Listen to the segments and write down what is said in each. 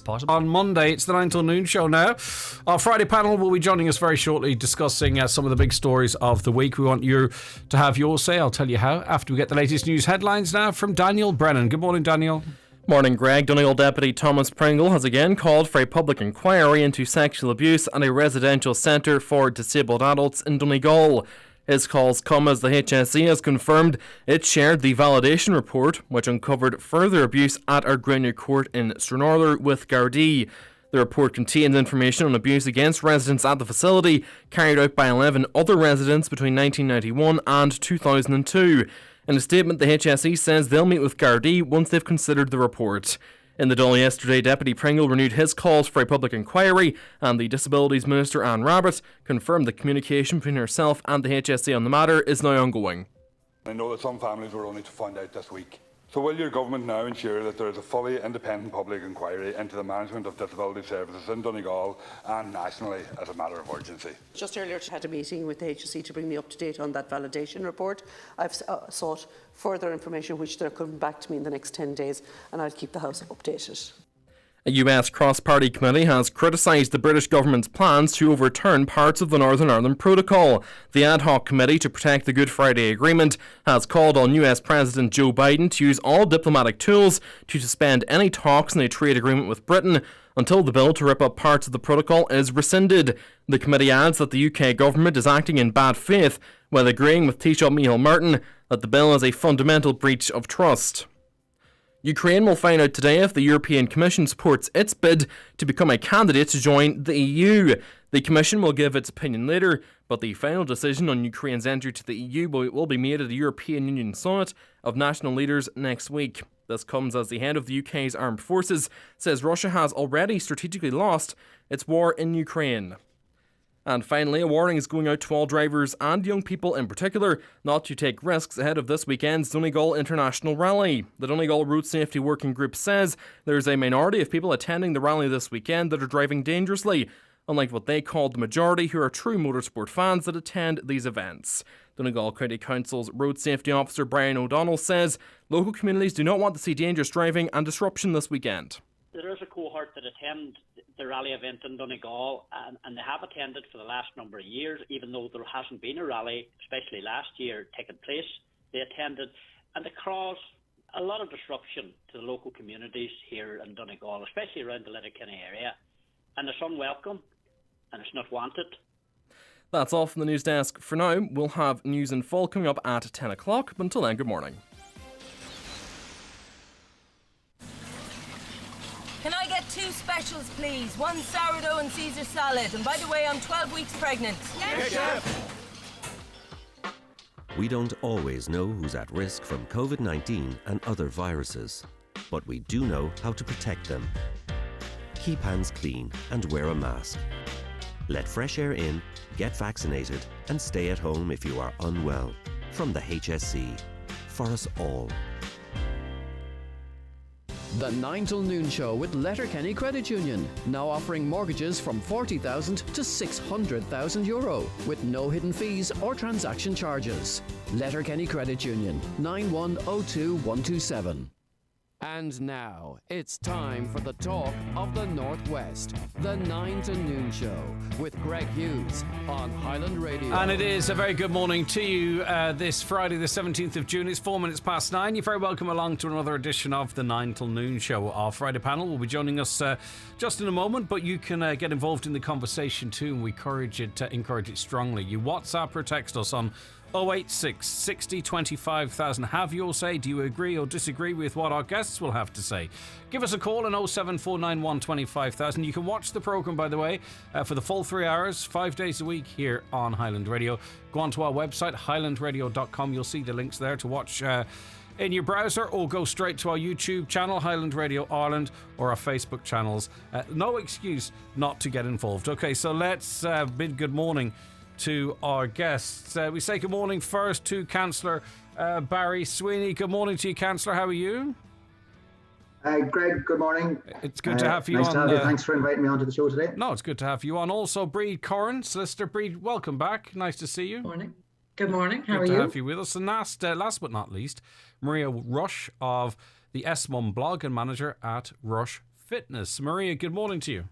On Monday, it's the 9 till noon show now. Our Friday panel will be joining us very shortly, discussing some of the big stories of the week. We want you to have your say. I'll tell you how after we get the latest news headlines now from Daniel Brennan. Good morning, Daniel. Morning, Greg. Donegal Deputy Thomas Pringle has again called for a public inquiry into sexual abuse at a residential centre for disabled adults in Donegal. His calls come as the HSE has confirmed it shared the validation report, which uncovered further abuse at Argrania Court in Stranorlar with Gardaí. The report contains information on abuse against residents at the facility carried out by 11 other residents between 1991 and 2002. In a statement, the HSE says they'll meet with Gardaí once they've considered the report. In the Dáil yesterday, Deputy Pringle renewed his calls for a public inquiry, and the Disabilities Minister Anne Rabbitte confirmed that communication between herself and the HSE on the matter is now ongoing. I know that some families were only to find out this week. So will your government now ensure that there is a fully independent public inquiry into the management of disability services in Donegal and nationally as a matter of urgency? Just earlier I had a meeting with the HSE to bring me up to date on that validation report. I've sought further information which they're coming back to me in the next 10 days, and I'll keep the House updated. A US cross-party committee has criticised the British government's plans to overturn parts of the Northern Ireland Protocol. The ad hoc committee to protect the Good Friday Agreement has called on US President Joe Biden to use all diplomatic tools to suspend any talks on a trade agreement with Britain until the bill to rip up parts of the protocol is rescinded. The committee adds that the UK government is acting in bad faith while agreeing with Taoiseach Micheál Martin that the bill is a fundamental breach of trust. Ukraine will find out today if the European Commission supports its bid to become a candidate to join the EU. The Commission will give its opinion later, but the final decision on Ukraine's entry to the EU will be made at the European Union Summit of national leaders next week. This comes as the head of the UK's armed forces says Russia has already strategically lost its war in Ukraine. And finally, a warning is going out to all drivers and young people in particular not to take risks ahead of this weekend's Donegal International Rally. The Donegal Road Safety Working Group says there's a minority of people attending the rally this weekend that are driving dangerously, unlike what they called the majority who are true motorsport fans that attend these events. Donegal County Council's Road Safety Officer Brian O'Donnell says local communities do not want to see dangerous driving and disruption this weekend. There is a cohort that attend the rally event in Donegal, and they have attended for the last number of years, even though there hasn't been a rally, especially last year, taking place. They attended, and it caused a lot of disruption to the local communities here in Donegal, especially around the Letterkenny area. And it's unwelcome, and it's not wanted. That's all from the news desk for now. We'll have news in full coming up at 10 o'clock, but until then, good morning. Can I get 2 specials, please? 1 sourdough and Caesar salad. And by the way, I'm 12 weeks pregnant. Yes, Chef. We don't always know who's at risk from COVID-19 and other viruses, but we do know how to protect them. Keep hands clean and wear a mask. Let fresh air in, get vaccinated, and stay at home if you are unwell. From the HSE. For us all. The 9 till noon show with Letterkenny Credit Union, now offering mortgages from €40,000 to €600,000 with no hidden fees or transaction charges. Letterkenny Credit Union, 9102127. And now, it's time for the talk of the Northwest. The 9 to noon show with Greg Hughes on Highland Radio. And it is a very good morning to you this Friday, the 17th of June. It's 4 minutes past 9. You're very welcome along to another edition of the 9 till noon show. Our Friday panel will be joining us just in a moment, but you can get involved in the conversation too, and we encourage it strongly. You WhatsApp or text us on 086 60 25,000. Have your say. Do you agree or disagree with what our guests will have to say? Give us a call on 07491 25,000. You can watch the programme, by the way, for the full 3 hours, 5 days a week here on Highland Radio. Go on to our website, highlandradio.com. You'll see the links there to watch in your browser, or go straight to our YouTube channel, Highland Radio Ireland, or our Facebook channels. No excuse not to get involved. Okay, so let's bid good morning to our guests. We say good morning first to Councillor Barry Sweeney. Good morning to you, Councillor. How are you? Greg, good morning. It's good to have you nice on. To have you. Thanks for inviting me onto the show today. No, it's good to have you on. Also, Breed Corran, solicitor. Breed, welcome back. Nice to see you. Morning. Good morning. How are you? Good to have you with us. And last but not least, Maria Rush of the SMUM blog and manager at Rush fitness. Maria, good morning to you.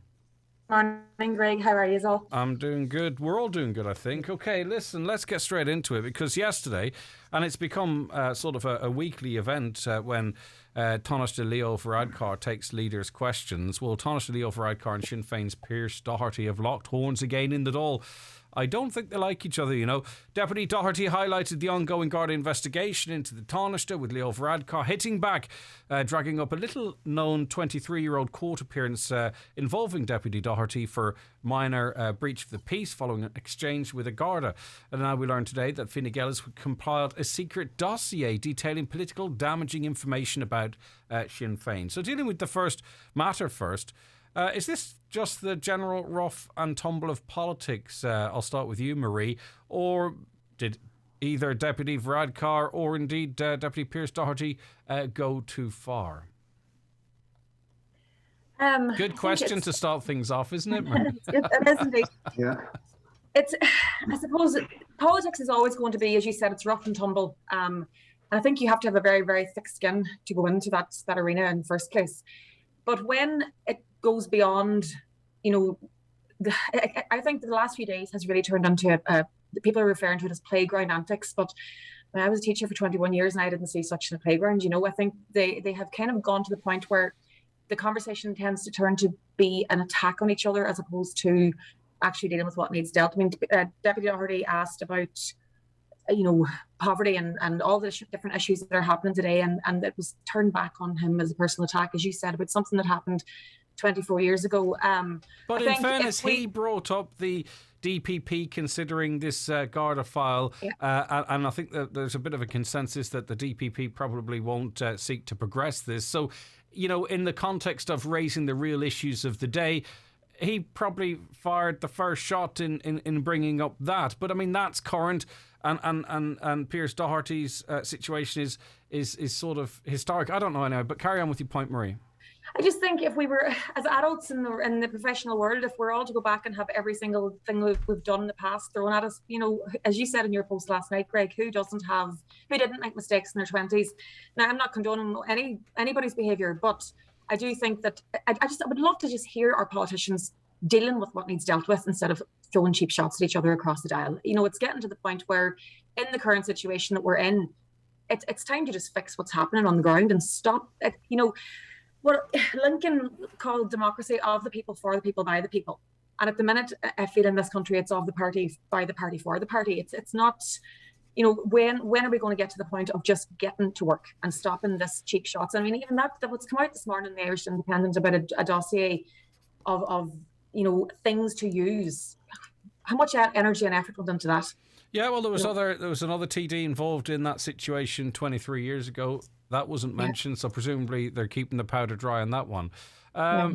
Morning, Greg. How are you all? I'm doing good. We're all doing good, I think. Okay, listen, let's get straight into it, because yesterday, and it's become sort of a weekly event when Taoiseach Leo Varadkar takes leaders' questions. Well, Taoiseach Leo Varadkar and Sinn Féin's Pearse Doherty have locked horns again in the Dáil. I don't think they like each other, you know. Deputy Doherty highlighted the ongoing Garda investigation into the Taoiseach, with Leo Varadkar hitting back, dragging up a little-known 23-year-old court appearance involving Deputy Doherty for minor breach of the peace following an exchange with a Garda. And now we learned today that Fine Gael has compiled a secret dossier detailing political damaging information about Sinn Féin. So dealing with the first matter first, is this just the general rough and tumble of politics? I'll start with you, Marie. Or did either Deputy Varadkar or indeed Deputy Pearse Doherty go too far? Good question to start things off, isn't it, Marie? It is indeed. Yeah. I suppose politics is always going to be, as you said, it's rough and tumble. And I think you have to have a very, very thick skin to go into that arena in the first place. But when it goes beyond, I think the last few days has really turned into people are referring to it as playground antics. But when I was a teacher for 21 years and I didn't see such a playground, I think they have kind of gone to the point where the conversation tends to turn to be an attack on each other as opposed to actually dealing with what needs dealt. I mean, Deputy Doherty asked about poverty and all the different issues that are happening today, and it was turned back on him as a personal attack, as you said, about something that happened 24 years ago. But in fairness, he brought up the DPP considering this Garda file, and I think that there's a bit of a consensus that the DPP probably won't seek to progress this. So, in the context of raising the real issues of the day, he probably fired the first shot in bringing up that. But I mean, that's current, and Pearse Doherty's situation is sort of historic. I don't know anyway, but carry on with your point, Marie. I just think if we were, as adults in the professional world, if we're all to go back and have every single thing we've done in the past thrown at us, as you said in your post last night, Greg, who didn't make mistakes in their 20s? Now, I'm not condoning anybody's behaviour, but I do think that I would love to just hear our politicians dealing with what needs dealt with instead of throwing cheap shots at each other across the dial. It's getting to the point where, in the current situation that we're in, it's time to just fix what's happening on the ground and stop it. What Lincoln called democracy of the people, for the people, by the people. And at the minute, I feel in this country, it's of the party, by the party, for the party. It's not, when are we going to get to the point of just getting to work and stopping this cheap shots? I mean, even that what's come out this morning in the Irish Independent about a dossier of things to use. How much energy and effort went into that? Yeah, well, there was another TD involved in that situation 23 years ago. That wasn't mentioned, so presumably they're keeping the powder dry on that one.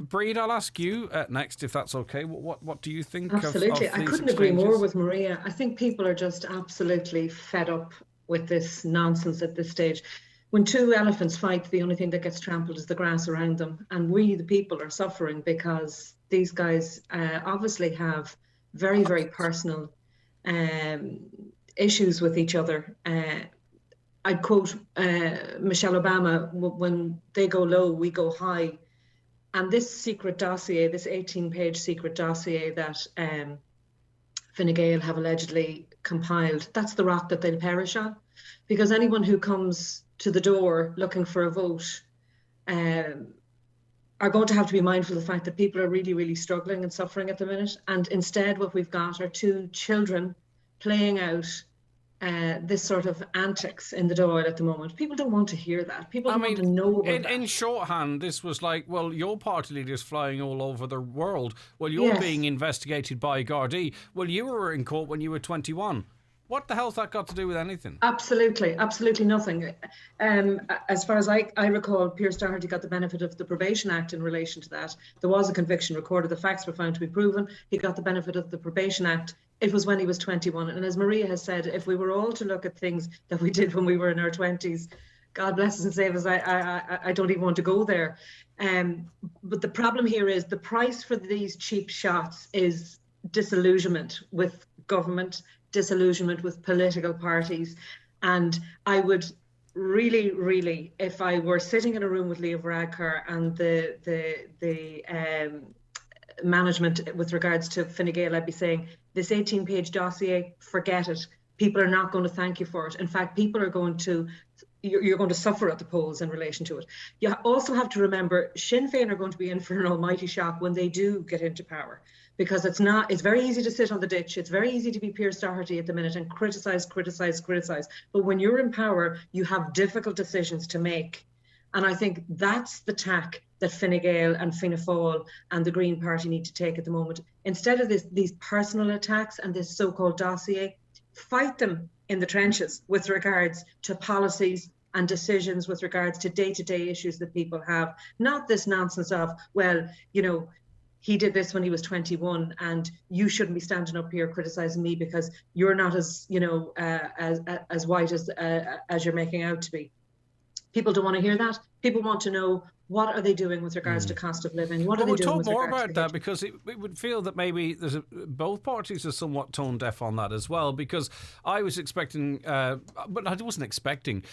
Breed, I'll ask you next, if that's okay. What do you think? Absolutely. of I couldn't exchanges? agree more with Maria. I think people are just absolutely fed up with this nonsense at this stage. When two elephants fight, the only thing that gets trampled is the grass around them. And we, the people, are suffering because these guys obviously have very, very personal issues with each other. I'd quote Michelle Obama, when they go low, we go high. And this secret dossier, this 18-page secret dossier that Fine Gael have allegedly compiled, that's the rock that they'll perish on. Because anyone who comes to the door looking for a vote are going to have to be mindful of the fact that people are really, really struggling and suffering at the minute. And instead, what we've got are two children playing out this sort of antics in the Dáil at the moment. People don't want to hear that. People don't want to know about that. In shorthand, this was like, well, your party leader's flying all over the world. Well, you're being investigated by Gardaí. Well, you were in court when you were 21. What the hell's that got to do with anything? Absolutely nothing. As far as I recall, Pearse Doherty got the benefit of the Probation Act in relation to that. There was a conviction recorded. The facts were found to be proven. He got the benefit of the Probation Act. It was when he was 21. And as Maria has said, if we were all to look at things that we did when we were in our 20s, God bless us and save us, I don't even want to go there. But the problem here is the price for these cheap shots is disillusionment with government, disillusionment with political parties. And I would really, if I were sitting in a room with Leo Varadkar and the management with regards to Fine Gael, I'd be saying, this 18-page dossier, forget it. People are not going to thank you for it. In fact, people are going to, you're going to suffer at the polls in relation to it. You also have to remember, Sinn Féin are going to be in for an almighty shock when they do get into power, because it's very easy to sit on the ditch. It's very easy to be Pearse Doherty at the minute and criticise. But when you're in power, you have difficult decisions to make. And I think that's the tack that Fine Gael and Fianna Fáil and the Green Party need to take at the moment. Instead of these personal attacks and this so-called dossier, fight them in the trenches with regards to policies and decisions with regards to day-to-day issues that people have. Not this nonsense of, well, you know, he did this when he was 21 and you shouldn't be standing up here criticising me because you're not as, you know, as white as you're making out to be. People don't want to hear that. People want to know, what are they doing with regards to cost of living? What are they doing with regards to... We'll talk more about that, because it would feel that maybe both parties are somewhat tone deaf on that as well, because I was expecting, but I wasn't expecting,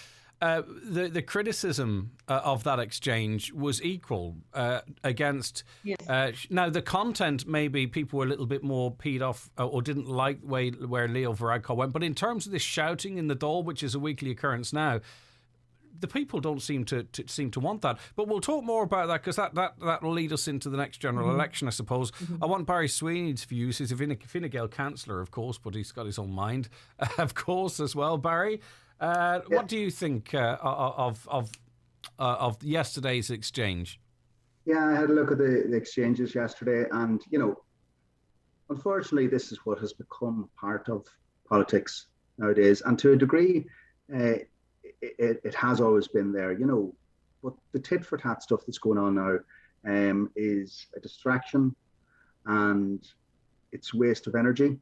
the criticism of that exchange was equal against... Yes. Now, the content, maybe people were a little bit more peed off or didn't like where Leo Varadkar went, but in terms of this shouting in the Dáil, which is a weekly occurrence now, the people don't seem to want that. But we'll talk more about that, because that will lead us into the next general election, I suppose. I want Barry Sweeney's views. He's a Fine Gael councillor, of course, but he's got his own mind, of course, as well. Barry, what do you think of yesterday's exchange? Yeah, I had a look at the exchanges yesterday, and, you know, unfortunately, this is what has become part of politics nowadays, and to a degree, it has always been there, you know. But the tit-for-tat stuff that's going on now is a distraction, and it's waste of energy.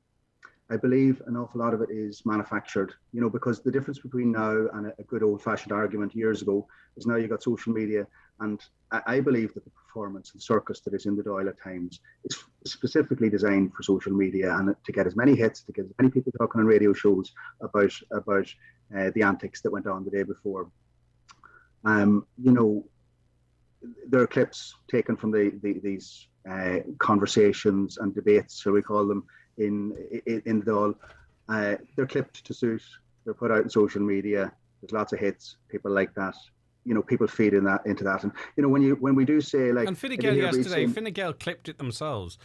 I believe an awful lot of it is manufactured, you know, because the difference between now and a good old-fashioned argument years ago is now you've got social media, and I believe that the performance and circus that is in the Dáil at times is specifically designed for social media, and to get as many hits, to get as many people talking on radio shows about the antics that went on the day before. You know, there are clips taken from these conversations and debates, shall we call them, in the Dáil. They're clipped to suit. They're put out in social media. There's lots of hits. People like that. You know, people feed into that. And, you know, when we do say, like... And Fine Gael yesterday, Fine Gael clipped it themselves.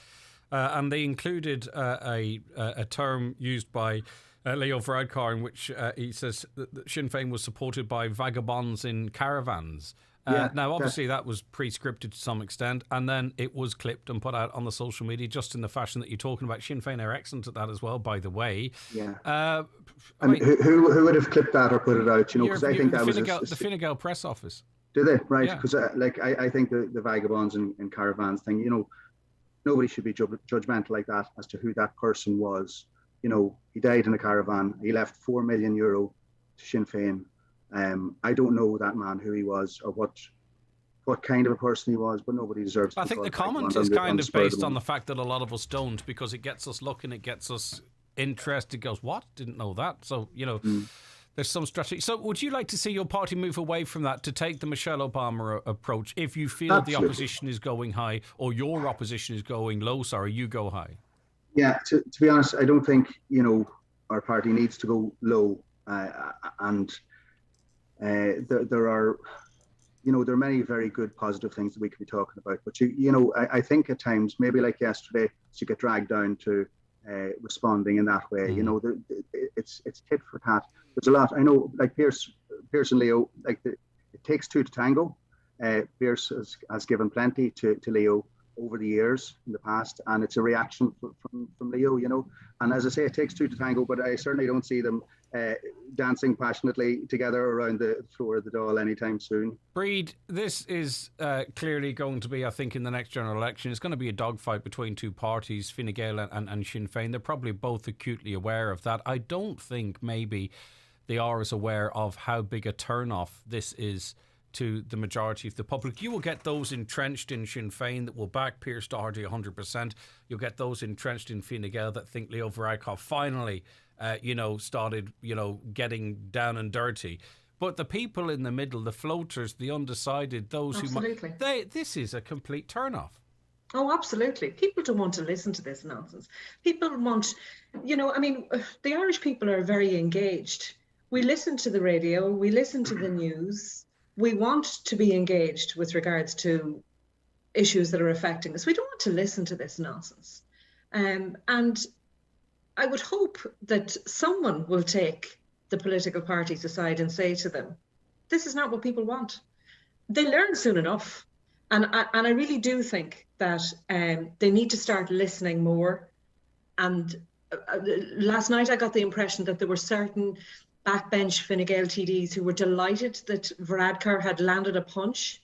And they included a term used by Leo Varadkar, in which he says that Sinn Féin was supported by vagabonds in caravans. Now, obviously, that was pre-scripted to some extent, and then it was clipped and put out on the social media, just in the fashion that you're talking about. Sinn Féin are excellent at that as well, by the way. Yeah. I mean, who would have clipped that or put it out? You know, because I think that was the Fine Gael press office. Do they? Right? Because I think the vagabonds and caravans thing, you know, nobody should be judgmental like that as to who that person was. You know, he died in a caravan. He left €4 million to Sinn Féin. I don't know that man, who he was, or what kind of a person he was, but nobody deserves to. I think the comment is kind of based on the fact that a lot of us don't, because it gets us looking, it gets us interested. It goes, what? Didn't know that. So, you know, there's some strategy. So would you like to see your party move away from that to take the Michelle Obama approach if you feel the opposition is going high, or your opposition is going low? Sorry, you go high. Yeah, to be honest, I don't think, you know, our party needs to go low, and there are, you know, there are many very good positive things that we could be talking about. But you know, I think at times, maybe like yesterday, you get dragged down to responding in that way. You know, it's tit for tat. There's a lot. I know, like Pearse and Leo, like it takes two to tango. Pearse has given plenty to Leo over the years in the past, and it's a reaction from Leo, you know. And as I say, it takes two to tango, but I certainly don't see them dancing passionately together around the floor of the Dáil anytime soon. Breed, this is clearly going to be, I think, in the next general election, it's going to be a dogfight between two parties, Fine Gael and Sinn Féin. They're probably both acutely aware of that. I don't think maybe they are as aware of how big a turn-off this is to the majority of the public. You will get those entrenched in Sinn Féin that will back Pearse Doherty 100%. You'll get those entrenched in Fine Gael that think Leo Varadkar finally, started, getting down and dirty. But the people in the middle, the floaters, the undecided, those Absolutely. this is a complete turn-off. Oh, absolutely. People don't want to listen to this nonsense. People want, the Irish people are very engaged. We listen to the radio, we listen to the news. We want to be engaged with regards to issues that are affecting us. We don't want to listen to this nonsense. And I would hope that someone will take the political parties aside and say to them, this is not what people want. They learn soon enough. And I really do think that they need to start listening more. And last night I got the impression that there were certain backbench Fine Gael TDs who were delighted that Varadkar had landed a punch.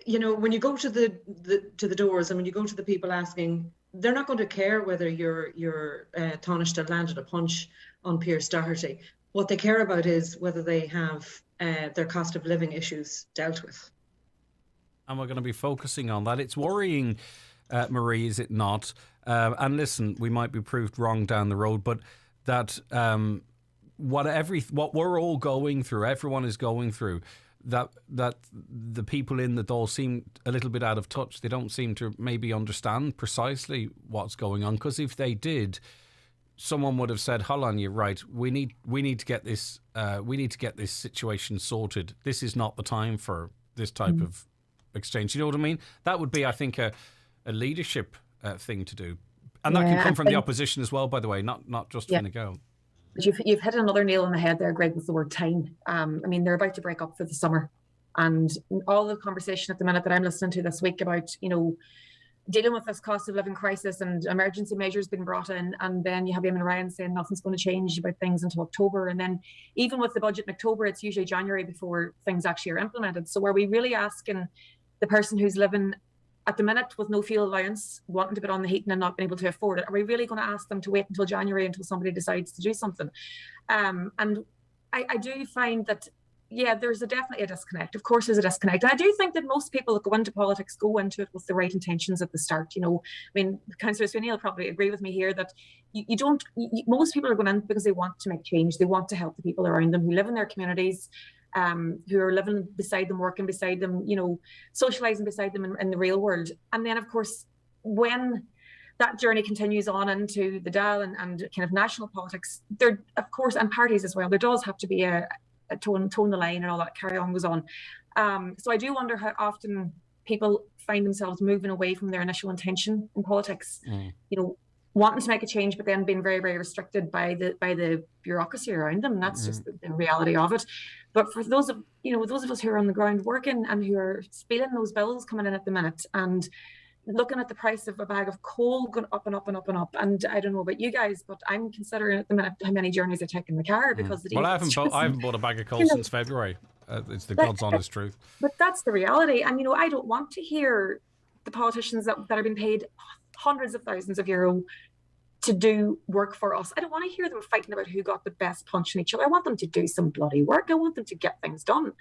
When you go to the doors and when you go to the people asking, they're not going to care whether you're Taoiseach landed a punch on Pearse Doherty. What they care about is whether they have their cost of living issues dealt with. And we're going to be focusing on that. It's worrying, Marie, is it not? And listen, we might be proved wrong down the road, but that what we're all going through, everyone is going through, that the people in the Dáil seem a little bit out of touch. They don't seem to maybe understand precisely what's going on. Because if they did, someone would have said, "Hold on, you're right. We need to get this. We need to get this situation sorted. This is not the time for this type of exchange." You know what I mean? That would be, I think, a leadership thing to do, and that can come from the opposition as well. By the way, not just Fine Gael. But you've hit another nail on the head there, Greg, with the word time. They're about to break up for the summer, and all the conversation at the minute that I'm listening to this week about, dealing with this cost of living crisis and emergency measures being brought in, and then you have Eamon Ryan saying nothing's going to change about things until October, and then even with the budget in October, it's usually January before things actually are implemented. So are we really asking the person who's living at the minute with no fuel allowance, wanting to put on the heating and not being able to afford it, are we really going to ask them to wait until January until somebody decides to do something? And I do find that, there's definitely a disconnect. Of course, there's a disconnect. And I do think that most people that go into politics go into it with the right intentions at the start. Councillor Sweeney will probably agree with me here that most people are going in because they want to make change. They want to help the people around them who live in their communities, who are living beside them, working beside them, socialising beside them in the real world. And then, of course, when that journey continues on into the Dáil and kind of national politics, there, of course, and parties as well, there does have to be a tone the line and all that carry on goes on. So I do wonder how often people find themselves moving away from their initial intention in politics, wanting to make a change, but then being very, very restricted by the bureaucracy around them. And that's just the reality of it. But for those of us who are on the ground working and who are feeling those bills coming in at the minute and looking at the price of a bag of coal going up and up and up and up, and I don't know about you guys, but I'm considering at the minute how many journeys I take in the car because I haven't bought a bag of coal since February. It's the God's honest truth. But that's the reality. And I don't want to hear the politicians that are being paid hundreds of thousands of euro to do work for us. I don't want to hear them fighting about who got the best punch in each other. I want them to do some bloody work. I want them to get things done.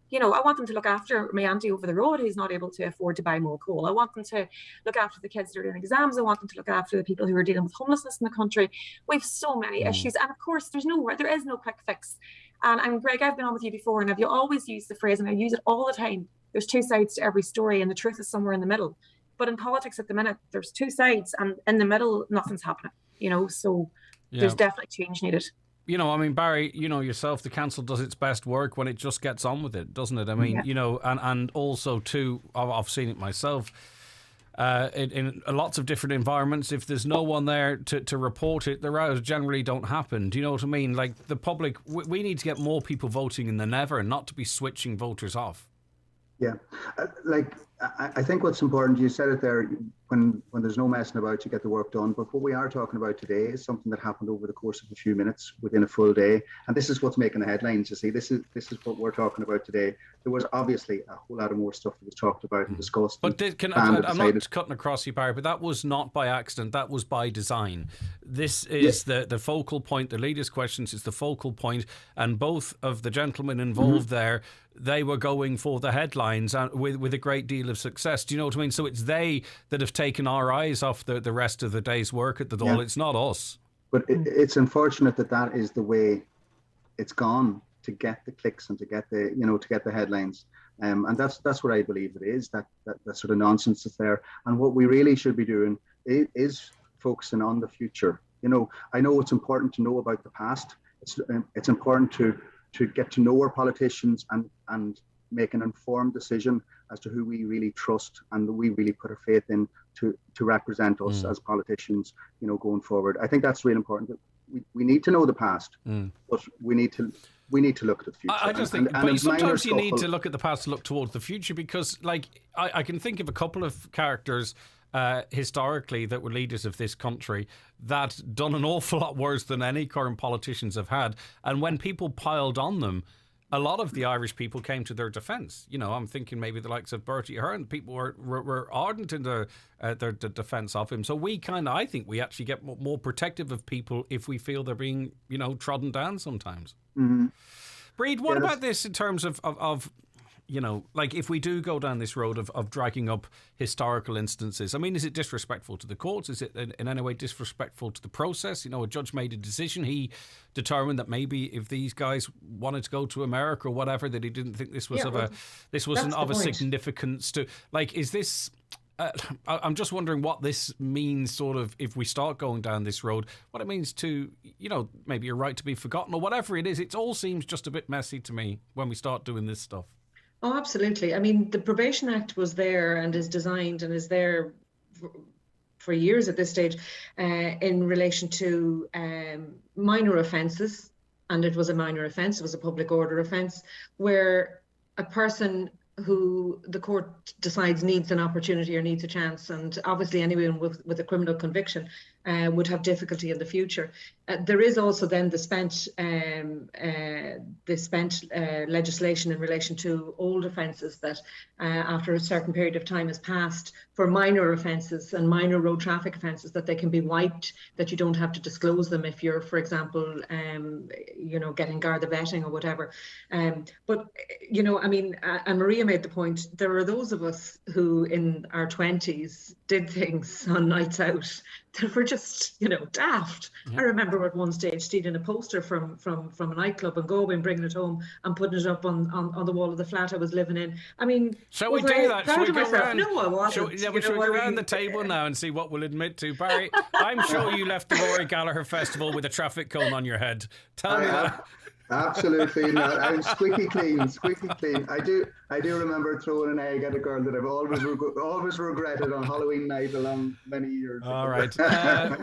I want them to look after my auntie over the road who's not able to afford to buy more coal. I want them to look after the kids that are doing exams. I want them to look after the people who are dealing with homelessness in the country. We have so many issues. And of course, there is no quick fix. And Greg, I've been on with you before, and I've always used the phrase, and I use it all the time, there's two sides to every story, and the truth is somewhere in the middle. But in politics at the minute, there's two sides, and in the middle, nothing's happening. So there's definitely change needed. Barry, yourself, the council does its best work when it just gets on with it, doesn't it? And also too, I've seen it myself in lots of different environments. If there's no one there to report it, the rows generally don't happen. Do you know what I mean? Like the public, we need to get more people voting than ever, and not to be switching voters off. Yeah, I think what's important, you said it there, when there's no messing about, you get the work done. But what we are talking about today is something that happened over the course of a few minutes within a full day. And this is what's making the headlines, you see. This is what we're talking about today. There was obviously a whole lot of more stuff that was talked about and discussed. But I'm not cutting across you, Barry, but that was not by accident. That was by design. This is the focal point. The leaders' questions is the focal point. And both of the gentlemen involved there, they were going for the headlines with a great deal of success. Do you know what I mean? So it's they that have taken our eyes off the rest of the day's work at the Dáil. It's not us. But it's unfortunate that is the way it's gone to get the clicks and to get the headlines. And that's what I believe it is, that sort of nonsense is there. And what we really should be doing is focusing on the future. I know it's important to know about the past. It's important to get to know our politicians and make an informed decision as to who we really trust and we really put our faith in to represent us as politicians, going forward. I think that's really important. We need to know the past, but we need to look at the future. I just think, but sometimes you need to look at the past to look towards the future, because, like, I can think of a couple of characters historically that were leaders of this country that done an awful lot worse than any current politicians have had. And when people piled on them, a lot of the Irish people came to their defence. I'm thinking maybe the likes of Bertie Ahern. People were ardent in their defence of him. So I think we actually get more protective of people if we feel they're being, trodden down sometimes. Mm-hmm. Breed, what about this in terms of like if we do go down this road of dragging up historical instances? I mean, is it disrespectful to the courts? Is it in any way disrespectful to the process? A judge made a decision. He determined that maybe if these guys wanted to go to America or whatever, that he didn't think this was wasn't of a significance to, like, is this... I'm just wondering what this means, sort of, if we start going down this road, what it means to, maybe your right to be forgotten or whatever it is. It all seems just a bit messy to me when we start doing this stuff. Oh, absolutely. I mean, the Probation Act was there and is designed and is there for years at this stage in relation to minor offences. And it was a minor offence. It was a public order offence where a person who the court decides needs an opportunity or needs a chance, and obviously anyone with a criminal conviction would have difficulty in the future. There is also then the spent legislation in relation to old offences that after a certain period of time has passed, for minor offences and minor road traffic offences, that they can be wiped, that you don't have to disclose them if you're, for example, getting Garda vetting or whatever. But I mean, and Maria made the point, there are those of us who in our 20s did things on nights out that were just, daft. Yeah. I remember at one stage stealing a poster from a nightclub and going, bringing it home and putting it up on the wall of the flat I was living in. I mean, shall we do that? Shall we go around? No, I wasn't. Shall we go around the table now and see what we'll admit to? Barry, I'm sure you left the Rory Gallagher Festival with a traffic cone on your head. Tell me that. Absolutely not. I'm squeaky clean. I do remember throwing an egg at a girl that I've always regretted on Halloween night along many years ago. All right.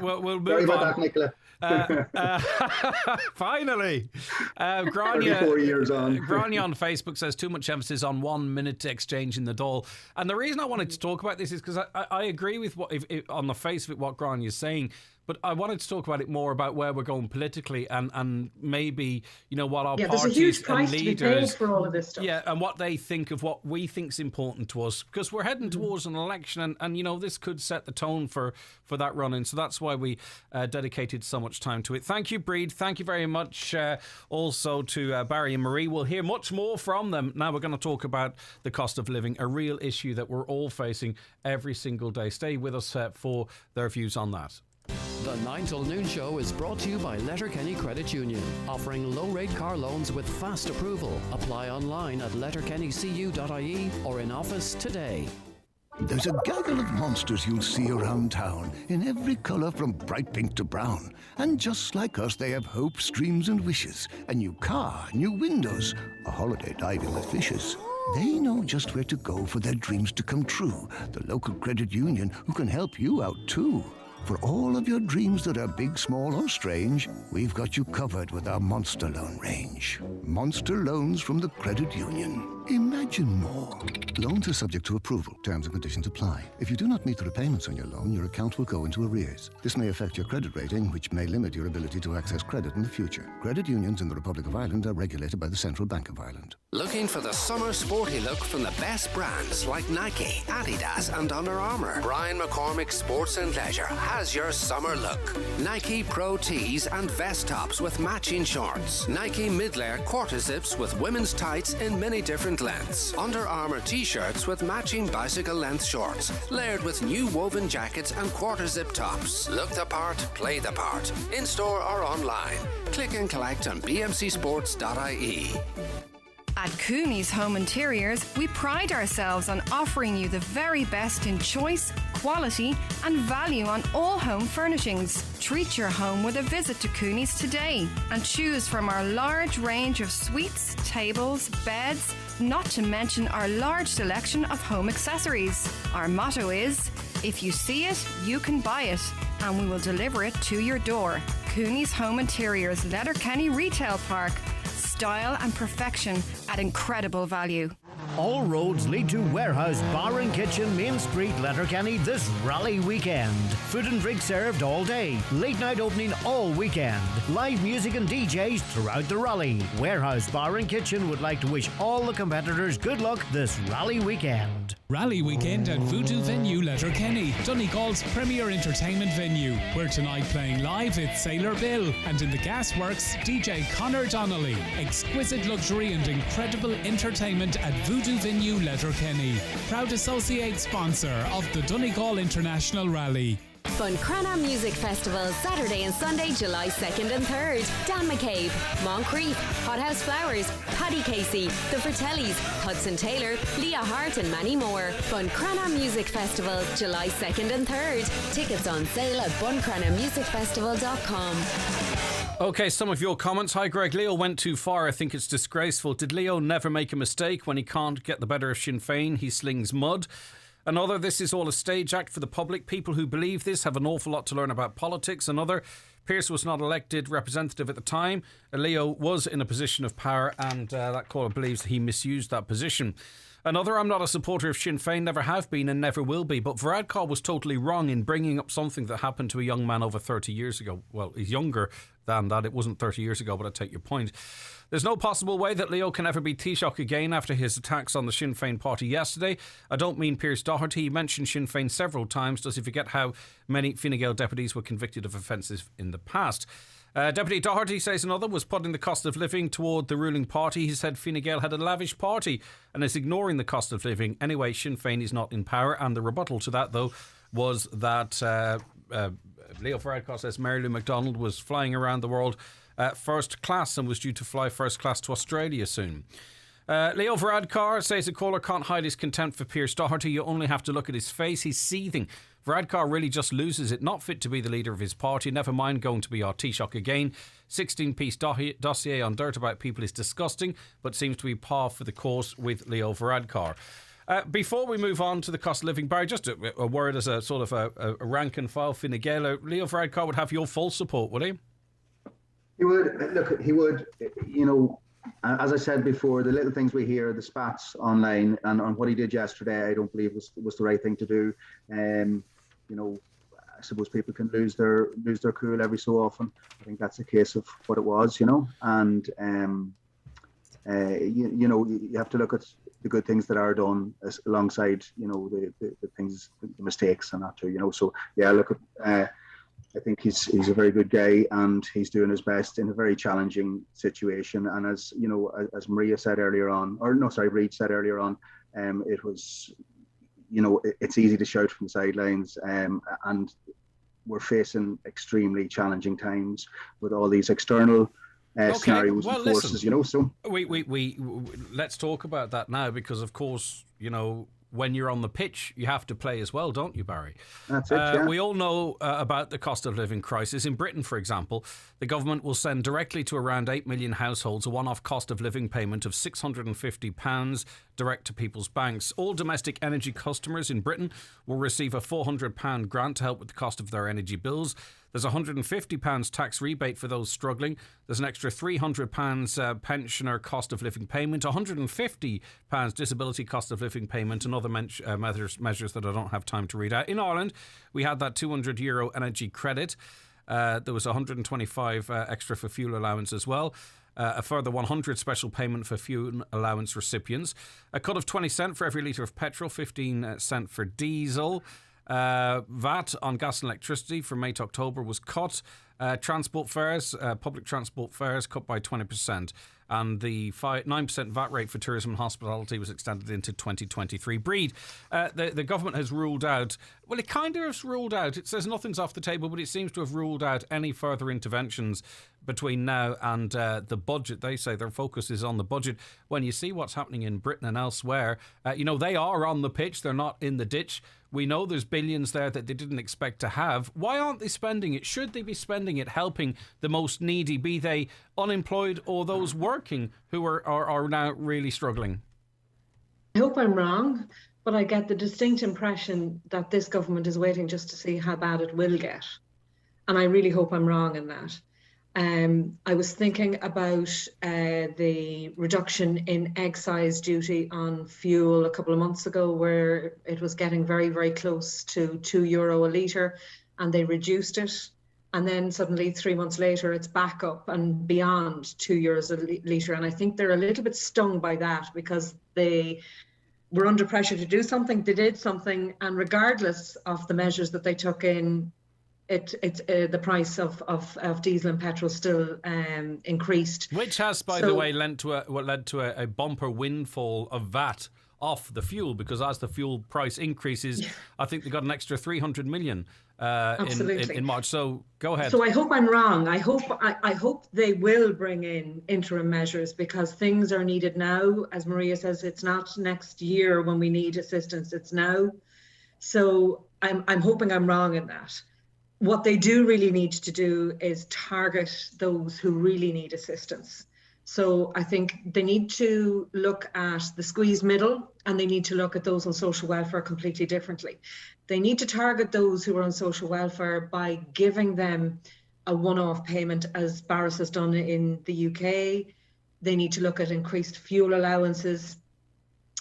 We'll move Sorry about on. that, Nicola. Finally, Grania 34 years on. Grania on Facebook says too much emphasis on 1 minute exchange in the Dáil. And the reason I wanted to talk about this is because I agree with what, if on the face of it, what Grania is saying. But I wanted to talk about it more about where we're going politically and maybe, what our parties there's a huge price and to be leaders... paid for all of this stuff. Yeah, and what they think of what we think's important to us. Because we're heading towards an election and this could set the tone for that run-in. So that's why we dedicated so much time to it. Thank you, Breed. Thank you very much also to Barry and Marie. We'll hear much more from them. Now we're going to talk about the cost of living, a real issue that we're all facing every single day. Stay with us for their views on that. The 9 till noon show is brought to you by Letterkenny Credit Union, offering low-rate car loans with fast approval. Apply online at letterkennycu.ie or in office today. There's a gaggle of monsters you'll see around town, in every colour from bright pink to brown. And just like us, they have hopes, dreams and wishes. A new car, new windows, a holiday diving with fishes. They know just where to go for their dreams to come true. The local credit union who can help you out too. For all of your dreams that are big, small or strange, we've got you covered with our Monster Loan range. Monster Loans from the Credit Union. Imagine more. Loans are subject to approval. Terms and conditions apply. If you do not meet the repayments on your loan, your account will go into arrears. This may affect your credit rating, which may limit your ability to access credit in the future. Credit unions in the Republic of Ireland are regulated by the Central Bank of Ireland. Looking for the summer sporty look from the best brands like Nike, Adidas and Under Armour? Brian McCormick Sports and Leisure has your summer look. Nike Pro Tees and vest tops with matching shorts. Nike mid-layer quarter zips with women's tights in many different different lengths. Under Armour t-shirts with matching bicycle length shorts, layered with new woven jackets and quarter zip tops. Look the part, play the part. In store or online. Click and collect on bmcsports.ie. At Cooney's Home Interiors, we pride ourselves on offering you the very best in choice, quality and value on all home furnishings. Treat your home with a visit to Cooney's today and choose from our large range of suites, tables, beds, not to mention our large selection of home accessories. Our motto is, if you see it, you can buy it, and we will deliver it to your door. Cooney's Home Interiors, Letterkenny Retail Park. Style and perfection at incredible value. All roads lead to Warehouse Bar and Kitchen, Main Street, Letterkenny this rally weekend. Food and drink served all day. Late night opening all weekend. Live music and DJs throughout the rally. Warehouse Bar and Kitchen would like to wish all the competitors good luck this rally weekend. Rally weekend at Voodoo Venue, Letterkenny, Donegal's premier entertainment venue. Where tonight playing live, it's Sailor Bill, and in the Gasworks, DJ Connor Donnelly. Exquisite luxury and incredible entertainment at Voodoo Venue, Letterkenny. Proud associate sponsor of the Donegal International Rally. Buncrana Music Festival, Saturday and Sunday, July 2nd and 3rd. Dan McCabe, Moncrief, Hothouse Flowers, Paddy Casey, The Fratellis, Hudson Taylor, Leah Hart and many more. Buncrana Music Festival, July 2nd and 3rd. Tickets on sale at buncranamusicfestival.com. Okay, some of your comments. Hi, Greg. Leo went too far. I think it's disgraceful. Did Leo never make a mistake? When he can't get the better of Sinn Féin, he slings mud. Another, this is all a stage act for the public. People who believe this have an awful lot to learn about politics. Another, Pearse was not elected representative at the time. Leo was in a position of power, and that caller believes he misused that position. Another, I'm not a supporter of Sinn Féin, never have been and never will be, but Varadkar was totally wrong in bringing up something that happened to a young man over 30 years ago. Well, he's younger than that. It wasn't 30 years ago, but I take your point. There's no possible way that Leo can ever be Taoiseach again after his attacks on the Sinn Féin party yesterday. I don't mean Pearse Doherty. He mentioned Sinn Féin several times. Does he forget how many Fine Gael deputies were convicted of offences in the past? Deputy Doherty, says another, was putting the cost of living toward the ruling party. He said Fine Gael had a lavish party and is ignoring the cost of living. Anyway, Sinn Féin is not in power, and the rebuttal to that, though, was that Leo Varadkar says Mary Lou MacDonald was flying around the world first class and was due to fly first class to Australia soon. Leo Varadkar says a caller can't hide his contempt for Pearse Doherty. You only have to look at his face. He's seething. Varadkar really just loses it. Not fit to be the leader of his party. Never mind going to be our Taoiseach again. 16-piece dossier on dirt about people is disgusting, but seems to be par for the course with Leo Varadkar. Before we move on to the cost of living, Barry, just a word as a sort of a rank and file Fine Gael. Leo Varadkar would have your full support, would he? He would. Look, he would. You know, as I said before, the little things we hear, the spats online, and on what he did yesterday, I don't believe was the right thing to do. You know, I suppose people can lose their cool every so often. I think that's a case of what it was. You know, and you know, you have to look at the good things that are done alongside, you know, the things, the mistakes, and that too. You know, so yeah, look at. I think he's a very good guy, and he's doing his best in a very challenging situation. And as you know, as Maria said earlier on, or no, sorry, Reid said earlier on, it was, you know, it's easy to shout from the sidelines, and we're facing extremely challenging times with all these external scenarios and forces. Listen, you know, so we let's talk about that now, because of course, you know, when you're on the pitch, you have to play as well, don't you, Barry? That's it, yeah. We all know about the cost of living crisis. In Britain, for example, the government will send directly to around 8 million households a one-off cost of living payment of £650 direct to people's banks. All domestic energy customers in Britain will receive a £400 grant to help with the cost of their energy bills. There's a £150 tax rebate for those struggling. There's an extra £300 pensioner cost of living payment, £150 disability cost of living payment, and other measures that I don't have time to read out. In Ireland, we had that €200 energy credit. There was 125 extra for fuel allowance as well. A further 100 special payment for fuel allowance recipients. A cut of 20 cent for every litre of petrol, 15 cent for diesel. VAT on gas and electricity from May to October was cut. Transport fares, public transport fares cut by 20%. And the 9% VAT rate for tourism and hospitality was extended into 2023. Breed, the government has ruled out, well, it kind of has ruled out, it says nothing's off the table, but it seems to have ruled out any further interventions between now and the budget. They say their focus is on the budget. When you see what's happening in Britain and elsewhere, they are on the pitch, they're not in the ditch. We know there's billions there that they didn't expect to have. Why aren't they spending it? Should they be spending it helping the most needy, be they unemployed or those working who are now really struggling? I hope I'm wrong, but I get the distinct impression that this government is waiting just to see how bad it will get. And I really hope I'm wrong in that. I was thinking about the reduction in excise duty on fuel a couple of months ago, where it was getting very, very close to €2 a litre, and they reduced it. And then suddenly 3 months later, it's back up and beyond €2 a litre. And I think they're a little bit stung by that, because they were under pressure to do something. They did something, and regardless of the measures that they took in, the price of diesel and petrol still increased, which has, by the way, led to a bumper windfall of VAT off the fuel, because as the fuel price increases, I think they got an extra 300 million in March. So go ahead. So I hope I'm wrong. I hope they will bring in interim measures, because things are needed now. As Maria says, it's not next year when we need assistance, it's now. So I'm hoping I'm wrong in that. What they do really need to do is target those who really need assistance. So I think they need to look at the squeezed middle, and they need to look at those on social welfare completely differently. They need to target those who are on social welfare by giving them a one-off payment, as Barras has done in the UK. They need to look at increased fuel allowances,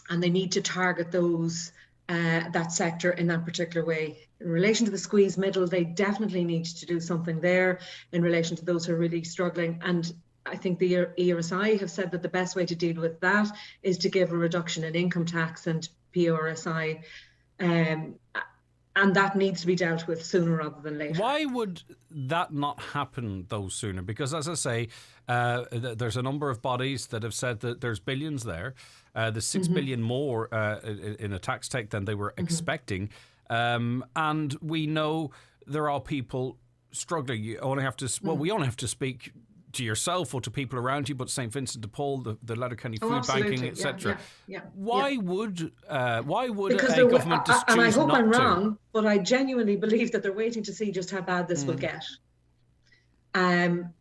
and they need to target those that sector in that particular way. In relation to the squeeze middle, they definitely need to do something there in relation to those who are really struggling. And I think the ERSI have said that the best way to deal with that is to give a reduction in income tax and PRSI, and that needs to be dealt with sooner rather than later. Why would that not happen, though, sooner? Because, as I say, there's a number of bodies that have said that there's billions there. There's 6 billion more in a tax take than they were expecting. And we know there are people struggling. You only have to, we only have to speak to yourself or to people around you, but St. Vincent de Paul, the Letterkenny food banking, etc. Why would a government just choose not to? And I hope I'm wrong, but I genuinely believe that they're waiting to see just how bad this will get.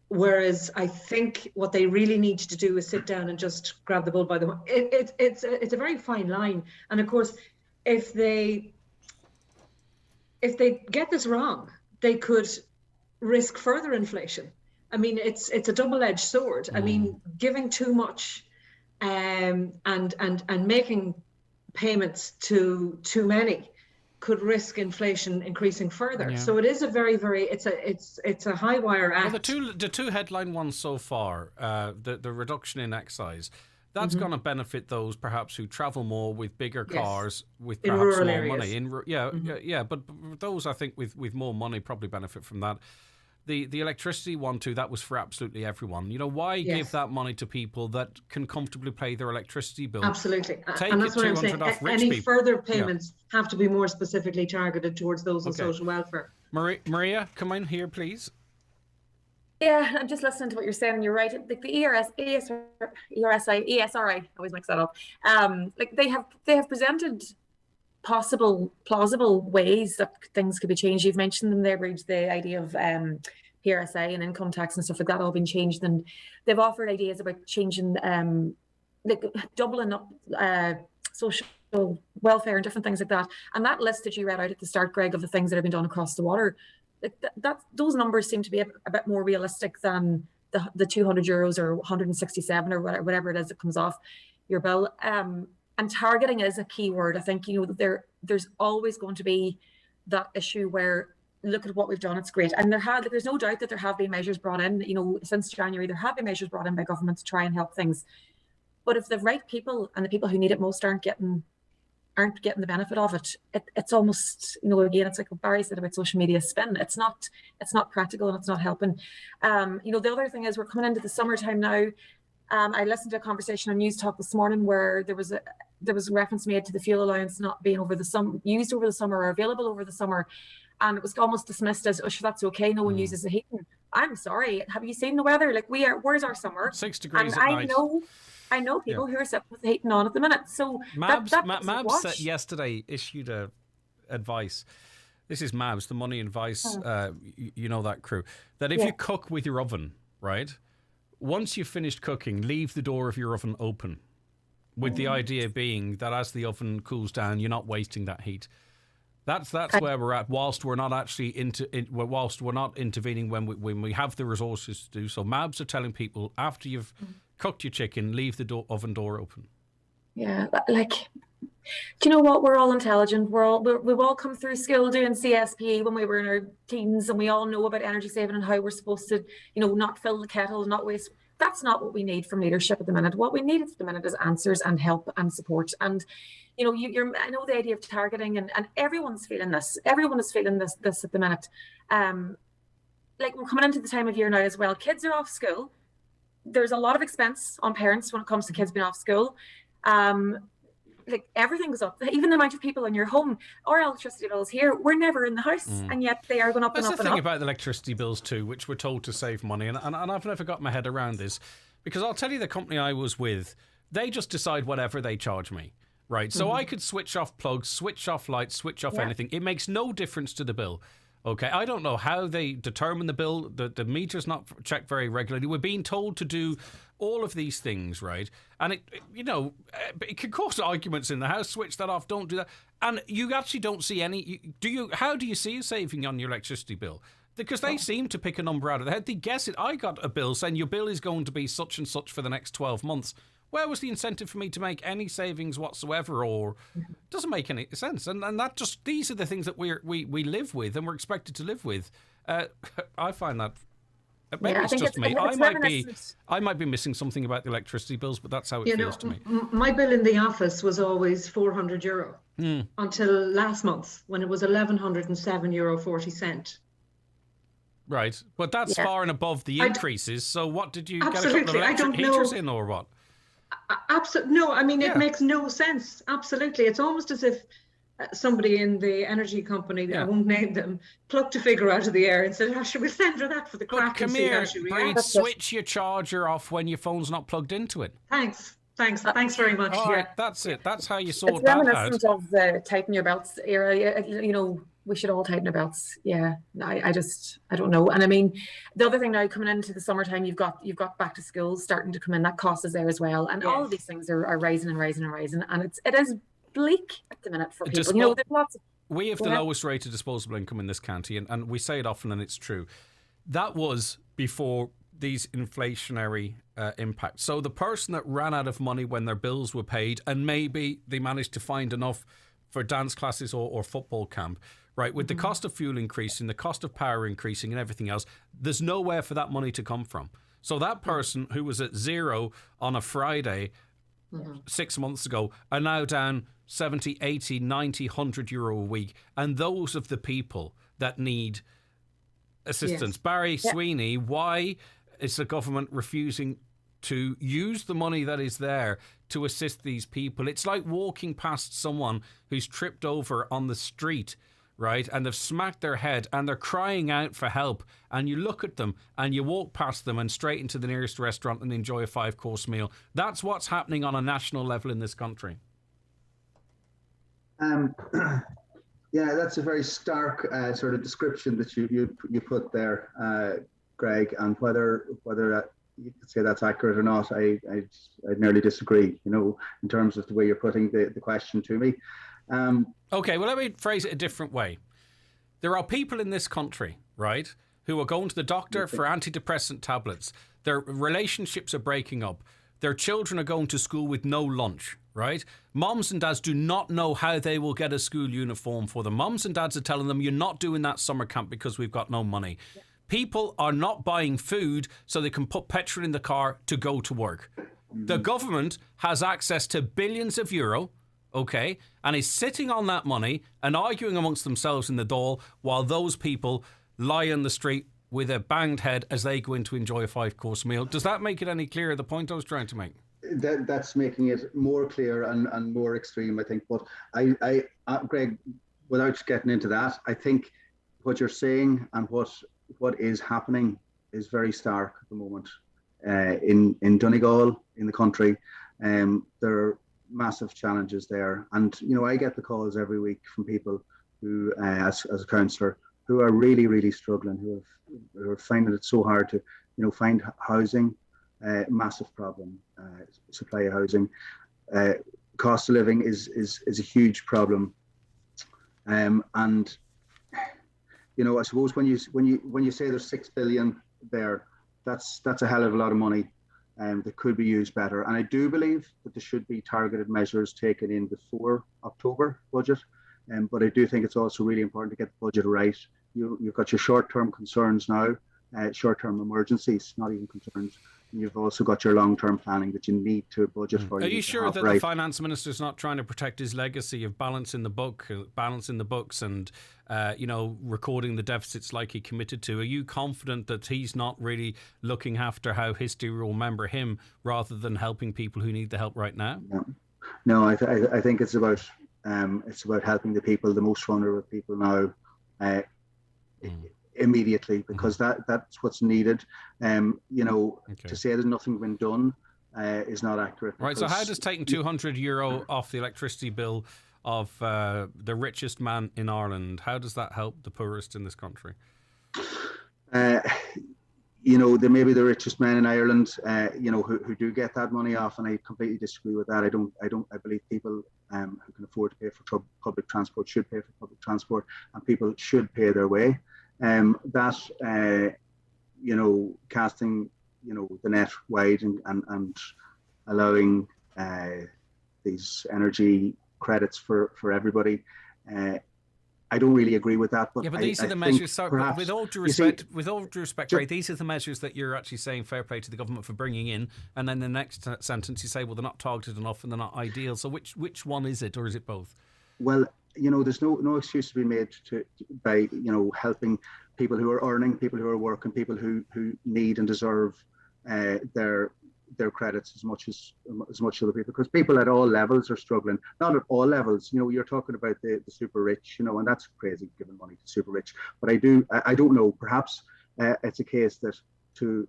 Whereas I think what they really need to do is sit down and just grab the bull by the horn. It's a very fine line, and of course, if they get this wrong, they could risk further inflation. I mean, it's a double-edged sword. I mean, giving too much and making payments to too many could risk inflation increasing further. Yeah. So it is a very, very, it's a high wire act. Well, the two headline ones so far, the reduction in excise, that's going to benefit those perhaps who travel more with bigger cars, with perhaps more areas. Money. But those, I think, with more money probably benefit from that. The electricity one too, that was for absolutely everyone. You know, why give that money to people that can comfortably pay their electricity bill? Absolutely. Take and that's what I'm saying. Any people. Further payments have to be more specifically targeted towards those on social welfare. Maria, come in here, please. Yeah, I'm just listening to what you're saying, and you're right. Like the ESRI, I always mix that up. Like they have presented plausible ways that things could be changed. You've mentioned them there, Bridge, the idea of PRSA and income tax and stuff like that all been changed, and they've offered ideas about changing, like doubling up social welfare and different things like that. And that list that you read out at the start, Greg, of the things that have been done across the water, those numbers seem to be a bit more realistic than the €200 or 167 or whatever it is that comes off your bill. And targeting is a key word. I think, you know, there's always going to be that issue where, look at what we've done, it's great. And there's no doubt that there have been measures brought in, you know, since January, there have been measures brought in by government to try and help things. But if the right people and the people who need it most aren't getting aren't getting the benefit of it. It's almost, again, it's like what Barry said about social media spin. It's not practical and it's not helping. The other thing is we're coming into the summertime now. I listened to a conversation on News Talk this morning where there was reference made to the fuel allowance not being used over the summer or available over the summer. And it was almost dismissed as, oh, sure, that's okay. No one uses the heating. I'm sorry. Have you seen the weather? Like where's our summer? 6 degrees and at night. I know people who are sitting with the heating on at the minute. So Mabs yesterday issued advice. This is Mabs, the money advice, that crew. That if you cook with your oven, right, once you've finished cooking, leave the door of your oven open. With the idea being that as the oven cools down, you're not wasting that heat. That's where we're at. Whilst we're not actually whilst we're not intervening when we have the resources to do so. Mabs are telling people after you've cooked your chicken, leave the oven door open. Yeah, like, do you know what? We're all intelligent. We've all come through school doing CSP when we were in our teens, and we all know about energy saving and how we're supposed to, not fill the kettle, not waste. That's not what we need from leadership at the minute. What we need at the minute is answers and help and support. And I know the idea of targeting, and everyone's feeling this. Everyone is feeling this at the minute. Like, we're coming into the time of year now as well. Kids are off school. There's a lot of expense on parents when it comes to kids being off school. Like, everything goes up. Even the amount of people in your home. Our electricity bills here, we're never in the house, and yet they are going up and up and up. That's the thing about the electricity bills too, which we're told to save money, and I've never got my head around this, because I'll tell you, the company I was with, they just decide whatever they charge me. Right, so I could switch off plugs, switch off lights, switch off anything. It makes no difference to the bill. Okay, I don't know how they determine the bill. The meter's not checked very regularly. We're being told to do all of these things, right? And it can cause arguments in the house. Switch that off. Don't do that. And you actually don't see any. How do you see a saving on your electricity bill? Because they seem to pick a number out of their head. They guess it. I got a bill saying your bill is going to be such and such for the next 12 months. Where was the incentive for me to make any savings whatsoever? Or it doesn't make any sense. And that just, these are the things that we live with and we're expected to live with. I find that, maybe it's just me. I might be missing something about the electricity bills, but that's how it feels to me. My bill in the office was always €400 until last month, when it was €1,107.40. Right, but that's far and above the increases. So what did you get a couple of electric heaters in, or what? Absolutely no. I mean, it makes no sense. Absolutely, it's almost as if somebody in the energy company, I won't name them, plucked a figure out of the air and said, should we send her that for the crack and see how she reacts? Switch your charger off when your phone's not plugged into it. Thanks very much. Right, that's it. That's how you sort that out. It's reminiscent of the tighten your belts era. We should all tighten our belts. Yeah, I don't know. And I mean, the other thing now, coming into the summertime, you've got back to school starting to come in. That cost is there as well, and all of these things are rising and rising and rising, and it is bleak at the minute for people. There's lots of, we have the lowest rate of disposable income in this county, and we say it often, and it's true. That was before these inflationary impacts. So the person that ran out of money when their bills were paid, and maybe they managed to find enough for dance classes or football camp, right, with the cost of fuel increasing, the cost of power increasing and everything else, there's nowhere for that money to come from. So that person who was at zero on a Friday 6 months ago are now down 70, 80, 90, €100 a week. And those of the people that need assistance. Yes. Barry Sweeney, why is the government refusing to use the money that is there to assist these people? It's like walking past someone who's tripped over on the street, right, and they've smacked their head and they're crying out for help, and you look at them and you walk past them and straight into the nearest restaurant and enjoy a 5-course meal. That's what's happening on a national level in this country. Yeah, that's a very stark sort of description that you put there, Greg, and whether you could say that's accurate or not, I'd nearly disagree, in terms of the way you're putting the question to me. Okay, well, let me phrase it a different way. There are people in this country, right, who are going to the doctor for antidepressant tablets. Their relationships are breaking up. Their children are going to school with no lunch, right? Moms and dads do not know how they will get a school uniform for them. Moms and dads are telling them, you're not doing that summer camp because we've got no money. Yeah. People are not buying food so they can put petrol in the car to go to work. The government has access to billions of euro, okay, and is sitting on that money and arguing amongst themselves in the Dáil while those people lie in the street with a banged head as they go in to enjoy a 5-course meal. Does that make it any clearer, the point I was trying to make? That's making it more clear and more extreme, I think. But Greg, without getting into that, I think what you're saying and what is happening is very stark at the moment. In Donegal, in the country, there are massive challenges there. And, I get the calls every week from people who, as a councillor, who are really, really struggling, who are finding it so hard to, find housing, massive problem, supply of housing. Cost of living is a huge problem. And, I suppose when you say there's 6 billion there, that's a hell of a lot of money that could be used better. And I do believe that there should be targeted measures taken in before October budget. But I do think it's also really important to get the budget right. You've got your short-term concerns now, short-term emergencies, not even concerns. And you've also got your long-term planning that you need to budget for. Are you sure that the finance minister's not trying to protect his legacy of balancing the books and recording the deficits like he committed to? Are you confident that he's not really looking after how history will remember him rather than helping people who need the help right now? No, I think it's about helping the people, the most vulnerable people now, immediately, because that's what's needed. To say there's nothing been done is not accurate. Right. So how does taking €200 off the electricity bill of the richest man in Ireland, how does that help the poorest in this country? There may be the richest men in Ireland, who do get that money off, and I completely disagree with that. I believe people who can afford to pay for public transport should pay for public transport, and people should pay their way. Casting, the net wide and allowing these energy credits for everybody. I don't really agree with that. But these are the measures. Perhaps, with all due respect, Ray, these are the measures that you're actually saying fair play to the government for bringing in, and then the next sentence you say, well, they're not targeted enough and they're not ideal. So which one is it, or is it both? Well, there's no excuse to be made by helping people who are earning, people who are working, people who need and deserve their credits as much as other people, because people at all levels are struggling. Not at all levels. You're talking about the super rich, and that's crazy giving money to super rich. But I don't know. Perhaps it's a case that to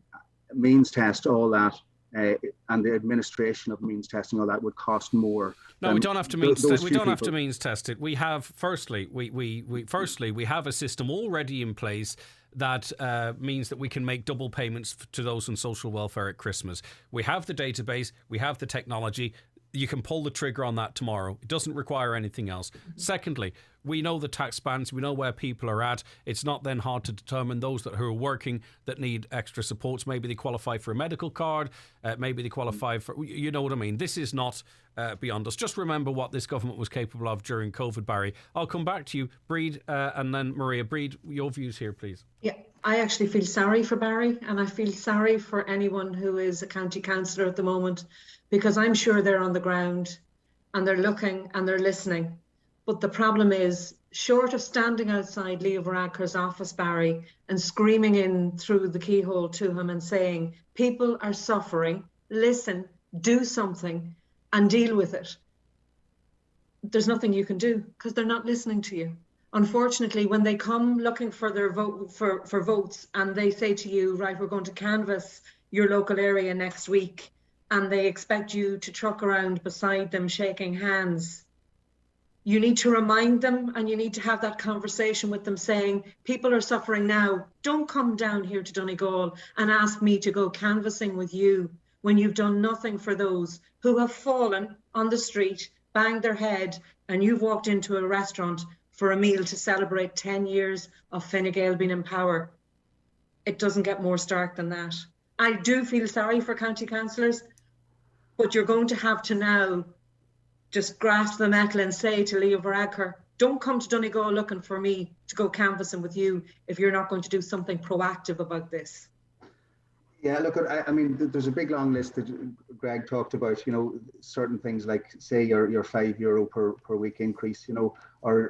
means test all that. And the administration of means testing, all that would cost more. No, we don't have to means test. We don't have to means test it. We have firstly, we have a system already in place that means that we can make double payments to those on social welfare at Christmas. We have the database, we have the technology. You can pull the trigger on that tomorrow. It doesn't require anything else. Secondly, we know the tax bands. We know where people are at. It's not then hard to determine those who are working that need extra supports. Maybe they qualify for a medical card. Maybe they qualify for, you know what I mean? This is not beyond us. Just remember what this government was capable of during COVID, Barry. I'll come back to you, Breed, and then Maria. Breed, your views here, please. Yeah, I actually feel sorry for Barry, and I feel sorry for anyone who is a county councillor at the moment, because I'm sure they're on the ground and they're looking and they're listening. But the problem is, short of standing outside Leo Varadkar's office, Barry, and screaming in through the keyhole to him and saying, people are suffering, listen, do something and deal with it, there's nothing you can do, because they're not listening to you. Unfortunately, when they come looking for their vote for votes, and they say to you, right, we're going to canvass your local area next week, and they expect you to truck around beside them shaking hands, you need to remind them, and you need to have that conversation with them saying, people are suffering now. Don't come down here to Donegal and ask me to go canvassing with you when you've done nothing for those who have fallen on the street, banged their head, and you've walked into a restaurant for a meal to celebrate 10 years of Fine Gael being in power. It doesn't get more stark than that. I do feel sorry for county councillors, but you're going to have to now just grasp the metal and say to Leo Varadkar, don't come to Donegal looking for me to go canvassing with you if you're not going to do something proactive about this. Yeah, look, I mean, there's a big long list that Greg talked about, you know, certain things like, say, your €5 per week increase, you know, or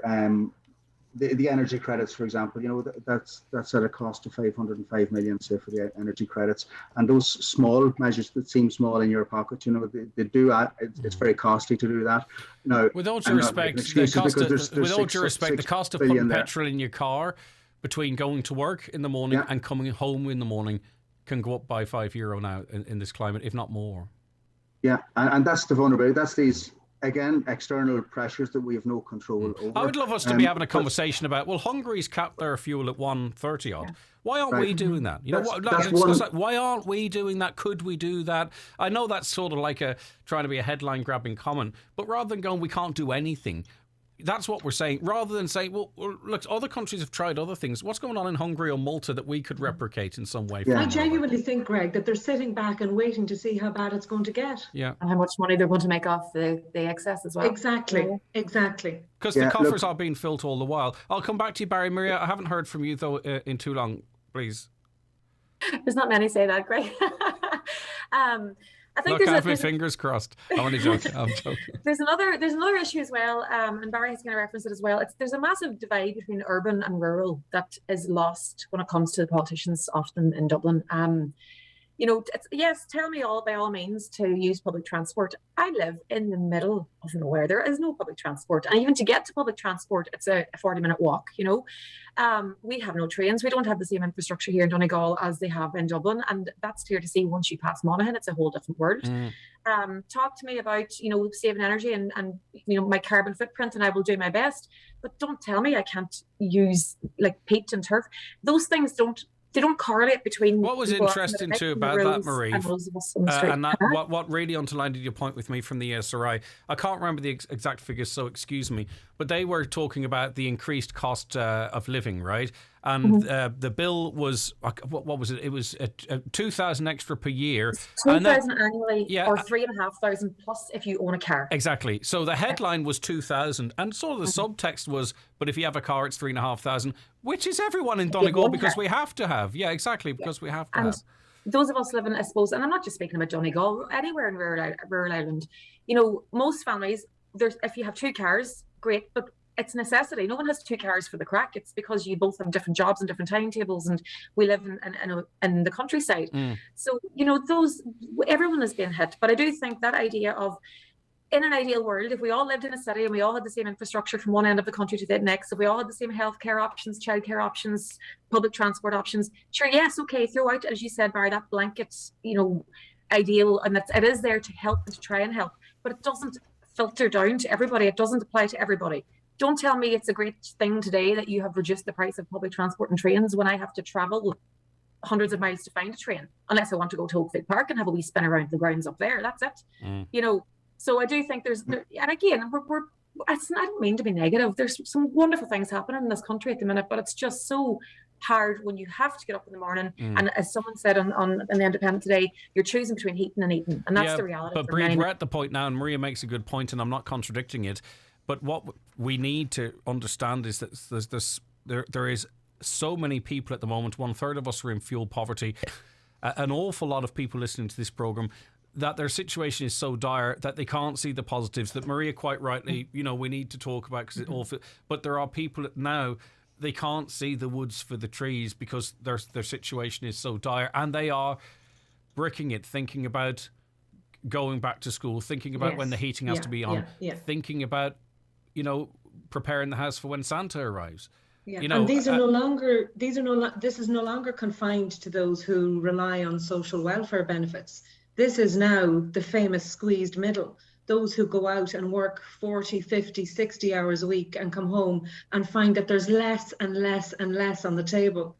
the energy credits, for example, you know, that's at a cost of 505 million, say, for the energy credits. And those small measures that seem small in your pocket, you know, they do add, it's very costly to do that. Now, with all due respect, the cost of putting petrol in your car between going to work in the morning and coming home in the morning can go up by €5 now in this climate, if not more. Yeah, and that's the vulnerability. That's these, again, external pressures that we have no control over. I would love us to be having a conversation about, well, Hungary's capped their fuel at 130 odd. Yeah. Why aren't we doing that? You know, why aren't we doing that? Could we do that? I know that's sort of like trying to be a headline grabbing comment, but rather than going, we can't do anything. That's what we're saying. Rather than saying, well, look, other countries have tried other things. What's going on in Hungary or Malta that we could replicate in some way? Yeah. I genuinely think, Greg, that they're sitting back and waiting to see how bad it's going to get. Yeah. And how much money they're going to make off the excess as well. Exactly. Because the coffers are being filled all the while. I'll come back to you, Barry. Maria, I haven't heard from you, though, in too long. Please. There's not many say that, Greg. I think I have my fingers crossed. I'm only joking. I'm joking. There's another issue as well, and Barry has going to reference it as well. There's a massive divide between urban and rural that is lost when it comes to the politicians often in Dublin. You know, yes, tell me by all means to use public transport. I live in the middle of nowhere. There is no public transport. And even to get to public transport, it's a 40-minute walk, you know. We have no trains. We don't have the same infrastructure here in Donegal as they have in Dublin. And that's clear to see once you pass Monaghan. It's a whole different world. Talk to me about, you know, saving energy and, you know, my carbon footprint, and I will do my best. But don't tell me I can't use, like, peat and turf. Those things they don't correlate between. What was interesting too about that, Marie, and that, what really underlined your point with me from the ESRI, I can't remember the exact figures, so excuse me, but they were talking about the increased cost of living, right? And the bill was, what was it? It was 2,000 extra per year. 2,000 annually, or 3,500 plus if you own a car. Exactly. So the headline was 2,000, and sort of the subtext was, but if you have a car, it's 3,500, which is everyone in Donegal because we have to have. Yeah, exactly, because we have to have. Those of us living, I suppose, and I'm not just speaking about Donegal, anywhere in rural Ireland, you know, most families, if you have 2 cars, great, but it's necessity. No one has 2 cars for the crack. It's because you both have different jobs and different timetables, and we live in the countryside. So, you know, everyone is being hit. But I do think that idea of, in an ideal world, if we all lived in a city and we all had the same infrastructure from one end of the country to the next, if we all had the same healthcare options, childcare options, public transport options, sure, yes, okay, throw out, as you said, Barry, that blanket, you know, ideal, and it is there to help and to try and help, but it doesn't filter down to everybody. It doesn't apply to everybody. Don't tell me it's a great thing today that you have reduced the price of public transport and trains when I have to travel hundreds of miles to find a train, unless I want to go to Oakville Park and have a wee spin around the grounds up there. That's it. You know, so I do think and again, I don't mean to be negative. There's some wonderful things happening in this country at the minute, but it's just so hard when you have to get up in the morning. And as someone said in the Independent today, you're choosing between heating and eating, and that's the reality. But Brie, we're at the point now, and Maria makes a good point, and I'm not contradicting it. But what we need to understand is that there is so many people at the moment. 1/3 of us are in fuel poverty. An awful lot of people listening to this programme, that their situation is so dire that they can't see the positives. That Maria quite rightly, you know, we need to talk about because it awful. But there are people now, they can't see the woods for the trees because their situation is so dire, and they are bricking it, thinking about going back to school, thinking about when the heating has to be on, thinking about, you know, preparing the house for when Santa arrives. Yeah. You know, and this is no longer confined to those who rely on social welfare benefits. This is now the famous squeezed middle, those who go out and work 40, 50, 60 hours a week and come home and find that there's less and less and less on the table.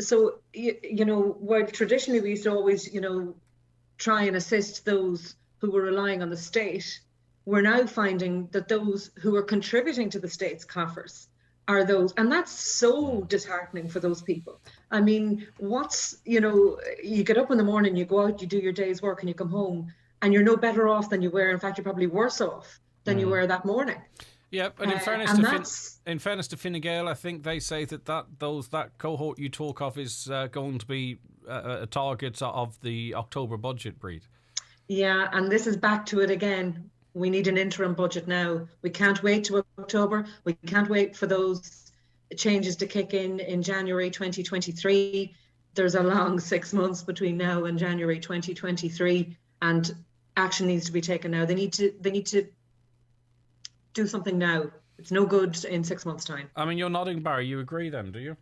So, you know, while traditionally we used to always, you know, try and assist those who were relying on the state, we're now finding that those who are contributing to the state's coffers are those, and that's so disheartening for those people. I mean, you know, you get up in the morning, you go out, you do your day's work, and you come home, and you're no better off than you were. In fact, you're probably worse off than you were that morning. Yeah, but in fairness to Fine Gael, I think they say that cohort you talk of is going to be targets of the October budget, Breed. Yeah, and this is back to it again. We need an interim budget now. We can't wait to October. We can't wait for those changes to kick in January 2023. There's a long 6 months between now and January 2023, and action needs to be taken now. They need to do something now. It's no good in 6 months' time. I mean, you're nodding, Barry. You agree then, do you?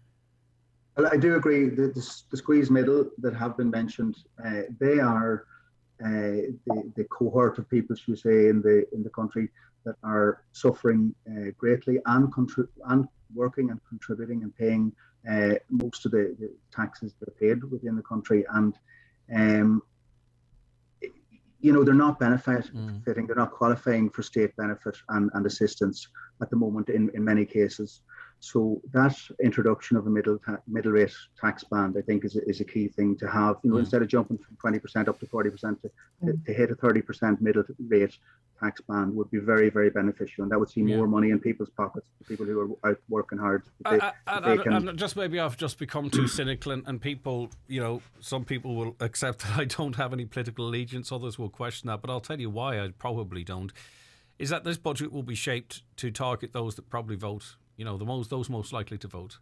Well, I do agree. The squeeze middle that have been mentioned, they are the cohort of people, should we say, in the country that are suffering greatly and working and contributing and paying most of the taxes that are paid within the country. And they're not benefiting, they're not qualifying for state benefit and assistance at the moment in many cases. So that introduction of a middle rate tax band, I think, is a key thing to have. Instead of jumping from 20% up to 40%, to hit a 30% middle rate tax band would be very, very beneficial, and that would see more money in people's pockets. People who are out working hard. And just maybe I've just become too cynical, and people, some people will accept that I don't have any political allegiance. Others will question that, but I'll tell you why I probably don't. Is that this budget will be shaped to target those that probably vote. Those most likely to vote.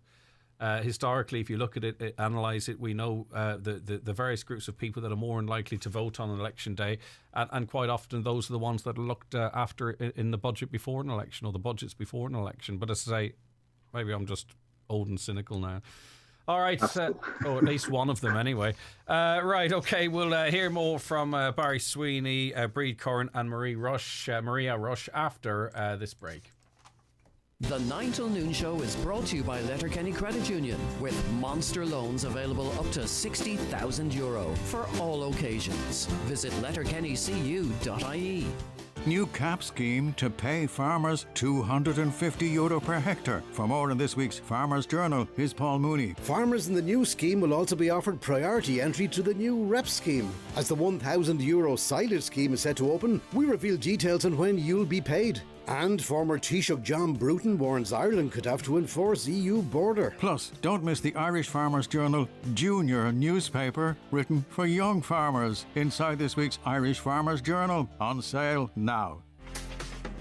Historically, if you look at it, analyse it, we know the various groups of people that are more likely to vote on election day, and quite often those are the ones that are looked after in the budget before an election, or the budgets before an election. But as I say, maybe I'm just old and cynical now. All right, or at least one of them anyway. Right, okay, we'll hear more from Barry Sweeney, Breed Curran and Maria Rush after this break. The 9 till noon show is brought to you by Letterkenny Credit Union, with monster loans available up to €60,000 for all occasions. Visit letterkennycu.ie. New cap scheme to pay farmers €250 per hectare. For more in this week's Farmers Journal, here's Paul Mooney. Farmers in the new scheme will also be offered priority entry to the new REP scheme. As the €1,000 silage scheme is set to open, we reveal details on when you'll be paid. And former Taoiseach John Bruton warns Ireland could have to enforce EU border. Plus, don't miss the Irish Farmers Journal Junior newspaper written for young farmers inside this week's Irish Farmers Journal, on sale now.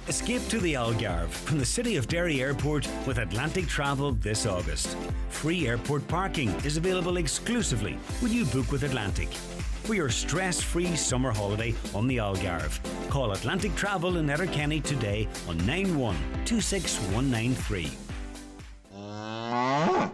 Escape to the Algarve from the city of Derry Airport with Atlantic Travel this August. Free airport parking is available exclusively when you book with Atlantic. For your stress-free summer holiday on the Algarve, call Atlantic Travel in Letterkenny today on 9126193.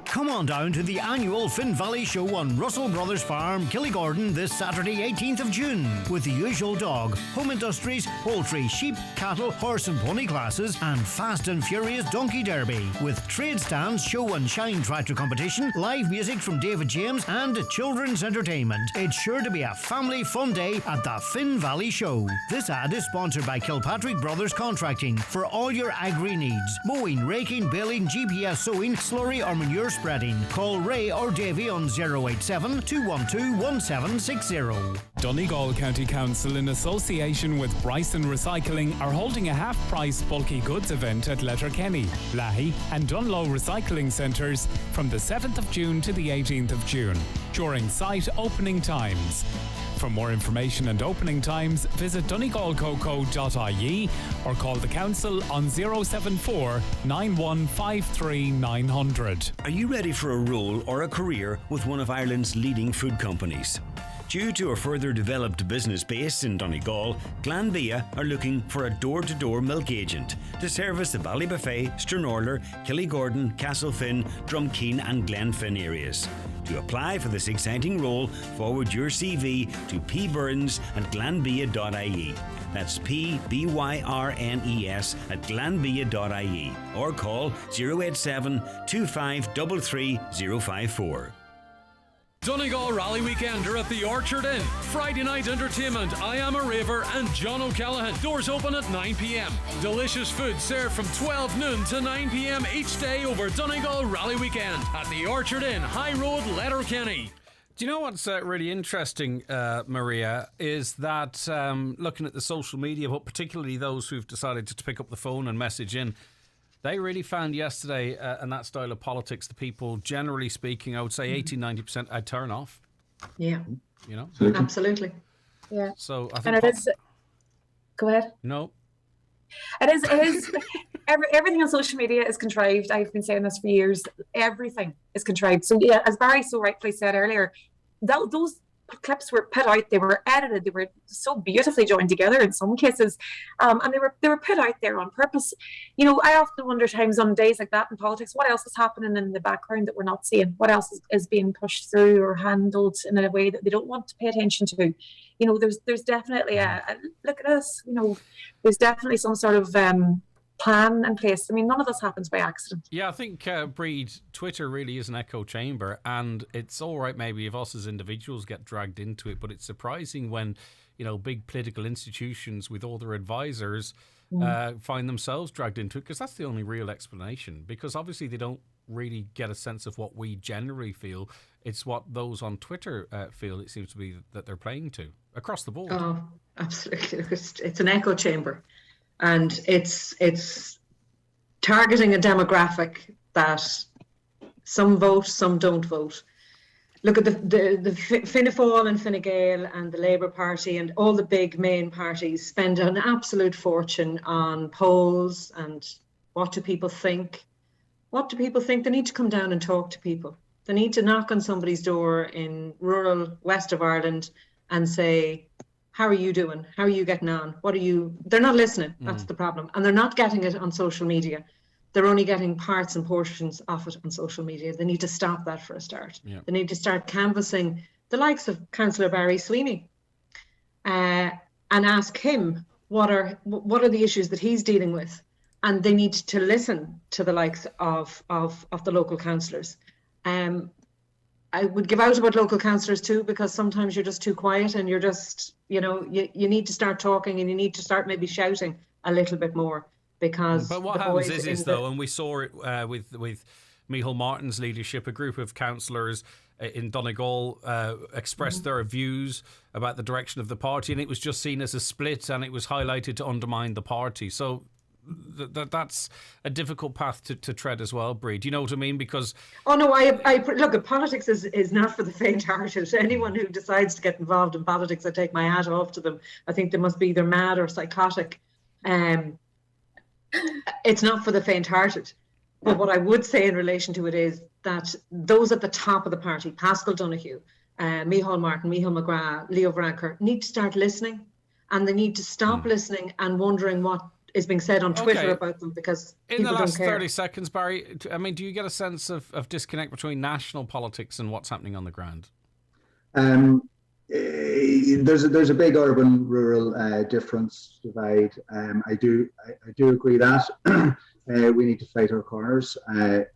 Come on down to the annual Finn Valley Show on Russell Brothers Farm, Killygordon, this Saturday 18th of June, with the usual dog, home industries, poultry, sheep, cattle, horse and pony classes, and fast and furious donkey derby, with trade stands, show and shine tractor competition, live music from David James, and children's entertainment. It's sure to be a family fun day at the Finn Valley Show. This ad is sponsored by Kilpatrick Brothers Contracting for all your agri needs: mowing, raking, baling, GPS sowing, slurry or manure spreading. Call Ray or Davy on 087 212 1760. Donegal County Council, in association with Bryson Recycling, are holding a half-price bulky goods event at Letterkenny, Lahey and Dunlow Recycling Centres from the 7th of June to the 18th of June, during site opening times. For more information and opening times, visit donegalcoco.ie or call the council on 074 9153 900. Are you ready for a role or a career with one of Ireland's leading food companies? Due to a further developed business base in Donegal, Glanbia are looking for a door-to-door milk agent to service the Ballybuffet, Stranorlar, Killygordon, Castlefin, Drumkeen and Glenfin areas. To apply for this exciting role, forward your CV to pbyrnes@glanbia.ie. That's pbyrnes@glanbia.ie, or call 087 2533 054. Donegal Rally Weekend are at the Orchard Inn. Friday night entertainment, I Am a Raver and John O'Callaghan. Doors open at 9 p.m. Delicious food served from 12 noon to 9 p.m. each day over Donegal Rally Weekend at the Orchard Inn, High Road, Letterkenny. Do you know what's really interesting, Maria, is that looking at the social media, but particularly those who've decided to pick up the phone and message in, they really found yesterday, in that style of politics, the people, generally speaking, I would say 80-90%, I'd turn off. Yeah. You know? Absolutely. Yeah. So I think and it is. Go ahead. No. It is. Everything on social media is contrived. I've been saying this for years. Everything is contrived. So yeah, as Barry so rightfully said earlier, those clips were put out. They were edited. They were so beautifully joined together in some cases, and they were put out there on purpose. You know, I often wonder times on days like that in politics, what else is happening in the background that we're not seeing? What else is being pushed through or handled in a way that they don't want to pay attention to? You know, there's definitely a look at us. You know, there's definitely some sort of plan in place. I mean, none of this happens by accident. Yeah, I think, Breed, Twitter really is an echo chamber, and it's all right maybe if us as individuals get dragged into it, but it's surprising when, you know, big political institutions with all their advisors find themselves dragged into it, because that's the only real explanation, because obviously they don't really get a sense of what we generally feel. It's what those on Twitter feel, it seems to be, that they're playing to across the board. Oh, absolutely. It's an echo chamber. And it's targeting a demographic that some vote, some don't vote. Look at the Fianna Fáil and Fine Gael and the Labour Party and all the big main parties spend an absolute fortune on polls and what do people think. What do people think? They need to come down and talk to people. They need to knock on somebody's door in rural west of Ireland and say, how are you doing? How are you getting on? They're not listening. That's the problem. And they're not getting it on social media. They're only getting parts and portions of it on social media. They need to stop that for a start. Yeah. They need to start canvassing the likes of Councillor Barry Sweeney and ask him what are the issues that he's dealing with. And they need to listen to the likes of the local councillors. I would give out about local councillors too, because sometimes you're just too quiet and you're just, you know, you need to start talking and you need to start maybe shouting a little bit more, because. But what happens is though, and we saw it with Micheál Martin's leadership, a group of councillors in Donegal expressed their views about the direction of the party, and it was just seen as a split, and it was highlighted to undermine the party. So that's a difficult path to tread as well, Brie. Do you know what I mean? Because I look, politics is not for the faint-hearted. Anyone who decides to get involved in politics, I take my hat off to them. I think they must be either mad or psychotic. It's not for the faint-hearted. But what I would say in relation to it is that those at the top of the party, Pascal Donoghue, Micheál Martin, Micheál McGrath, Leo Varadkar, need to start listening, and they need to stop listening and wondering what is being said on Twitter about them, because in people the last don't care. 30 seconds, Barry, I mean, do you get a sense of disconnect between national politics and what's happening on the ground? There's a big urban-rural difference divide. I do agree that we need to fight our corners, and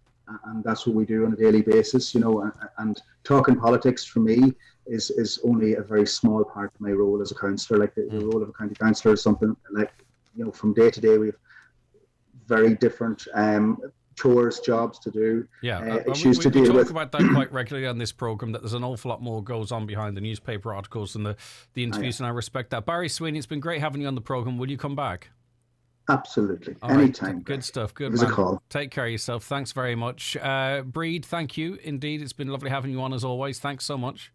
that's what we do on a daily basis. You know, and talking politics for me is only a very small part of my role as a councillor. Like the role of a county councillor is something like, you know, from day to day we have very different chores, jobs to do. Yeah, issues to deal we talk with. about that quite regularly on this programme, that there's an awful lot more goes on behind the newspaper articles and the interviews, and I respect that. Barry Sweeney, it's been great having you on the programme. Will you come back? Absolutely. All Anytime. Right. Good stuff. Good, Give us a call. Take care of yourself. Thanks very much. Breed, thank you. Indeed, it's been lovely having you on as always. Thanks so much.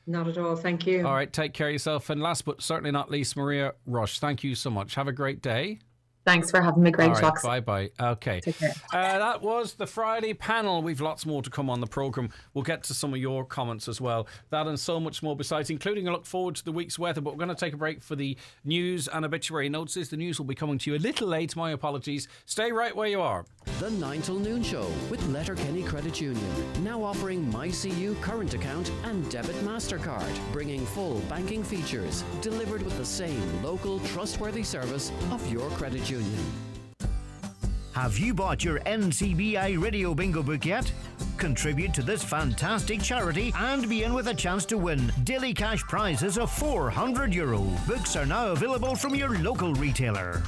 Not at all. Thank you. All right. Take care of yourself. And last but certainly not least, Maria Rush, thank you so much. Have a great day. Thanks for having me, Greg. All right, bye-bye. Okay. Take care. That was the Friday panel. We've lots more to come on the programme. We'll get to some of your comments as well. That and so much more besides, including a look forward to the week's weather. But we're going to take a break for the news and obituary notices. The news will be coming to you a little late. My apologies. Stay right where you are. The 9 till noon show with Letterkenny Credit Union. Now offering MyCU current account and debit MasterCard. Bringing full banking features. Delivered with the same local trustworthy service of your credit union. Have you bought your Ncbi Radio Bingo book yet? Contribute to this fantastic charity and be in with a chance to win daily cash prizes of €400. Books are now available from your local retailer.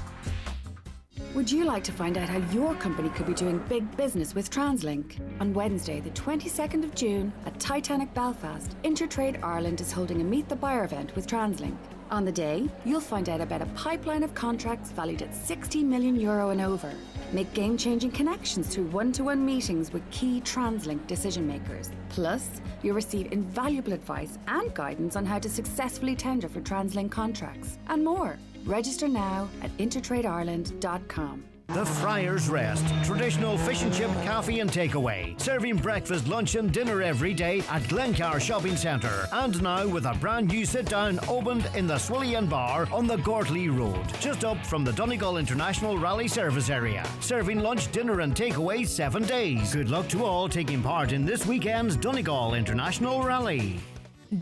Would you like to find out how your company could be doing big business with TransLink? On Wednesday, the 22nd of June, at Titanic Belfast, Intertrade Ireland is holding a Meet the Buyer event with TransLink. On the day, you'll find out about a pipeline of contracts valued at €60 million and over. Make game-changing connections through one-to-one meetings with key TransLink decision-makers. Plus, you'll receive invaluable advice and guidance on how to successfully tender for TransLink contracts. And more. Register now at intertradeireland.com. The Friar's Rest, traditional fish and chip cafe and takeaway, serving breakfast, lunch and dinner every day at Glencar Shopping Centre. And now with a brand new sit-down opened in the Swillian Bar on the Gortley Road, just up from the Donegal International Rally Service area. Serving lunch, dinner and takeaway 7 days. Good luck to all taking part in this weekend's Donegal International Rally.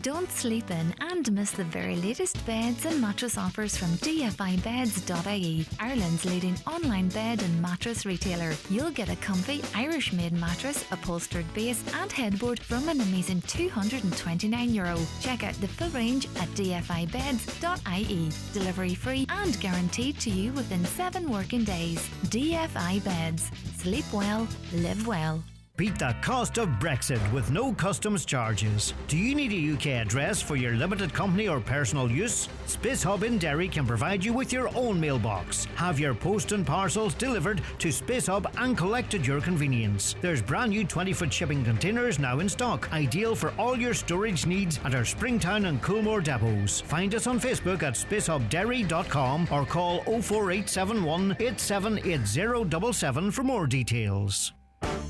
Don't sleep in and miss the very latest beds and mattress offers from dfibeds.ie, Ireland's leading online bed and mattress retailer. You'll get a comfy Irish-made mattress, upholstered base and headboard from an amazing €229. Check out the full range at dfibeds.ie. Delivery free and guaranteed to you within 7 working days. DFI Beds. Sleep well, live well. Beat the cost of Brexit with no customs charges. Do you need a UK address for your limited company or personal use? Space Hub in Derry can provide you with your own mailbox. Have your post and parcels delivered to Space Hub and collect at your convenience. There's brand new 20-foot shipping containers now in stock, ideal for all your storage needs at our Springtown and Coolmore depots. Find us on Facebook at spacehubderry.com or call 04871 878077 for more details.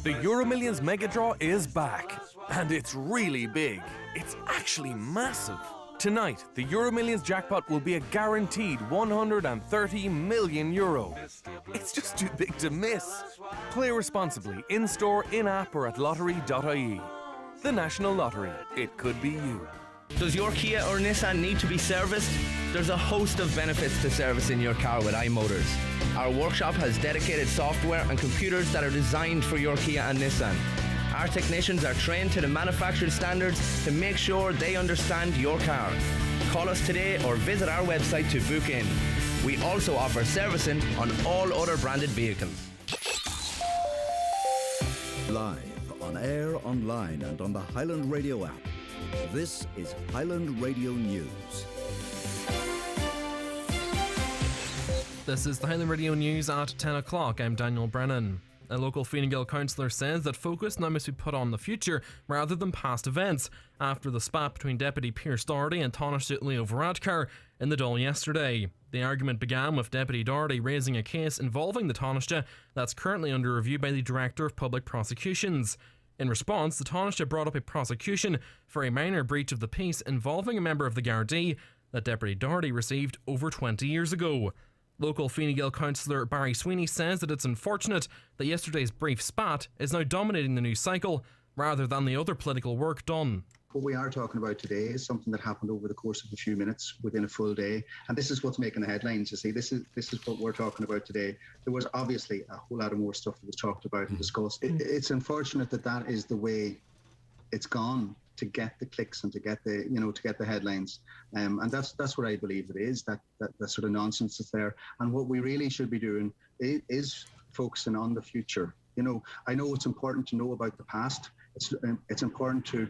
The Euromillions Mega Draw is back, and it's really big. It's actually massive. Tonight, the Euromillions jackpot will be a guaranteed €130 million. It's just too big to miss. Play responsibly, in-store, in-app or at lottery.ie. The National Lottery. It could be you. Does your Kia or Nissan need to be serviced? There's a host of benefits to servicing your car with iMotors. Our workshop has dedicated software and computers that are designed for your Kia and Nissan. Our technicians are trained to the manufacturer's standards to make sure they understand your car. Call us today or visit our website to book in. We also offer servicing on all other branded vehicles. Live, on air, online and on the Highland Radio app. This is Highland Radio News. This is the Highland Radio News at 10 o'clock. I'm Daniel Brennan. A local Fine Gael councillor says that focus now must be put on the future rather than past events after the spat between Deputy Pierce Doherty and Taoiseach Leo Varadkar in the Dáil yesterday. The argument began with Deputy Doherty raising a case involving the Taoiseach that's currently under review by the Director of Public Prosecutions. In response, the Taoiseach brought up a prosecution for a minor breach of the peace involving a member of the Gardaí that Deputy Doherty received over 20 years ago. Local Fine Gael councillor Barry Sweeney says that it's unfortunate that yesterday's brief spat is now dominating the news cycle rather than the other political work done. What we are talking about today is something that happened over the course of a few minutes within a full day. And this is what's making the headlines, you see. This is what we're talking about today. There was obviously a whole lot of more stuff that was talked about and discussed. It's unfortunate that that is the way it's gone to get the clicks and to get the, to get the headlines. And that's what I believe it is, that sort of nonsense is there. And what we really should be doing is focusing on the future. I know it's important to know about the past. It's important to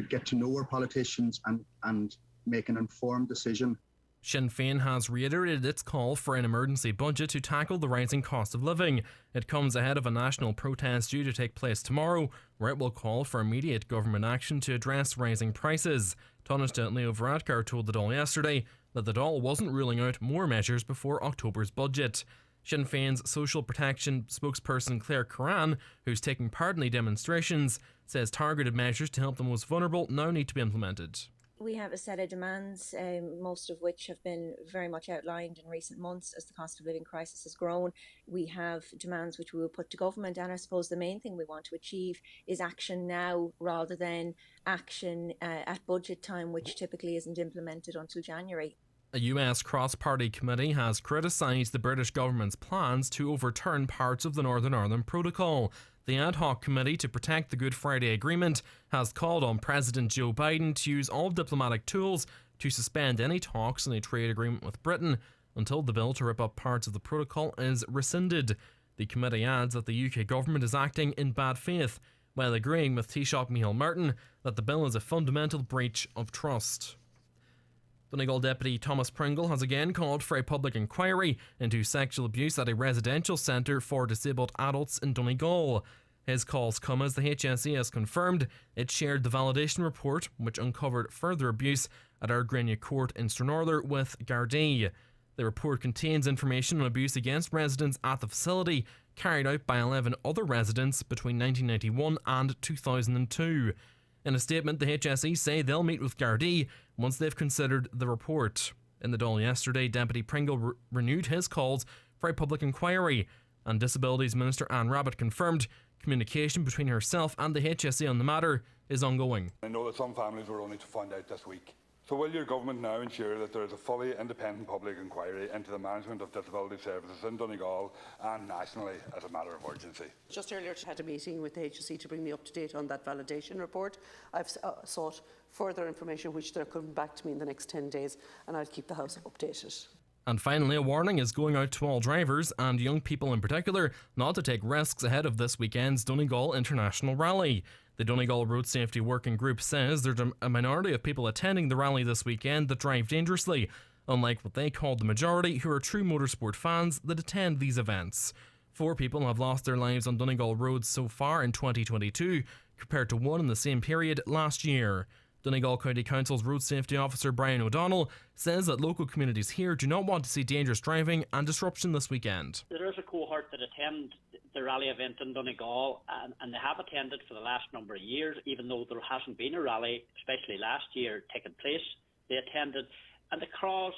get to know our politicians and make an informed decision. Sinn Féin has reiterated its call for an emergency budget to tackle the rising cost of living. It comes ahead of a national protest due to take place tomorrow, where it will call for immediate government action to address rising prices. Taoiseach Leo Varadkar told the Dáil yesterday that the Dáil wasn't ruling out more measures before October's budget. Sinn Féin's social protection spokesperson Claire Curran, who's taking part in the demonstrations, says targeted measures to help the most vulnerable now need to be implemented. We have a set of demands, most of which have been very much outlined in recent months as the cost of living crisis has grown. We have demands which we will put to government, and I suppose the main thing we want to achieve is action now rather than action at budget time, which typically isn't implemented until January. A US cross-party committee has criticised the British government's plans to overturn parts of the Northern Ireland Protocol. The ad hoc committee to protect the Good Friday Agreement has called on President Joe Biden to use all diplomatic tools to suspend any talks on a trade agreement with Britain until the bill to rip up parts of the protocol is rescinded. The committee adds that the UK government is acting in bad faith, while agreeing with Taoiseach Micheál Martin that the bill is a fundamental breach of trust. Donegal Deputy Thomas Pringle has again called for a public inquiry into sexual abuse at a residential centre for disabled adults in Donegal. His calls come as the HSE has confirmed it shared the validation report which uncovered further abuse at Ardgrania Court in Stranorther with Gardaí. The report contains information on abuse against residents at the facility carried out by 11 other residents between 1991 and 2002. In a statement, the HSE say they'll meet with Gardaí once they've considered the report. In the Dáil yesterday, Deputy Pringle renewed his calls for a public inquiry, and Disabilities Minister Anne Rabbitte confirmed communication between herself and the HSE on the matter is ongoing. I know that some families were only to find out this week. So will your government now ensure that there is a fully independent public inquiry into the management of disability services in Donegal and nationally as a matter of urgency? Just earlier I had a meeting with the HSE to bring me up to date on that validation report. I've sought further information which they're coming back to me in the next 10 days, and I'll keep the House updated. And finally, a warning is going out to all drivers, and young people in particular, not to take risks ahead of this weekend's Donegal International Rally. The Donegal Road Safety Working Group says there's a minority of people attending the rally this weekend that drive dangerously, unlike what they call the majority who are true motorsport fans that attend these events. 4 people have lost their lives on Donegal roads so far in 2022, compared to 1 in the same period last year. Donegal County Council's Road Safety Officer Brian O'Donnell says that local communities here do not want to see dangerous driving and disruption this weekend. There is a cohort that attend the rally event in Donegal, and they have attended for the last number of years, even though there hasn't been a rally, especially last year, taking place. They attended, and it caused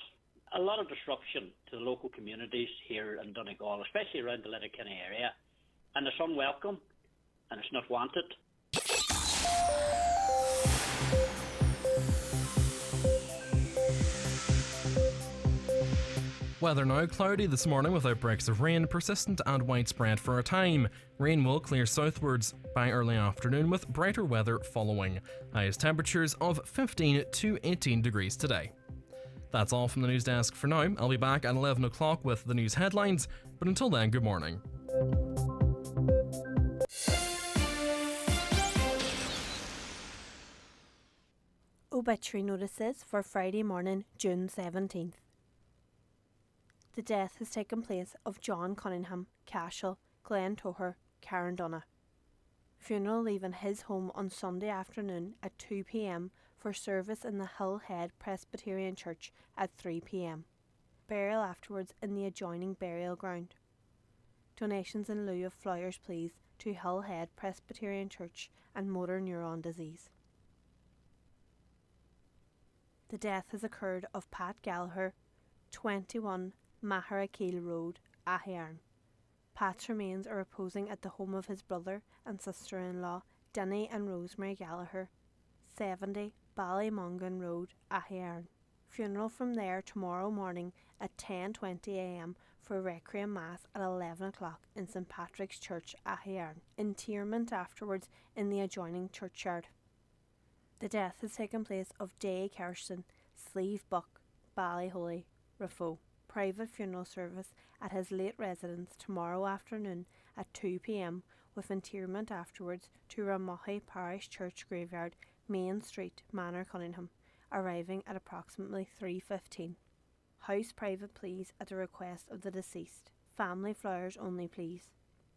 a lot of disruption to the local communities here in Donegal, especially around the Letterkenny area, and it's unwelcome and it's not wanted. Weather now cloudy this morning with outbreaks of rain, persistent and widespread for a time. Rain will clear southwards by early afternoon with brighter weather following. Highest temperatures of 15 to 18 degrees today. That's all from the news desk for now. I'll be back at 11 o'clock with the news headlines, but until then, good morning. Obituary notices for Friday morning, June 17th. The death has taken place of John Cunningham, Cashel, Glen Toher, Carndonagh. Funeral leaving his home on Sunday afternoon at 2 p.m. for service in the Hillhead Presbyterian Church at 3 p.m. Burial afterwards in the adjoining burial ground. Donations in lieu of flowers please to Hillhead Presbyterian Church and motor neuron disease. The death has occurred of Pat Gallagher, 21 Maharakeel Road, Ahiarn. Pat's remains are reposing at the home of his brother and sister-in-law, Denny and Rosemary Gallagher, 70 Ballymongan Road, Ahiarn. Funeral from there tomorrow morning at 10:20 a.m. for Requiem Mass at 11 o'clock in St Patrick's Church, Ahiarn. Interment afterwards in the adjoining churchyard. The death has taken place of Day Kersten, Sleeve Buck, Ballyholy, Rafo. Private funeral service at his late residence tomorrow afternoon at 2 p.m. with interment afterwards to Ramohi Parish Church Graveyard, Main Street, Manor Cunningham, arriving at approximately 3:15. House private please at the request of the deceased. Family flowers only please.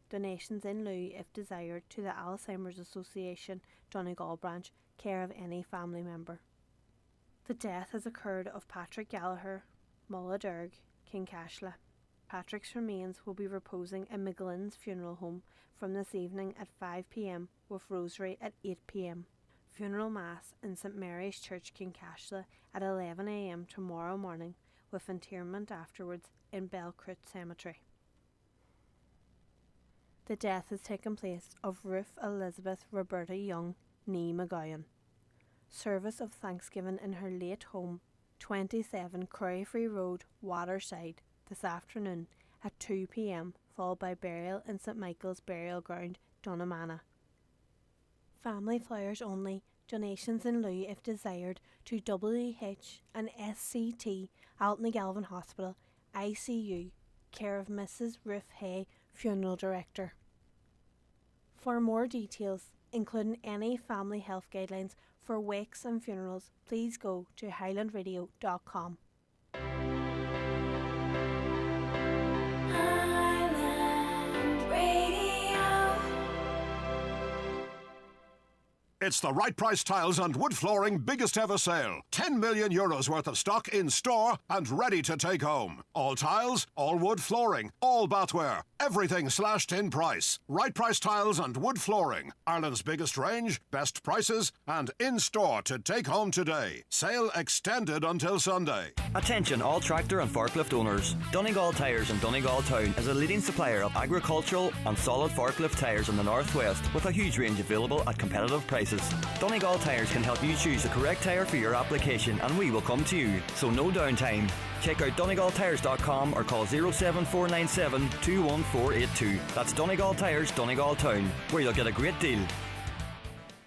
Donations in lieu if desired to the Alzheimer's Association Donegal branch, care of any family member. The death has occurred of Patrick Gallagher, Mulladerg, Kincashla. Patrick's remains will be reposing in McGlynn's funeral home from this evening at 5 p.m. with rosary at 8 p.m. Funeral Mass in St Mary's Church, Kincashla at 11 a.m. tomorrow morning with interment afterwards in Belcrute Cemetery. The death has taken place of Ruth Elizabeth Roberta Young, née McGowan. Service of Thanksgiving in her late home, 27 Crowfree Road, Waterside, this afternoon at 2 p.m, followed by burial in St Michael's Burial Ground, Dunnamana. Family flowers only, donations in lieu if desired to WH and SCT, Altony Galvin Hospital, ICU, care of Mrs Ruth Hay, Funeral Director. For more details, including any family health guidelines for wakes and funerals, please go to highlandradio.com. It's the Right Price Tiles and Wood Flooring biggest ever sale. 10 million euros worth of stock in store and ready to take home. All tiles, all wood flooring, all bathware. Everything slashed in price. Right Price Tiles and Wood Flooring. Ireland's biggest range, best prices, and in store to take home today. Sale extended until Sunday. Attention all tractor and forklift owners. Donegal Tyres in Donegal Town is a leading supplier of agricultural and solid forklift tyres in the northwest with a huge range available at competitive prices. Donegal Tyres can help you choose the correct tyre for your application and we will come to you, so no downtime. Check out DonegalTyres.com or call 07497 21482. That's Donegal Tyres, Donegal Town, where you'll get a great deal.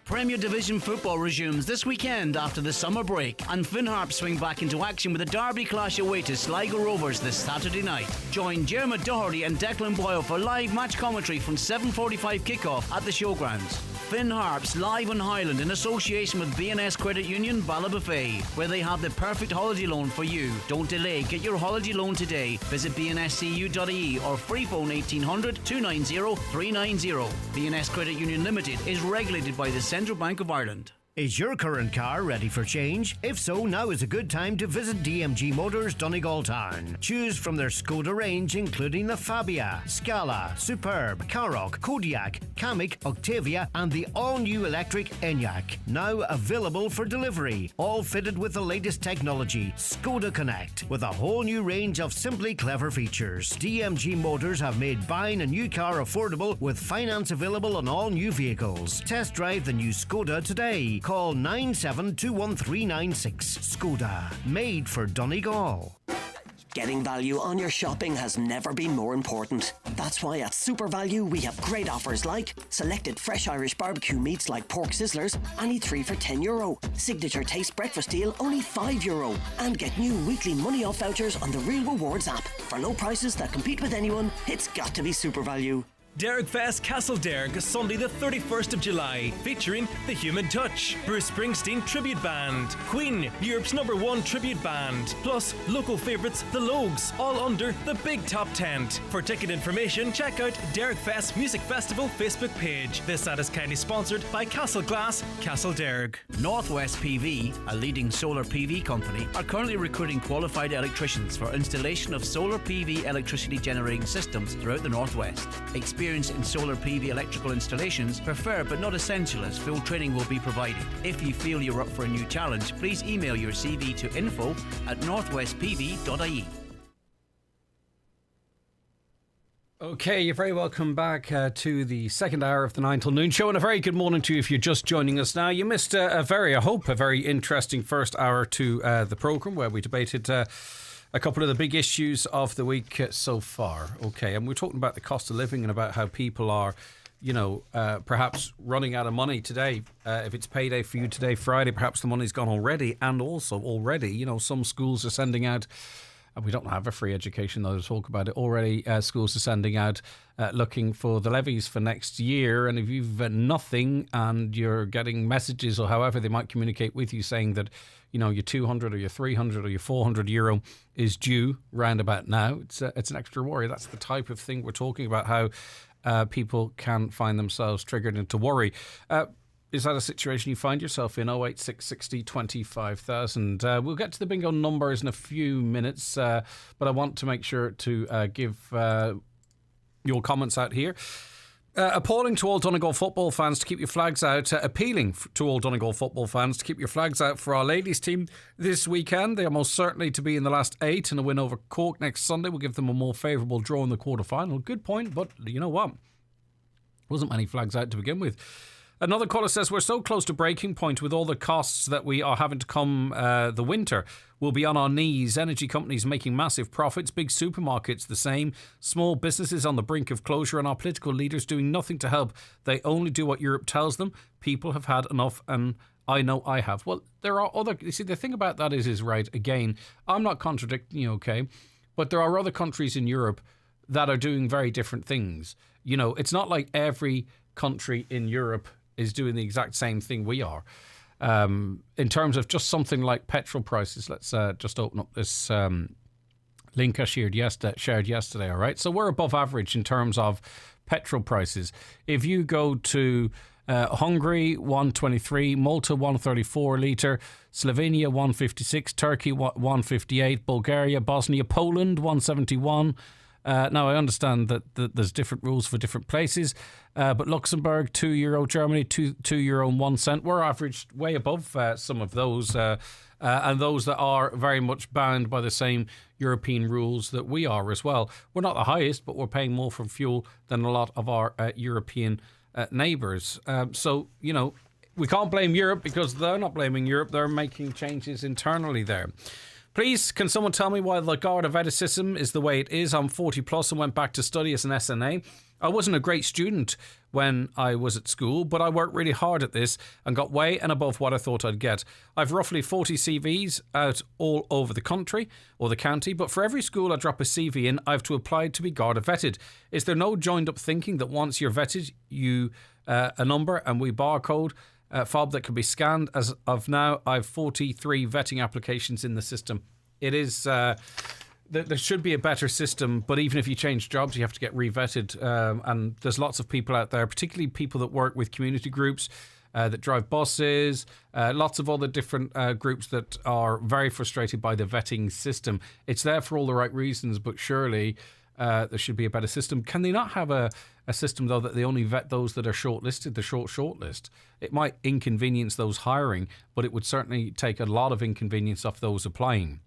Premier Division football resumes this weekend after the summer break, and Finn Harp swing back into action with a derby clash away to Sligo Rovers this Saturday night. Join Jeremy Doherty and Declan Boyle for live match commentary from 7:45 kickoff at the Showgrounds. Finn Harps live on Highland in association with B&S Credit Union Ballabafay, where they have the perfect holiday loan for you. Don't delay, get your holiday loan today. Visit bnscu.ie or free phone 1800 290 390. B&S Credit Union Limited is regulated by the Central Bank of Ireland. Is your current car ready for change? If so, now is a good time to visit DMG Motors Donegal Town. Choose from their Skoda range including the Fabia, Scala, Superb, Karoq, Kodiaq, Kamiq, Octavia and the all-new electric Enyaq. Now available for delivery. All fitted with the latest technology, Skoda Connect, with a whole new range of simply clever features. DMG Motors have made buying a new car affordable with finance available on all new vehicles. Test drive the new Skoda today. Call 97213996. Skoda, made for Donegal. Getting value on your shopping has never been more important. That's why at Super Value we have great offers like selected fresh Irish barbecue meats like pork sizzlers, any 3 for €10. Signature Taste breakfast deal, only €5. And get new weekly money off vouchers on the Real Rewards app. For low prices that compete with anyone, it's got to be Super Value. Derg Fest Castle Derg, Sunday the 31st of July, featuring The Human Touch, Bruce Springsteen Tribute Band, Queen, Europe's #1 tribute band, plus local favourites The Logs, all under the big top tent. For ticket information, check out Derg Fest Music Festival Facebook page. This ad is kindly sponsored by Castle Glass, Castle Derg. Northwest PV, a leading solar PV company, are currently recruiting qualified electricians for installation of solar PV electricity generating systems throughout the Northwest. Experience in solar PV electrical installations, preferred but not essential, as full training will be provided. If you feel you're up for a new challenge, please email your CV to info@northwestpv.ie. Okay, you're very welcome back to the second hour of the 9 till noon show, and a very good morning to you if you're just joining us now. You missed I hope, a very interesting first hour to the programme, where we debated a couple of the big issues of the week so far. Okay, and we're talking about the cost of living and about how people are, perhaps running out of money today. If it's payday for you today, Friday, perhaps the money's gone already. And also already, some schools are sending out, and we don't have a free education though to talk about it already, schools are sending out looking for the levies for next year. And if you've nothing and you're getting messages or however they might communicate with you saying that, your 200 or your 300 or your 400 euro is due round about now, it's an extra worry. That's the type of thing we're talking about, how people can find themselves triggered into worry. Is that a situation you find yourself in? 08660 25,000. We'll get to the bingo numbers in a few minutes, but I want to make sure to give your comments out here. Appalling to all Donegal football fans to keep your flags out. Appealing to all Donegal football fans to keep your flags out for our ladies team this weekend. They are most certainly to be in the last 8, and a win over Cork next Sunday will give them a more favourable draw in the quarter-final. Good point, but you know what? Wasn't many flags out to begin with. Another caller says, we're so close to breaking point with all the costs that we are having to come the winter. We'll be on our knees. Energy companies making massive profits, big supermarkets the same, small businesses on the brink of closure, and our political leaders doing nothing to help. They only do what Europe tells them. People have had enough, and I know I have. Well, there are other... You see, the thing about that is right, again, I'm not contradicting you, okay? But there are other countries in Europe that are doing very different things. It's not like every country in Europe is doing the exact same thing we are. In terms of just something like petrol prices, let's just open up this link I shared yesterday, all right? So we're above average in terms of petrol prices. If you go to Hungary, 123, Malta, 134 litre, Slovenia, 156, Turkey, 158, Bulgaria, Bosnia, Poland, 171. Now, I understand that there's different rules for different places, but Luxembourg, €2, Germany, €2.01. We're averaged way above some of those, and those that are very much bound by the same European rules that we are as well. We're not the highest, but we're paying more for fuel than a lot of our European neighbours. So, you know, we can't blame Europe because they're not blaming Europe. They're making changes internally there. Please, can someone tell me why the Garda Vetted system is the way it is? I'm 40 plus and went back to study as an SNA. I wasn't a great student when I was at school, but I worked really hard at this and got way and above what I thought I'd get. I've roughly 40 CVs out all over the country or the county, but for every school I drop a CV in, I have to apply to be Garda Vetted. Is there no joined up thinking that once you're vetted, you a number and we barcode fob that can be scanned? As of now, I've 43 vetting applications in the system. It is... there should be a better system, but even if you change jobs, you have to get re-vetted. And there's lots of people out there, particularly people that work with community groups, that drive buses, lots of other different groups that are very frustrated by the vetting system. It's there for all the right reasons, but surely there should be a better system. Can they not have a system, though, that they only vet those that are shortlisted, the shortlist? It might inconvenience those hiring, but it would certainly take a lot of inconvenience off those applying.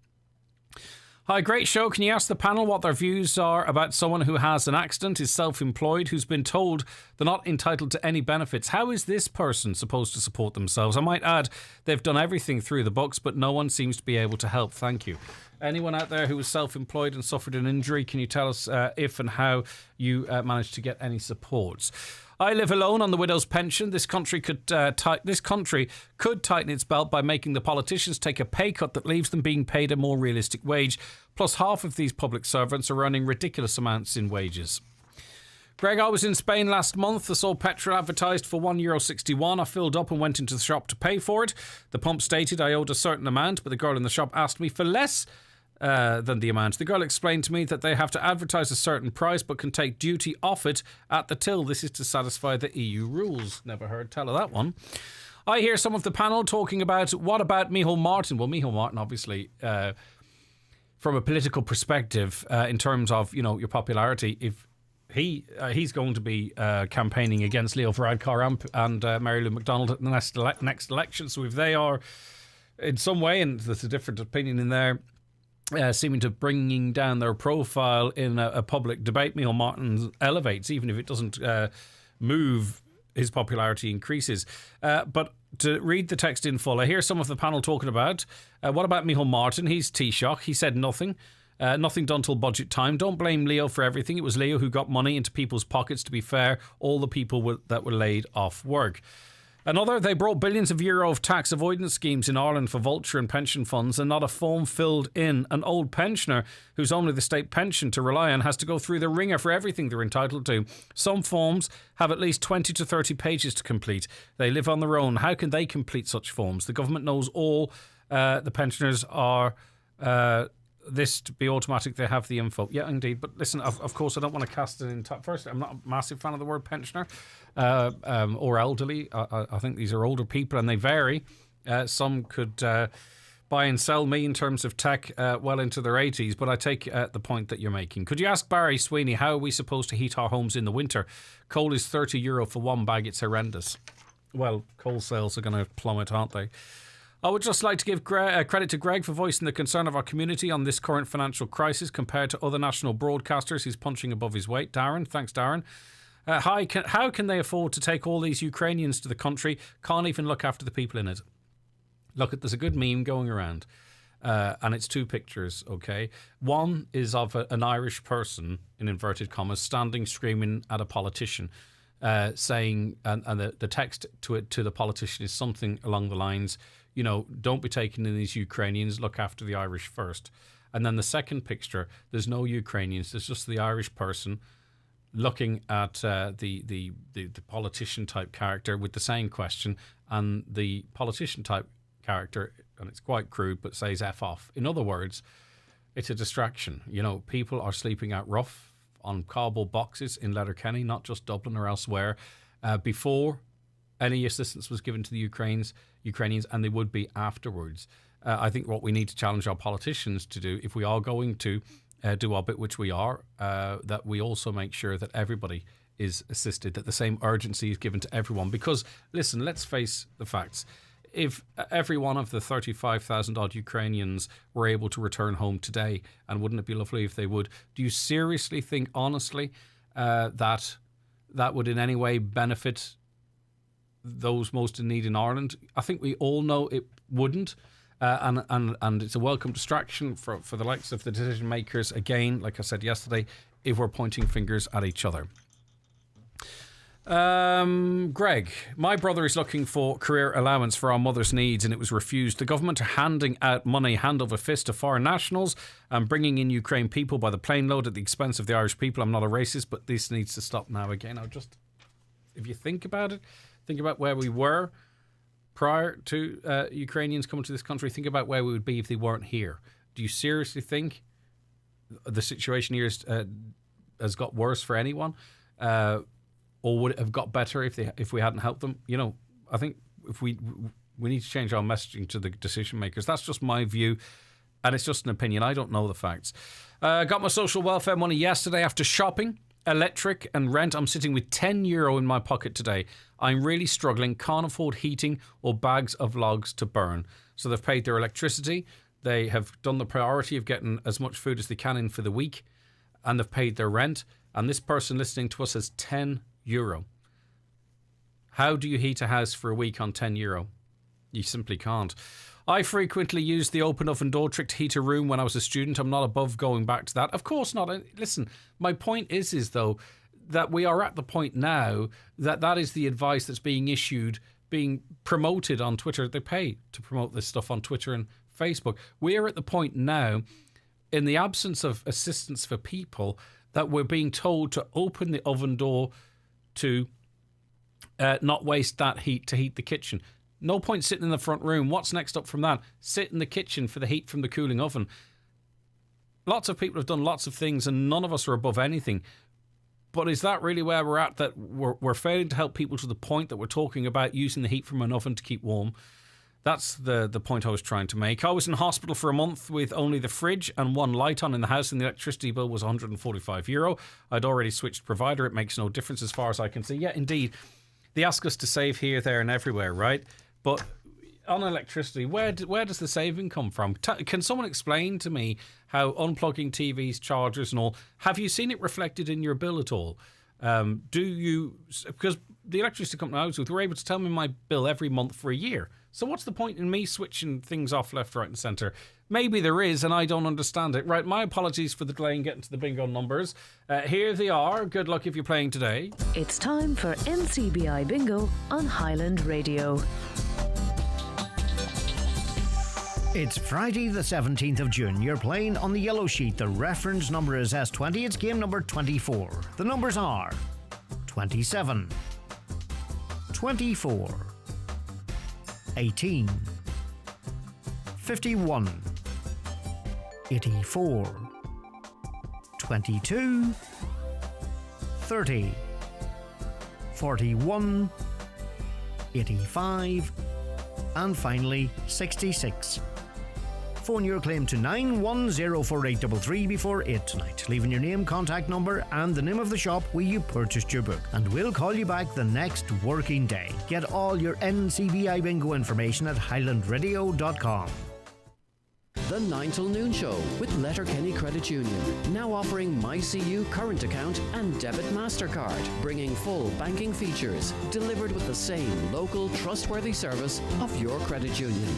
Hi, great show. Can you ask the panel what their views are about someone who has an accident, is self-employed, who's been told they're not entitled to any benefits? How is this person supposed to support themselves? I might add, they've done everything through the books, but no one seems to be able to help. Thank you. Anyone out there who is self-employed and suffered an injury, can you tell us if and how you managed to get any supports? I live alone on the widow's pension. This country could tighten its belt by making the politicians take a pay cut that leaves them being paid a more realistic wage. Plus, half of these public servants are earning ridiculous amounts in wages. Greg, I was in Spain last month. I saw petrol advertised for €1.61. I filled up and went into the shop to pay for it. The pump stated I owed a certain amount, but the girl in the shop asked me for less than the amount. The girl explained to me that they have to advertise a certain price but can take duty off it at the till. This is to satisfy the EU rules. Never heard tell of that one. I hear some of the panel talking about, what about Micheál Martin? Well, Micheál Martin, obviously, from a political perspective, in terms of, you know, your popularity, if he's going to be campaigning against Leo Varadkar and Mary Lou McDonald at the next election. So if they are in some way, and there's a different opinion in there, seeming to bringing down their profile in a public debate, Micheál Martin elevates, even if it doesn't move, his popularity increases. But to read the text in full, I hear some of the panel talking about, what about Micheál Martin? He's Taoiseach. He said nothing. Nothing done till budget time. Don't blame Leo for everything. It was Leo who got money into people's pockets, to be fair. All the people that were laid off work. Another, they brought billions of euro of tax avoidance schemes in Ireland for vulture and pension funds, and not a form filled in. An old pensioner who's only the state pension to rely on has to go through the ringer for everything they're entitled to. Some forms have at least 20 to 30 pages to complete. They live on their own. How can they complete such forms? The government knows all the pensioners are... this to be automatic, they have the info. Yeah, indeed. But listen, of course, I don't want to cast it in. First, I'm not a massive fan of the word pensioner or elderly. I think these are older people and they vary. Some could buy and sell me in terms of tech well into their 80s, but I take the point that you're making. Could you ask Barry Sweeney, how are we supposed to heat our homes in the winter? Coal is €30 for one bag. It's horrendous. Well, coal sales are going to plummet, aren't they? I would just like to give credit to Greg for voicing the concern of our community on this current financial crisis compared to other national broadcasters. He's punching above his weight. Darren, thanks, Darren. How can they afford to take all these Ukrainians to the country? Can't even look after the people in it. Look, there's a good meme going around, and it's two pictures, okay? One is of an Irish person, in inverted commas, standing screaming at a politician, saying, and the text to the politician is something along the lines, you know, don't be taking in these Ukrainians, look after the Irish first. And then the second picture, there's no Ukrainians, there's just the Irish person looking at the politician type character with the same question, and the politician type character, and it's quite crude, but says F off. In other words, it's a distraction. You know, people are sleeping out rough on cardboard boxes in Letterkenny, not just Dublin or elsewhere, before any assistance was given to the Ukrainians, and they would be afterwards. I think what we need to challenge our politicians to do, if we are going to do our bit, which we are, that we also make sure that everybody is assisted, that the same urgency is given to everyone. Because, listen, let's face the facts. If every one of the 35,000 odd Ukrainians were able to return home today, and wouldn't it be lovely if they would, do you seriously think, honestly, that would in any way benefit those most in need in Ireland? I think we all know it wouldn't. And it's a welcome distraction for the likes of the decision makers, again, like I said yesterday, if we're pointing fingers at each other. Greg, my brother is looking for career allowance for our mother's needs, and it was refused. The government are handing out money hand over fist to foreign nationals and bringing in Ukraine people by the plane load at the expense of the Irish people. I'm not a racist, but this needs to stop now. Again, if you think about it, think about where we were prior to Ukrainians coming to this country. Think about where we would be if they weren't here. Do you seriously think the situation here has got worse for anyone? Or would it have got better if we hadn't helped them? You know, I think if we need to change our messaging to the decision makers. That's just my view, and it's just an opinion. I don't know the facts. Got my social welfare money yesterday after shopping, electric and rent. I'm sitting with €10 in my pocket today. I'm really struggling, can't afford heating or bags of logs to burn. So they've paid their electricity. They have done the priority of getting as much food as they can in for the week, and they've paid their rent. And this person listening to us has €10. How do you heat a house for a week on €10? You simply can't. I frequently used the open oven door trick to heat a room when I was a student. I'm not above going back to that. Of course not. Listen, my point is though, that we are at the point now that is the advice that's being issued, being promoted on Twitter. They pay to promote this stuff on Twitter and Facebook. We are at the point now, in the absence of assistance for people, that we're being told to open the oven door to not waste that heat to heat the kitchen. No point sitting in the front room. What's next up from that? Sit in the kitchen for the heat from the cooling oven. Lots of people have done lots of things, and none of us are above anything. But is that really where we're at, that we're failing to help people to the point that we're talking about using the heat from an oven to keep warm? That's the point I was trying to make. I was in hospital for a month with only the fridge and one light on in the house, and the electricity bill was €145. I'd already switched provider. It makes no difference as far as I can see. Yeah, indeed. They ask us to save here, there and everywhere, right? But on electricity, where does the saving come from? Can someone explain to me how unplugging TVs, chargers and all, have you seen it reflected in your bill at all? Do you, because the electricity company I was with were able to tell me my bill every month for a year. So what's the point in me switching things off left, right and centre? Maybe there is, and I don't understand it. Right, my apologies for the delay in getting to the bingo numbers. Here they are. Good luck if you're playing today. It's time for Ncbi Bingo on Highland Radio. It's Friday the 17th of June. You're playing on the yellow sheet. The reference number is S20. It's game number 24. The numbers are 27, 24, 18, 51, 84, 22, 30, 41, 85, and finally 66. Phone your claim to 9104833 before 8 tonight, leaving your name, contact number and the name of the shop where you purchased your book, and we'll call you back the next working day. Get all your NCBI Bingo information at highlandradio.com. The 9 till noon show with Letterkenny Credit Union, now offering MyCU current account and debit MasterCard, bringing full banking features, delivered with the same local trustworthy service of your credit union.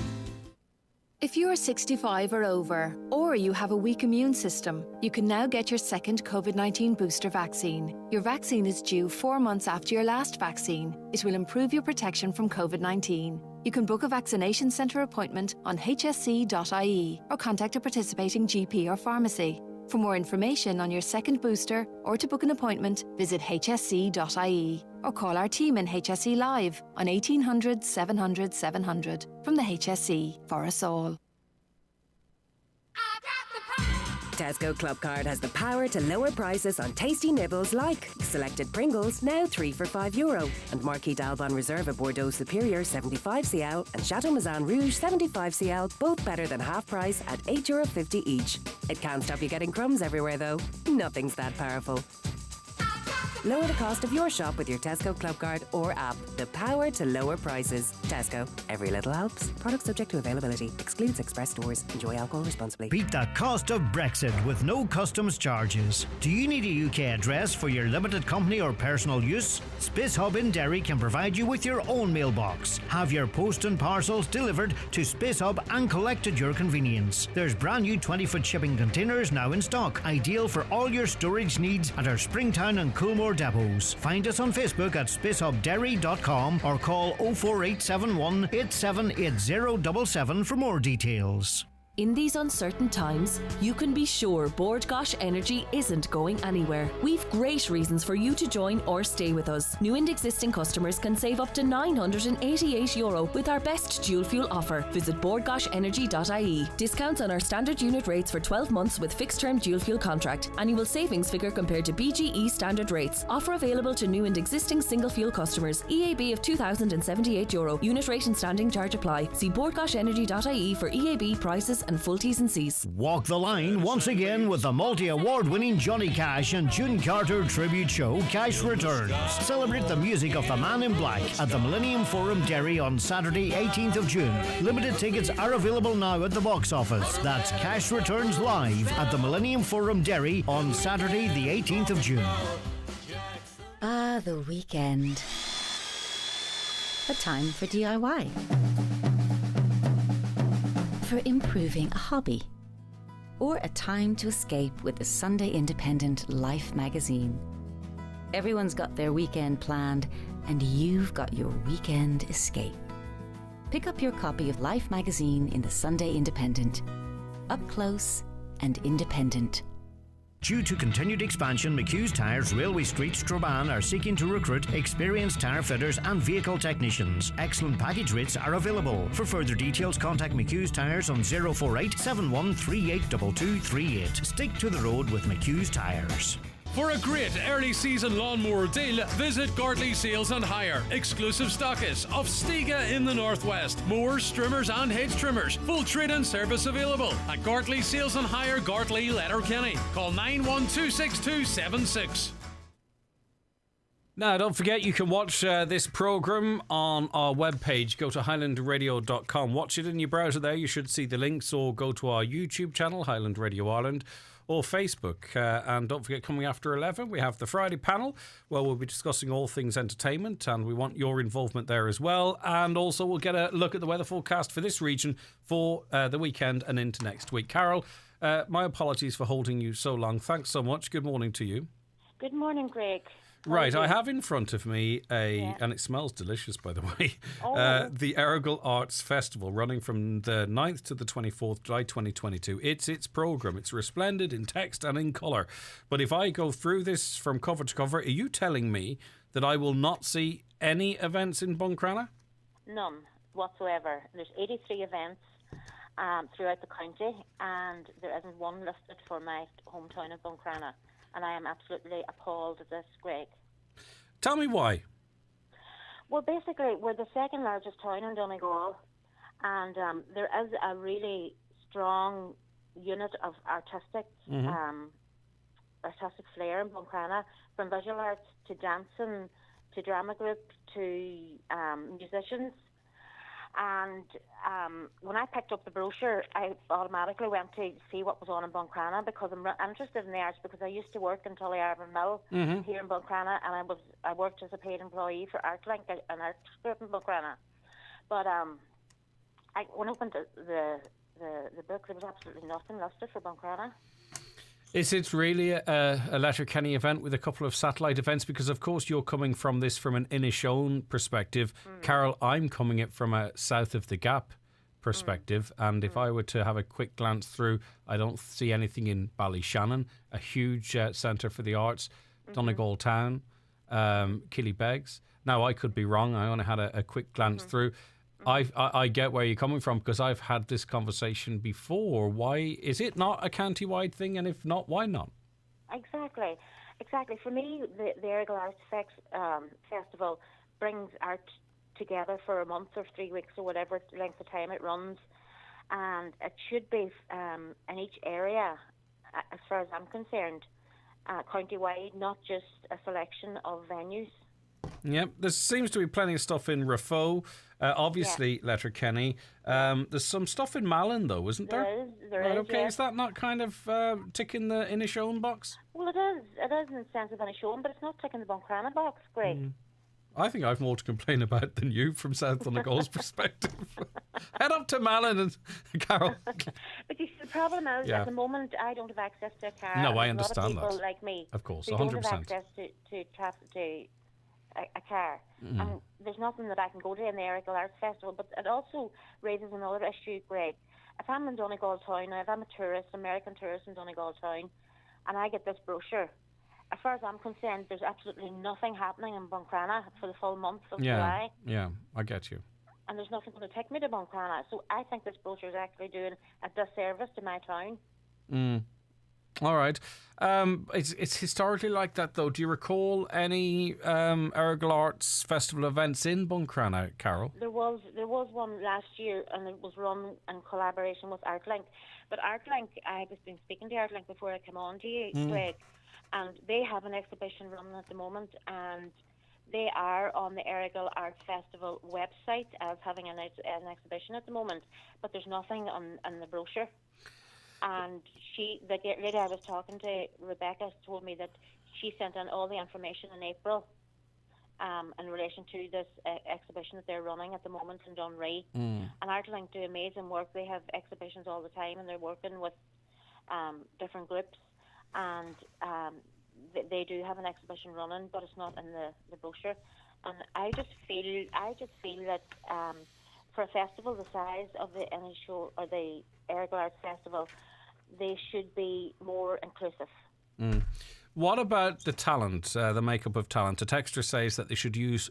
If you are 65 or over, or you have a weak immune system, you can now get your second COVID-19 booster vaccine. Your vaccine is due 4 months after your last vaccine. It will improve your protection from COVID-19. You can book a vaccination centre appointment on hsc.ie or contact a participating GP or pharmacy. For more information on your second booster or to book an appointment, visit hsc.ie or call our team in HSE Live on 1800 700 700 from the HSE for us all. Tesco Clubcard has the power to lower prices on tasty nibbles like selected Pringles, now 3 for €5, and Marquis d'Alban Reserve Bordeaux Superior 75cl and Chateau Mazan Rouge 75cl, both better than half price at €8.50 each. It can't stop you getting crumbs everywhere though. Nothing's that powerful. Lower the cost of your shop with your Tesco Clubcard or app. The power to lower prices. Tesco. Every little helps. Product subject to availability. Excludes express stores. Enjoy alcohol responsibly. Beat the cost of Brexit with no customs charges. Do you need a UK address for your limited company or personal use? Space Hub in Derry can provide you with your own mailbox. Have your post and parcels delivered to Space Hub and collect at your convenience. There's brand new 20-foot shipping containers now in stock, ideal for all your storage needs at our Springtown and Coolmore depots. Find us on Facebook at spacehubderry.com or call 04871 878077 for more details. In these uncertain times, you can be sure Bord Gáis Energy isn't going anywhere. We've great reasons for you to join or stay with us. New and existing customers can save up to €988 with our best dual fuel offer. Visit bordgaisenergy.ie. Discounts on our standard unit rates for 12 months with fixed term dual fuel contract. Annual savings figure compared to BGE standard rates. Offer available to new and existing single fuel customers. EAB of €2,078. Unit rate and standing charge apply. See bordgaisenergy.ie for EAB prices and full T's and C's. Walk the line once again with the multi-award winning Johnny Cash and June Carter tribute show Cash Returns. Celebrate the music of the Man in Black at the Millennium Forum Derry on Saturday 18th of June. Limited tickets are available now at the box office. That's Cash Returns live at the Millennium Forum Derry on Saturday the 18th of June. Ah, the weekend. A time for DIY. For improving a hobby, or a time to escape with the Sunday Independent Life magazine. Everyone's got their weekend planned, and you've got your weekend escape. Pick up your copy of Life magazine in the Sunday Independent. Up close and independent. Due to continued expansion, McHugh's Tyres, Railway Street, Strabane are seeking to recruit experienced tyre fitters and vehicle technicians. Excellent package rates are available. For further details, contact McHugh's Tyres on 048 7138 2238. Stick to the road with McHugh's Tyres. For a great early season lawnmower deal, visit Gartley Sales and Hire, exclusive stockist of Stiga in the Northwest. Mowers, trimmers and hedge trimmers. Full trade and service available at Gartley Sales and Hire, Gartley, Letterkenny. Call 91262276. Now, don't forget you can watch this programme on our webpage. Go to highlandradio.com. Watch it in your browser there. You should see the links, or go to our YouTube channel, Highland Radio Ireland, or Facebook. And don't forget, coming after 11, we have the Friday panel, where we'll be discussing all things entertainment, and we want your involvement there as well. And also we'll get a look at the weather forecast for this region for the weekend and into next week. Carol, my apologies for holding you so long. Thanks so much. Good morning to you. Good morning, Greg. Right, I have in front of me and it smells delicious, by the way, the Errigal Arts Festival, running from the 9th to the 24th July 2022. It's its programme. It's resplendent in text and in colour. But if I go through this from cover to cover, are you telling me that I will not see any events in Buncrana? None whatsoever. There's 83 events throughout the county, and there isn't one listed for my hometown of Buncrana. And I am absolutely appalled at this, Greg. Tell me why. Well, basically, we're the second largest town in Donegal, and there is a really strong unit of artistic flair in Buncrana, from visual arts to dancing to drama group to musicians. And when I picked up the brochure, I automatically went to see what was on in Buncrana, because I'm interested in the arts, because I used to work in Tullyarvan Mill here in Buncrana, and I worked as a paid employee for ArtLink, an art group in Buncrana. But when I opened the book, there was absolutely nothing listed for Buncrana. Is it really a Letterkenny event with a couple of satellite events? Because, of course, you're coming from this from an Inishowen perspective. Carol, I'm coming it from a south of the Gap perspective. And if I were to have a quick glance through, I don't see anything in Ballyshannon, a huge centre for the arts, Donegal Town, Killybegs. Now, I could be wrong. I only had a quick glance through. I get where you're coming from, because I've had this conversation before. Why is it not a county-wide thing? And if not, why not? Exactly. For me, the Errigal Arts Festival brings art together for a month or 3 weeks or whatever length of time it runs, and it should be in each area, as far as I'm concerned, county-wide, not just a selection of venues. Yep, there seems to be plenty of stuff in Raphoe, obviously Letterkenny. There's some stuff in Malin, though, isn't there? There right, is, okay, yes. Is that not kind of ticking the Inishowen box? Well, it is. It is in the sense of Inishowen, but it's not ticking the Buncrana box, Greg. I think I've more to complain about than you from South Donegal's perspective. Head up to Malin and Carol. But you see, the problem is, at the moment, I don't have access to a car. No, I There's understand a lot of people that. like me, Of course, who 100%. don't have access to a car. And there's nothing that I can go to in the Errigal Arts Festival. But it also raises another issue, Greg. If I'm in Donegal Town, now if I'm a tourist, American tourist in Donegal Town, and I get this brochure, as far as I'm concerned, there's absolutely nothing happening in Buncrana for the full month of July. Yeah, I get you. And there's nothing going to take me to Buncrana. So I think this brochure is actually doing a disservice to my town. All right. It's historically like that, though. Do you recall any Errigal Arts Festival events in Buncrana, Carol? There was one last year, and it was run in collaboration with ArtLink. But ArtLink, I've been speaking to ArtLink before I came on to you, Greg, and they have an exhibition running at the moment, and they are on the Errigal Arts Festival website as having an exhibition at the moment, but there's nothing on the brochure. And the lady I was talking to, Rebecca, told me that she sent in all the information in April in relation to this exhibition that they're running at the moment in Dunree. And ArtLink do amazing work. They have exhibitions all the time, and they're working with different groups. And they do have an exhibition running, but it's not in the brochure. And I just feel that for a festival the size of the initial or the Errigal Arts Festival, they should be more inclusive. What about the talent, the makeup of talent? A texter says that they should use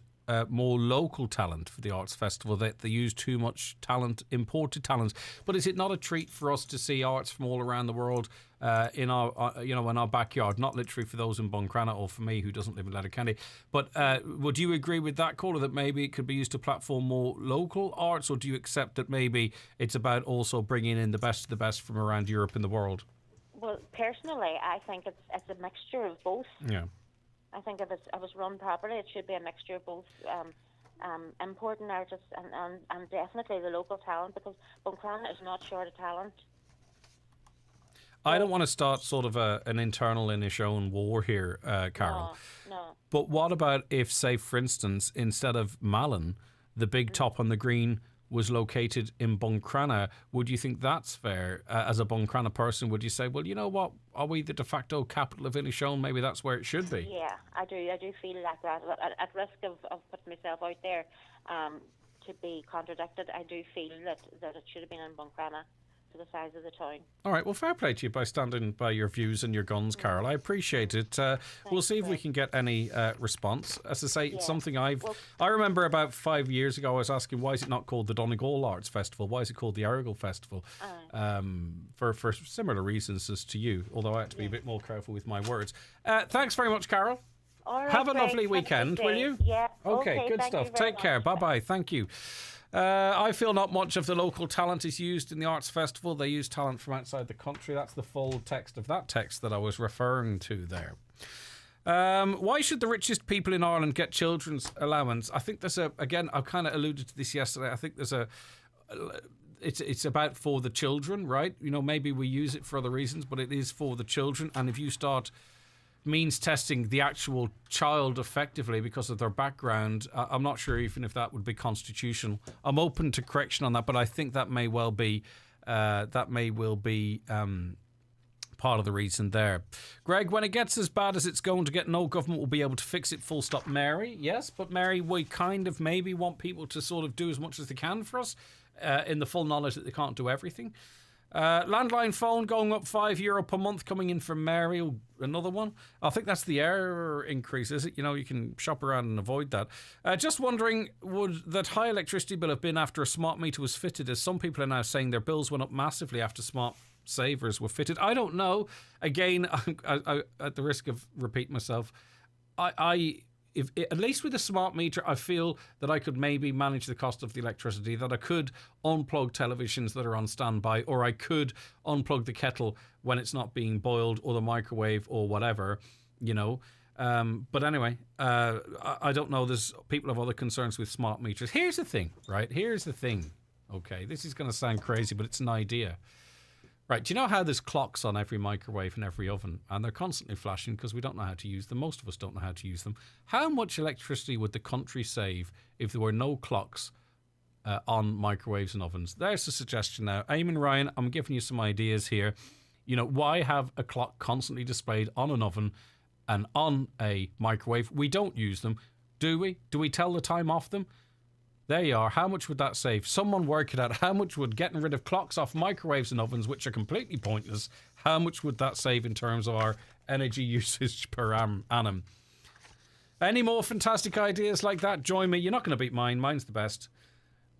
more local talent for the arts festival, that they use too much talent, imported talent. But is it not a treat for us to see arts from all around the world in our backyard? Not literally for those in Buncrana or for me who doesn't live in Letterkenny. But would you agree with that, caller, that maybe it could be used to platform more local arts, or do you accept that maybe it's about also bringing in the best of the best from around Europe and the world? Well, personally, I think it's a mixture of both. Yeah. I think if it's run properly, it should be a mixture of both importing artists and definitely the local talent, because Buncrana is not short of talent. I don't want to start sort of an internal Inishowen war here, Carol. No. But what about if, say, for instance, instead of Malin, the big top on the green was located in Buncrana? Would you think that's fair? As a Buncrana person, would you say, well, you know what, are we the de facto capital of Inishowen? Maybe that's where it should be. Yeah, I do feel like that. At risk of putting myself out there to be contradicted, I do feel that it should have been in Buncrana for the size of the town. All right, well, fair play to you by standing by your views and your guns, Carol. I appreciate it. We'll see if we can get any response. As I say, it's something I remember about 5 years ago, I was asking, why is it not called the Donegal Arts Festival? Why is it called the Errigal Festival? For similar reasons as to you, although I had to be a bit more careful with my words. Thanks very much, Carol. All right, Have a Greg. lovely weekend, will you? Yeah. Okay, good stuff. Take care. Bye-bye. Thank you. I feel not much of the local talent is used in the Arts Festival. They use talent from outside the country. That's the full text of that text that I was referring to there. Why should the richest people in Ireland get children's allowance? I think there's again, I kind of alluded to this yesterday. I think there's it's about for the children, right? You know, maybe we use it for other reasons, but it is for the children. And if you start means testing the actual child effectively because of their background, I'm not sure even if that would be constitutional. I'm open to correction on that, but I think that may well be part of the reason there. Greg, when it gets as bad as it's going to get, no government will be able to fix it, full stop. Mary, yes, but Mary, we kind of maybe want people to sort of do as much as they can for us. in the full knowledge that they can't do everything. Landline phone going up €5 per month, coming in from Mary. Another one. I think that's the air increase, is it? You can shop around and avoid that. Just wondering, would that high electricity bill have been after a smart meter was fitted? As some people are now saying their bills went up massively after smart savers were fitted. I don't know. Again, I at the risk of repeating myself, at least with a smart meter, I feel that I could maybe manage the cost of the electricity, that I could unplug televisions that are on standby, or I could unplug the kettle when it's not being boiled, or the microwave, or whatever, But anyway, I don't know. There's people have other concerns with smart meters. Here's the thing, right? Here's the thing. Okay, this is going to sound crazy, but it's an idea. Right, do you know how there's clocks on every microwave and every oven, and they're constantly flashing because we don't know how to use them? Most of us don't know how to use them. How much electricity would the country save if there were no clocks on microwaves and ovens? There's a suggestion now. Eamon Ryan, I'm giving you some ideas here. Why have a clock constantly displayed on an oven and on a microwave? We don't use them, do we? Do we tell the time off them? There you are. How much would that save? Someone work it out. How much would getting rid of clocks off microwaves and ovens, which are completely pointless, how much would that save in terms of our energy usage per annum? Any more fantastic ideas like that? Join me. You're not going to beat mine. Mine's the best.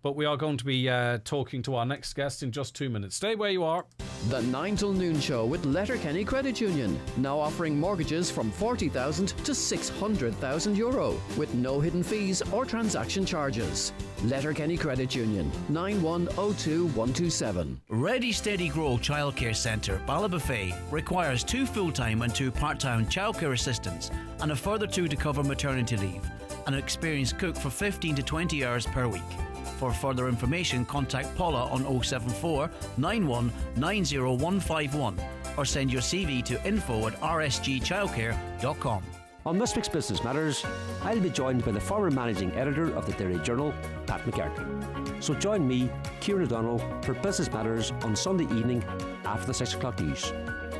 But we are going to be talking to our next guest in just 2 minutes. Stay where you are. The 9 till noon show with Letterkenny Credit Union. Now offering mortgages from €40,000 to €600,000 with no hidden fees or transaction charges. Letterkenny Credit Union, 9102127. Ready Steady Grow Childcare Centre, Ballabafay, requires 2 full-time and 2 part-time childcare assistants and a further 2 to cover maternity leave. An experienced cook for 15 to 20 hours per week. For further information, contact Paula on 074 91 90151 or send your CV to info@rsgchildcare.com. On this week's Business Matters, I'll be joined by the former managing editor of the Derry Journal, Pat McCarthy. So join me, Kieran O'Donnell, for Business Matters on Sunday evening after the 6 o'clock news.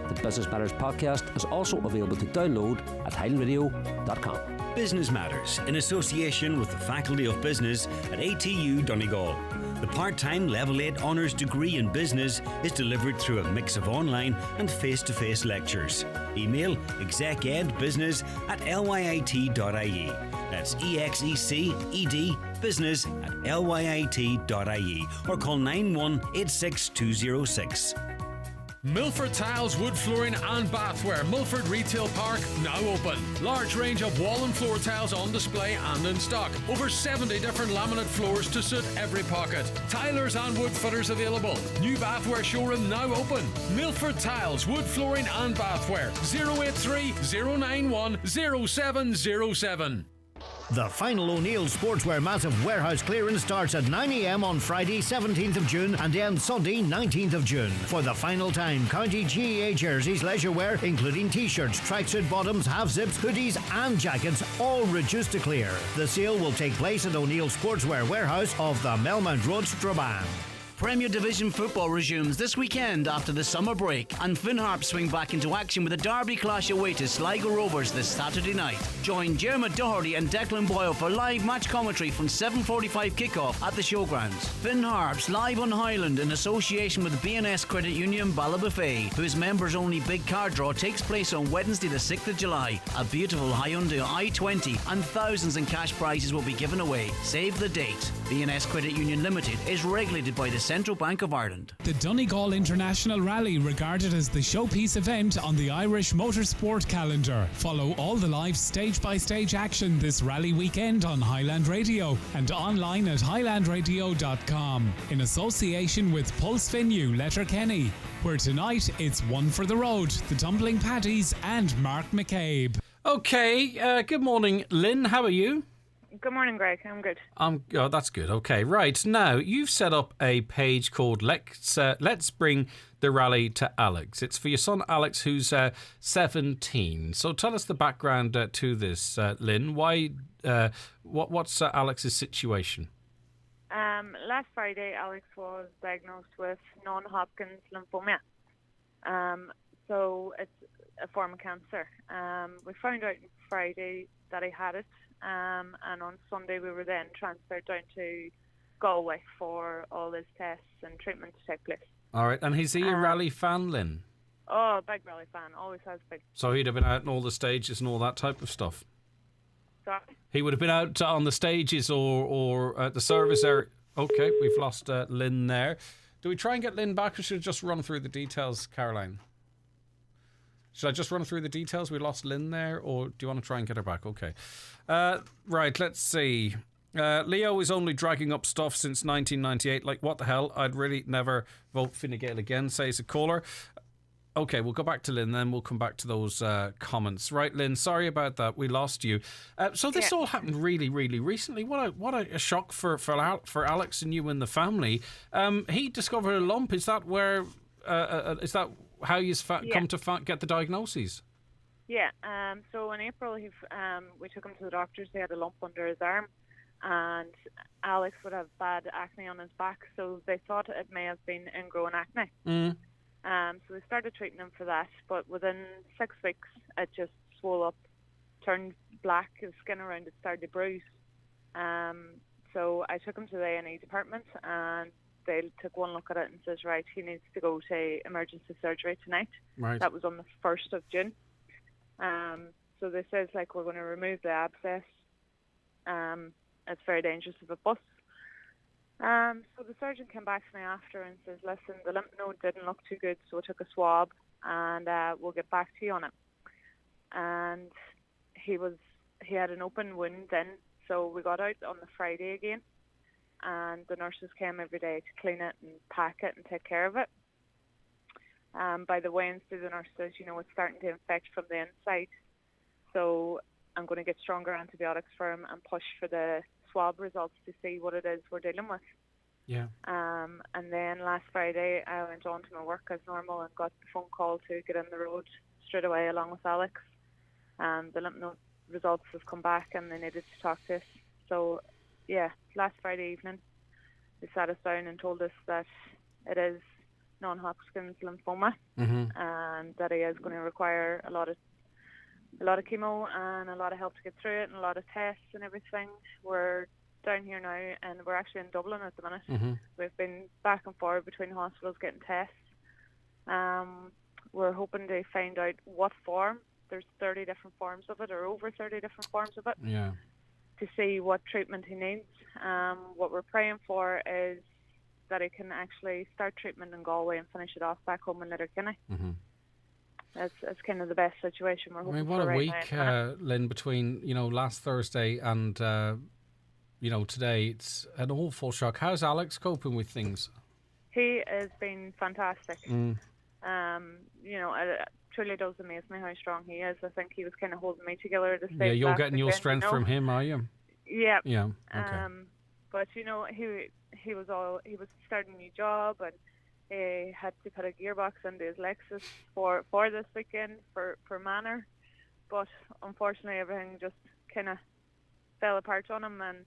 The Business Matters podcast is also available to download at highlandradio.com. Business Matters, in association with the Faculty of Business at ATU Donegal. The part-time Level 8 Honours degree in Business is delivered through a mix of online and face-to-face lectures. Email execedbusiness@lyit.ie. That's EXECED business@lyit.ie or call 9186206. Milford Tiles, Wood Flooring and Bathware. Milford Retail Park now open. Large range of wall and floor tiles on display and in stock. Over 70 different laminate floors to suit every pocket. Tilers and wood fitters available. New Bathware showroom now open. Milford Tiles, Wood Flooring and Bathware. 083 091 0707. The final O'Neill Sportswear Massive Warehouse Clearance starts at 9 a.m. on Friday 17th of June and ends Sunday 19th of June. For the final time, County GAA jerseys, leisure wear, including t-shirts, tracksuit bottoms, half-zips, hoodies and jackets, all reduced to clear. The sale will take place at O'Neill Sportswear Warehouse of the Melmount Road, Strabane. Premier Division football resumes this weekend after the summer break, and Finn Harp swing back into action with a derby clash away to Sligo Rovers this Saturday night. Join Dermot Doherty and Declan Boyle for live match commentary from 7:45 kickoff at the showgrounds. Finn Harps live on Highland in association with BNS Credit Union Ballabafay, whose members-only big card draw takes place on Wednesday the 6th of July. A beautiful Hyundai i20 and thousands in cash prizes will be given away. Save the date. BNS Credit Union Limited is regulated by the Central Bank of Ireland. The Donegal International Rally, regarded as the showpiece event on the Irish motorsport calendar. Follow all the live stage-by-stage action this rally weekend on Highland Radio and online at highlandradio.com in association with Pulse Venue Letterkenny, where tonight it's one for the road, the Tumbling Paddies and Mark McCabe. Okay, good morning, Lynn. How are you? Good morning, Greg. I'm good. Oh, that's good. Okay, right. Now, you've set up a page called Let's Bring the Rally to Alex. It's for your son, Alex, who's 17. So tell us the background to this, Lynn. Why? What's Alex's situation? Last Friday, Alex was diagnosed with non-Hodgkin's lymphoma. So it's a form of cancer. We found out Friday that he had it. And on Sunday we were then transferred down to Galway for all his tests and treatment to take place. All right, and is he a rally fan, Lynn? Oh, big rally fan, always has been. So he'd have been out in all the stages and all that type of stuff? Sorry? He would have been out on the stages or at the service area. Okay, we've lost Lynn there. Do we try and get Lynn back, or should I just run through the details, Caroline? Should I just run through the details? We lost Lynn there, or do you want to try and get her back? Okay. Right, let's see. Leo is only dragging up stuff since 1998. Like, what the hell? I'd really never vote Fine Gael again, says a caller. Okay, we'll go back to Lynn, then we'll come back to those comments. Right, Lynn, sorry about that. We lost you. So this all happened really, really recently. What a shock for Alex and you and the family. He discovered a lump. Is that where? Is that how you come to get the diagnoses? Yeah. So in April, we took him to the doctors. He had a lump under his arm, and Alex would have bad acne on his back, so they thought it may have been ingrown acne. So we started treating him for that, but within 6 weeks, it just swelled up, turned black, his skin around it started to bruise. So I took him to the A&E department, and they took one look at it and says, right, he needs to go to emergency surgery tonight. Right. That was on the 1st of June. So they says, like, we're going to remove the abscess. It's very dangerous if it busts. So the surgeon came back to me after and says, listen, the lymph node didn't look too good, so I took a swab, and we'll get back to you on it. And he had an open wound then, so we got out on the Friday again, and the nurses came every day to clean it and pack it and take care of it. By the Wednesday, the nurse says, it's starting to infect from the inside, so I'm going to get stronger antibiotics for him and push for the swab results to see what it is we're dealing with. Yeah. And then last Friday, I went on to my work as normal and got the phone call to get on the road straight away along with Alex. The lymph node results have come back and they needed to talk to us. So, yeah, last Friday evening, they sat us down and told us that it is non-Hodgkin's lymphoma, and that he is going to require a lot of chemo and a lot of help to get through it, and a lot of tests and everything. We're down here now, and we're actually in Dublin at the minute. We've been back and forth between hospitals getting tests. We're hoping to find out what form. There's 30 different forms of it, or over 30 different forms of it. Yeah. To see what treatment he needs. What we're praying for is that he can actually start treatment in Galway and finish it off back home in Letterkenny. That's kind of the best situation we're hoping for. What a right week, now. Lynn, between last Thursday and today. It's an awful shock. How's Alex coping with things? He has been fantastic. It truly does amaze me how strong he is. I think he was kind of holding me together at the stage. Yeah, you're getting your strength from him, are you? Yeah. Yeah. Okay. But he was starting a new job, and he had to put a gearbox into his Lexus for this weekend for Manor. But unfortunately, everything just kind of fell apart on him. And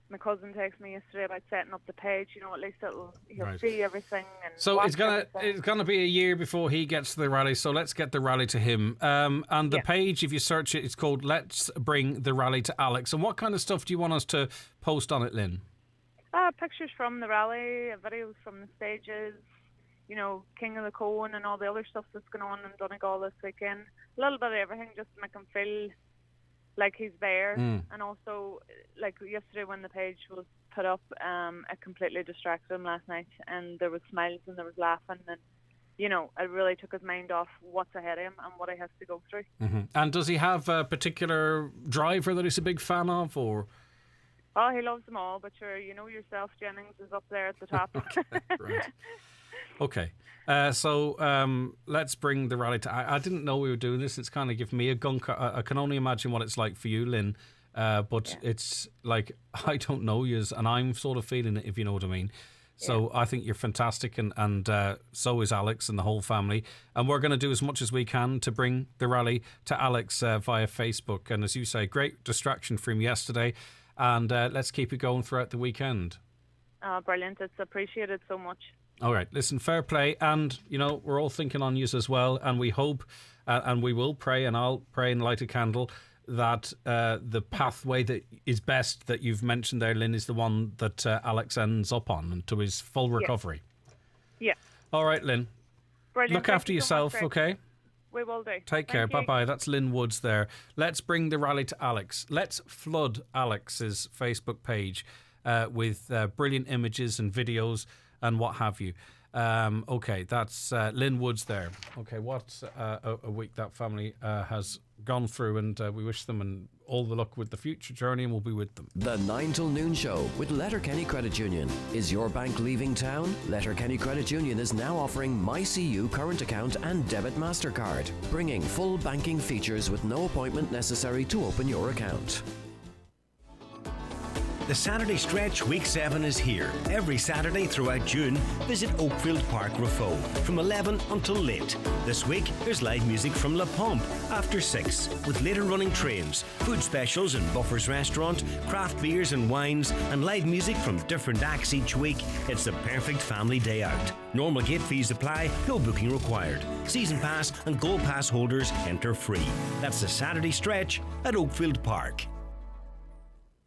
my cousin texted me yesterday about setting up the page. At least he'll see everything. And so it's everything. gonna be a year before he gets to the rally. So let's get the rally to him. And the page, if you search it, it's called "Let's Bring the Rally to Alex." And what kind of stuff do you want us to post on it, Lynn? Pictures from the rally, videos from the stages. King of the Cone and all the other stuff that's going on in Donegal this weekend. A little bit of everything just to make him feel like he's there. And also, like yesterday when the page was put up, it completely distracted him last night, and there was smiles and there was laughing, and it really took his mind off what's ahead of him and what he has to go through. And does he have a particular driver that he's a big fan of, or? Oh, he loves them all, but sure, yourself, Jennings is up there at the top. Right. Okay, so let's bring the rally to... I didn't know we were doing this. It's kind of given me a gunk. I can only imagine what it's like for you, Lynn. But it's like, I don't know you, and I'm sort of feeling it, if you know what I mean. So I think you're fantastic, and so is Alex and the whole family. And we're going to do as much as we can to bring the rally to Alex via Facebook. And as you say, great distraction for him yesterday. And let's keep it going throughout the weekend. Oh, brilliant. It's appreciated so much. All right, listen, fair play. And, we're all thinking on you as well. And we hope, and we will pray, and I'll pray and light a candle, that the pathway that is best that you've mentioned there, Lynn, is the one that Alex ends up on and to his full recovery. Yeah. All right, Lynn. Brilliant. Look after yourself, okay? We will do. Take care. Bye-bye. That's Lynn Woods there. Let's bring the rally to Alex. Let's flood Alex's Facebook page with brilliant images and videos and what have you. Okay, that's Lynn Woods there. Okay, what a week that family has gone through, and we wish them and all the luck with the future journey, and we'll be with them. The 9 till noon show with Letterkenny Credit Union. Is your bank leaving town? Letterkenny Credit Union is now offering MyCU current account and debit MasterCard, bringing full banking features with no appointment necessary to open your account. The Saturday Stretch Week 7 is here. Every Saturday throughout June, visit Oakfield Park, Rafo, from 11 until late. This week, there's live music from La Pompe after 6, with later running trains, food specials in Buffer's Restaurant, craft beers and wines, and live music from different acts each week. It's the perfect family day out. Normal gate fees apply, no booking required. Season Pass and Gold Pass holders enter free. That's the Saturday Stretch at Oakfield Park.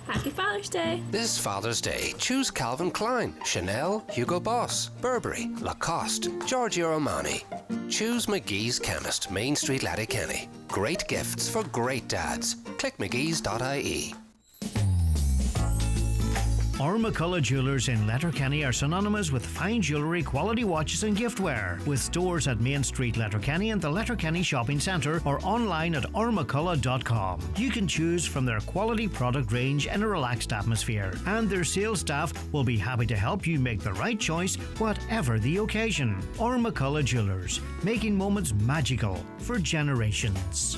Happy Father's Day. This Father's Day, choose Calvin Klein, Chanel, Hugo Boss, Burberry, Lacoste, Giorgio Armani. Choose McGee's Chemist, Main Street, Letterkenny. Great gifts for great dads. Click mcgees.ie. McCullough Jewellers in Letterkenny are synonymous with fine jewellery, quality watches and giftware, with stores at Main Street, Letterkenny and the Letterkenny Shopping Centre, or online at ormccullough.com. You can choose from their quality product range in a relaxed atmosphere, and their sales staff will be happy to help you make the right choice, whatever the occasion. McCullough Jewellers, making moments magical for generations.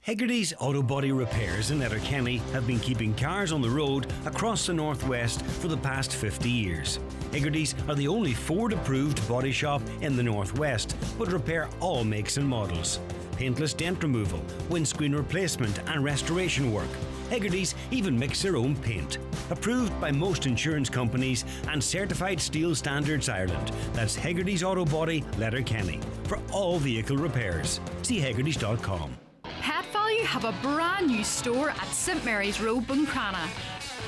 Hegarty's Auto Body Repairs in Letterkenny have been keeping cars on the road across the northwest for the past 50 years. Hegarty's are the only Ford-approved body shop in the northwest, but repair all makes and models. Paintless dent removal, windscreen replacement and restoration work. Hegarty's even mix their own paint. Approved by most insurance companies and certified Steel Standards Ireland. That's Hegarty's Auto Body, Letterkenny. For all vehicle repairs. See hegartys.com. Pet Value have a brand new store at St Mary's Road, Buncrana.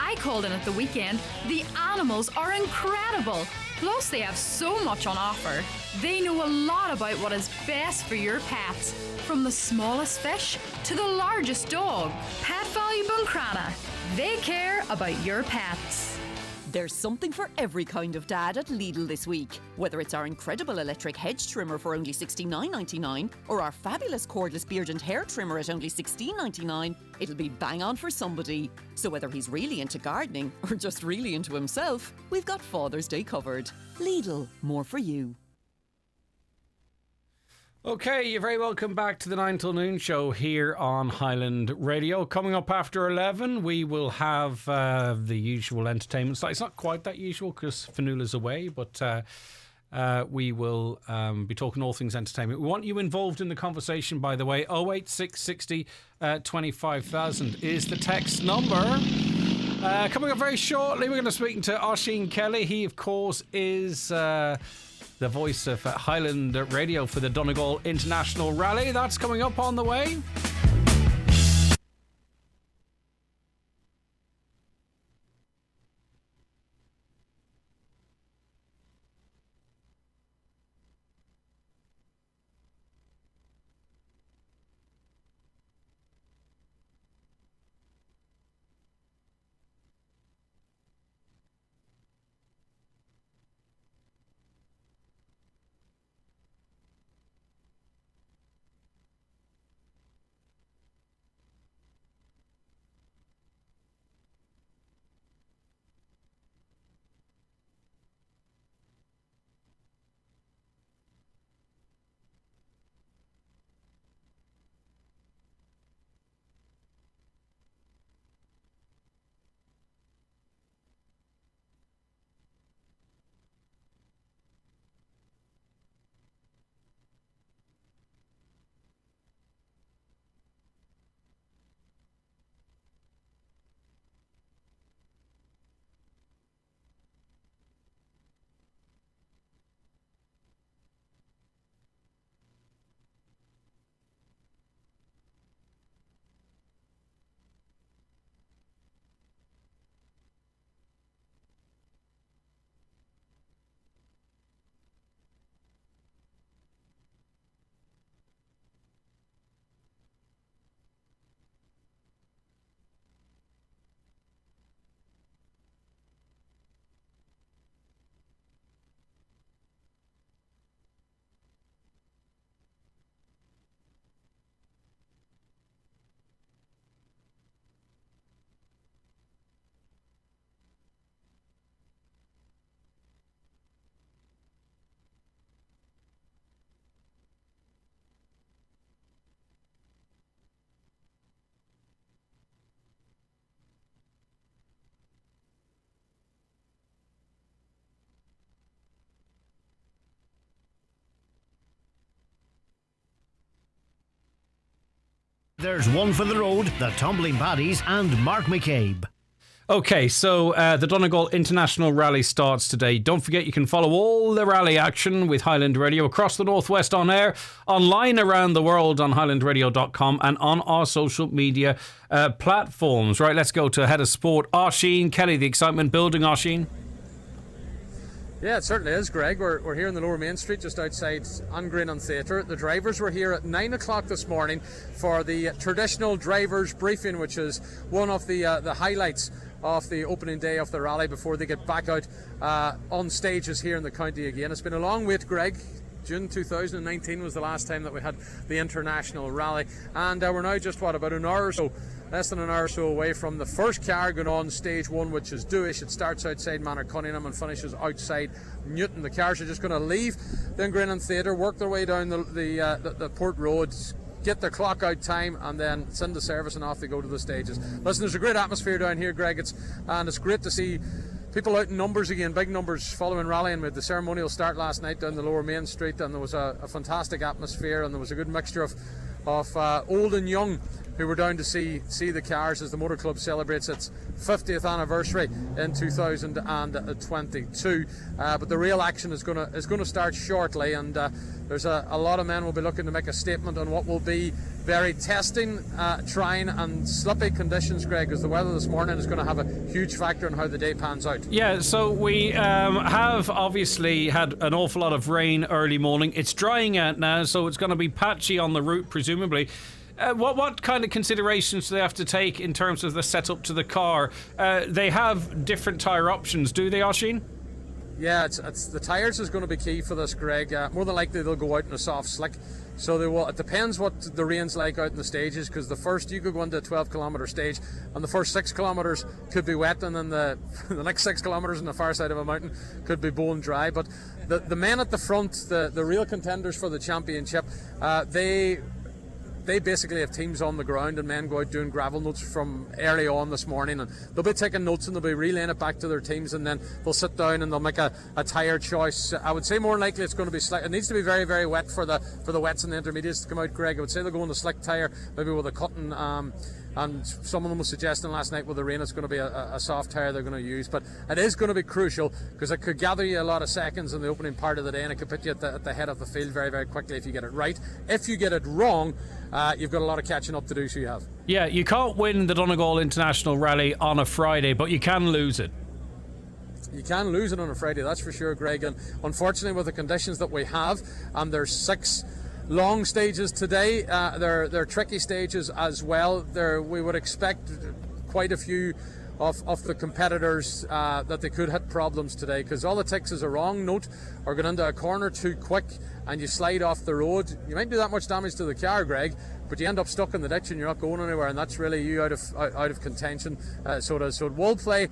I called in at the weekend. The animals are incredible. Plus, they have so much on offer. They know a lot about what is best for your pets, from the smallest fish to the largest dog. Pet Value Buncrana. They care about your pets. There's something for every kind of dad at Lidl this week. Whether it's our incredible electric hedge trimmer for only $69.99 or our fabulous cordless beard and hair trimmer at only $16.99, it'll be bang on for somebody. So whether he's really into gardening or just really into himself, we've got Father's Day covered. Lidl, more for you. Okay, you're very welcome back to the 9 till noon show here on Highland Radio. Coming up after 11, we will have the usual entertainment slot. It's not quite that usual because Fanula's away, but we will be talking all things entertainment. We want you involved in the conversation, by the way. 08660 25,000 is the text number. Coming up very shortly, we're going to speak to Oisin Kelly. He, of course, is the voice of Highland Radio for the Donegal International Rally. That's coming up on the way. There's one for the road, the Tumbling Paddies and Mark McCabe. Okay, so the Donegal International Rally starts today. Don't forget you can follow all the rally action with Highland Radio across the Northwest on air, online around the world on highlandradio.com and on our social media platforms. Right, let's go to Head of Sport, Oisín Kelly. The excitement building, Oisín? Yeah, it certainly is, Greg. We're here in the Lower Main Street, just outside Ncbi Theatre. The drivers were here at 9 o'clock this morning for the traditional drivers' briefing, which is one of the highlights of the opening day of the rally before they get back out on stages here in the county again. It's been a long wait, Greg. June 2019 was the last time that we had the international rally, and we're now just about an hour or so, less than an hour or so away from the first car going on stage one, which is Dooish. It starts outside Manor Cunningham and finishes outside Newton. The cars are just going to leave the Ncbi Theatre, work their way down the Port Road, get their clock out time, and then send the service, and off they go to the stages. Listen, there's a great atmosphere down here, Greg, and it's great to see people out in numbers again, big numbers following rallying. With the ceremonial start last night down the Lower Main Street, and there was a fantastic atmosphere, and there was a good mixture of old and young who were down to see the cars as the Motor Club celebrates its 50th anniversary in 2022. But the real action is going to start shortly, and there's a lot of men will be looking to make a statement on what will be very testing, trying and slippy conditions, Greg, because the weather this morning is going to have a huge factor in how the day pans out. Yeah, so we have obviously had an awful lot of rain early morning. It's drying out now, so it's going to be patchy on the route, presumably. What kind of considerations do they have to take in terms of the setup to the car? They have different tyre options, do they, Oisín? Yeah, it's the tyres is going to be key for this, Greg. More than likely they'll go out in a soft slick. So they will. It depends what the rain's like out in the stages, because the first, you could go into a 12-kilometre stage and the first 6 kilometres could be wet, and then the next 6 kilometres on the far side of a mountain could be bone dry. But the men at the front, the real contenders for the championship, they basically have teams on the ground, and men go out doing gravel notes from early on this morning, and they'll be taking notes and they'll be relaying it back to their teams, and then they'll sit down and they'll make a tyre choice. I would say more likely it's going to be slick. It needs to be very, very wet for the wets and the intermediates to come out, Greg. I would say they'll go on a slick tyre, maybe with a cotton, and some of them were suggesting last night with the rain it's going to be a soft tyre they're going to use. But it is going to be crucial, because it could gather you a lot of seconds in the opening part of the day, and it could put you at the head of the field very, very quickly if you get it right. If you get it wrong, you've got a lot of catching up to do, so you have. Yeah, you can't win the Donegal International Rally on a Friday, but you can lose it. You can lose it on a Friday, that's for sure, Greg. And unfortunately, with the conditions that we have, and there's 6 long stages today, they're tricky stages as well. We would expect quite a few of the competitors that they could hit problems today, because all it takes is a wrong note or going into a corner too quick and you slide off the road. You might do that much damage to the car, Greg, but you end up stuck in the ditch and you're not going anywhere, and that's really you out of contention. So it will play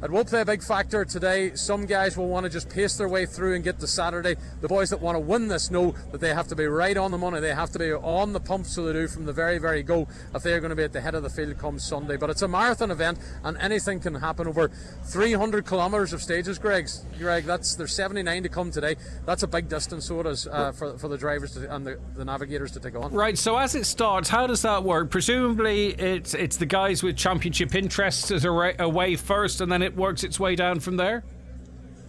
It will play a big factor today. Some guys will want to just pace their way through and get to Saturday. The boys that want to win this know that they have to be right on the money. They have to be on the pump, so they do from the very, very go, if they're going to be at the head of the field come Sunday. But it's a marathon event, and anything can happen. Over 300 kilometres of stages, Greg, there's 79 to come today. That's a big distance, so it is for the drivers and the navigators to take on. Right, so as it starts, how does that work? Presumably it's the guys with championship interests as away first, and then it works its way down from there?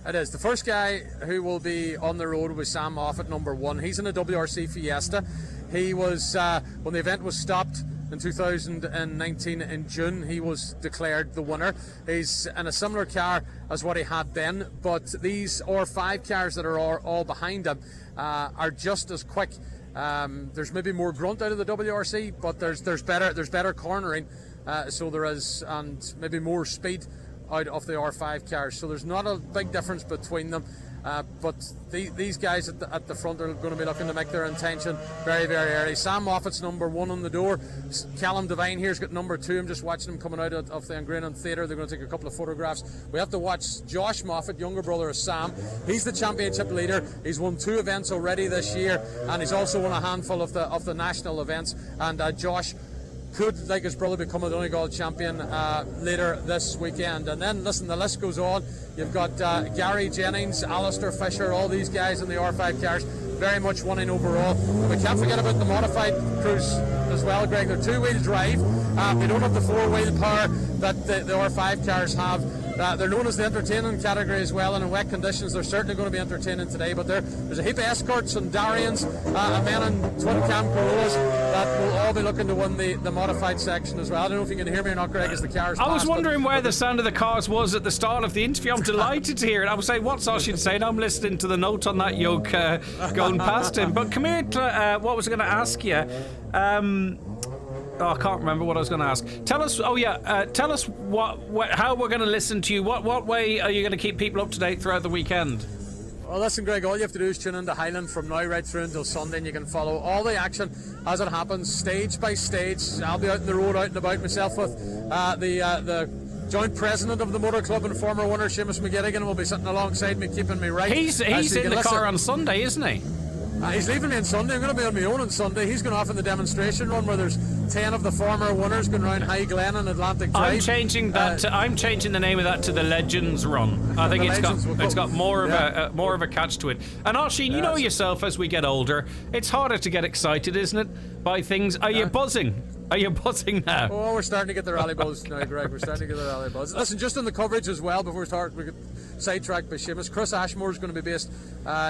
It is. The first guy who will be on the road was Sam Moffat, number 1. He's in a WRC Fiesta. He was, when the event was stopped in 2019 in June, he was declared the winner. He's in a similar car as what he had then, but these R5 cars that are all behind him are just as quick. There's maybe more grunt out of the WRC, but there's better cornering, so there is, and maybe more speed out of the R5 cars. So there's not a big difference between them. But these guys at the front are going to be looking to make their intention very, very early. Sam Moffat's number 1 on the door. Callum Devine here's got number 2. I'm just watching him coming out of the Ncbi Theatre. They're going to take a couple of photographs. We have to watch Josh Moffat, younger brother of Sam. He's the championship leader. He's won 2 events already this year, and he's also won a handful of the national events. And Josh could, like his brother, become a Donegal champion later this weekend. And then, listen, the list goes on. You've got Gary Jennings, Alistair Fisher, all these guys in the R5 cars, very much winning overall. And we can't forget about the modified crews. as well, Greg. They're two-wheel drive. They don't have the four-wheel power that the R5 cars have. They're known as the entertaining category as well, and in wet conditions they're certainly going to be entertaining today. But there's a heap of Escorts and Darians and men in twin cam Corollas that will all be looking to win the modified section as well. I don't know if you can hear me or not, Greg, as the cars I was pass, wondering where the sound of the cars was at the start of the interview. I'm delighted to hear it. I was saying, what's Oisín saying? I'm listening to the note on that yoke going past him. But come here, what was I going to ask you? I can't remember what I was going to ask. Tell us. Tell us how we're going to listen to you. What way are you going to keep people up to date throughout the weekend? Well, listen, Greg, all you have to do is tune into Highland from now right through until Sunday, and you can follow all the action as it happens, stage by stage. I'll be out on the road, out and about myself with the joint president of the motor club and former winner, Seamus McGettigan, will be sitting alongside me, keeping me right. He's in the car on Sunday, isn't he? He's leaving me on Sunday. I'm going to be on my own on Sunday. He's going off in the demonstration run where there's 10 of the former winners going around High Glen and Atlantic Drive. I'm changing that. I'm changing the name of that to the Legends Run. I think it's got more of a catch to it. And Oisín, you know yourself, as we get older, it's harder to get excited, isn't it, by things? Are you buzzing? Are you buzzing now? Oh, we're starting to get the rally buzz now, Greg. We're starting to get the rally buzz. Listen, just in the coverage as well, before we start, we get sidetracked by Seamus. Chris Ashmore is going to be based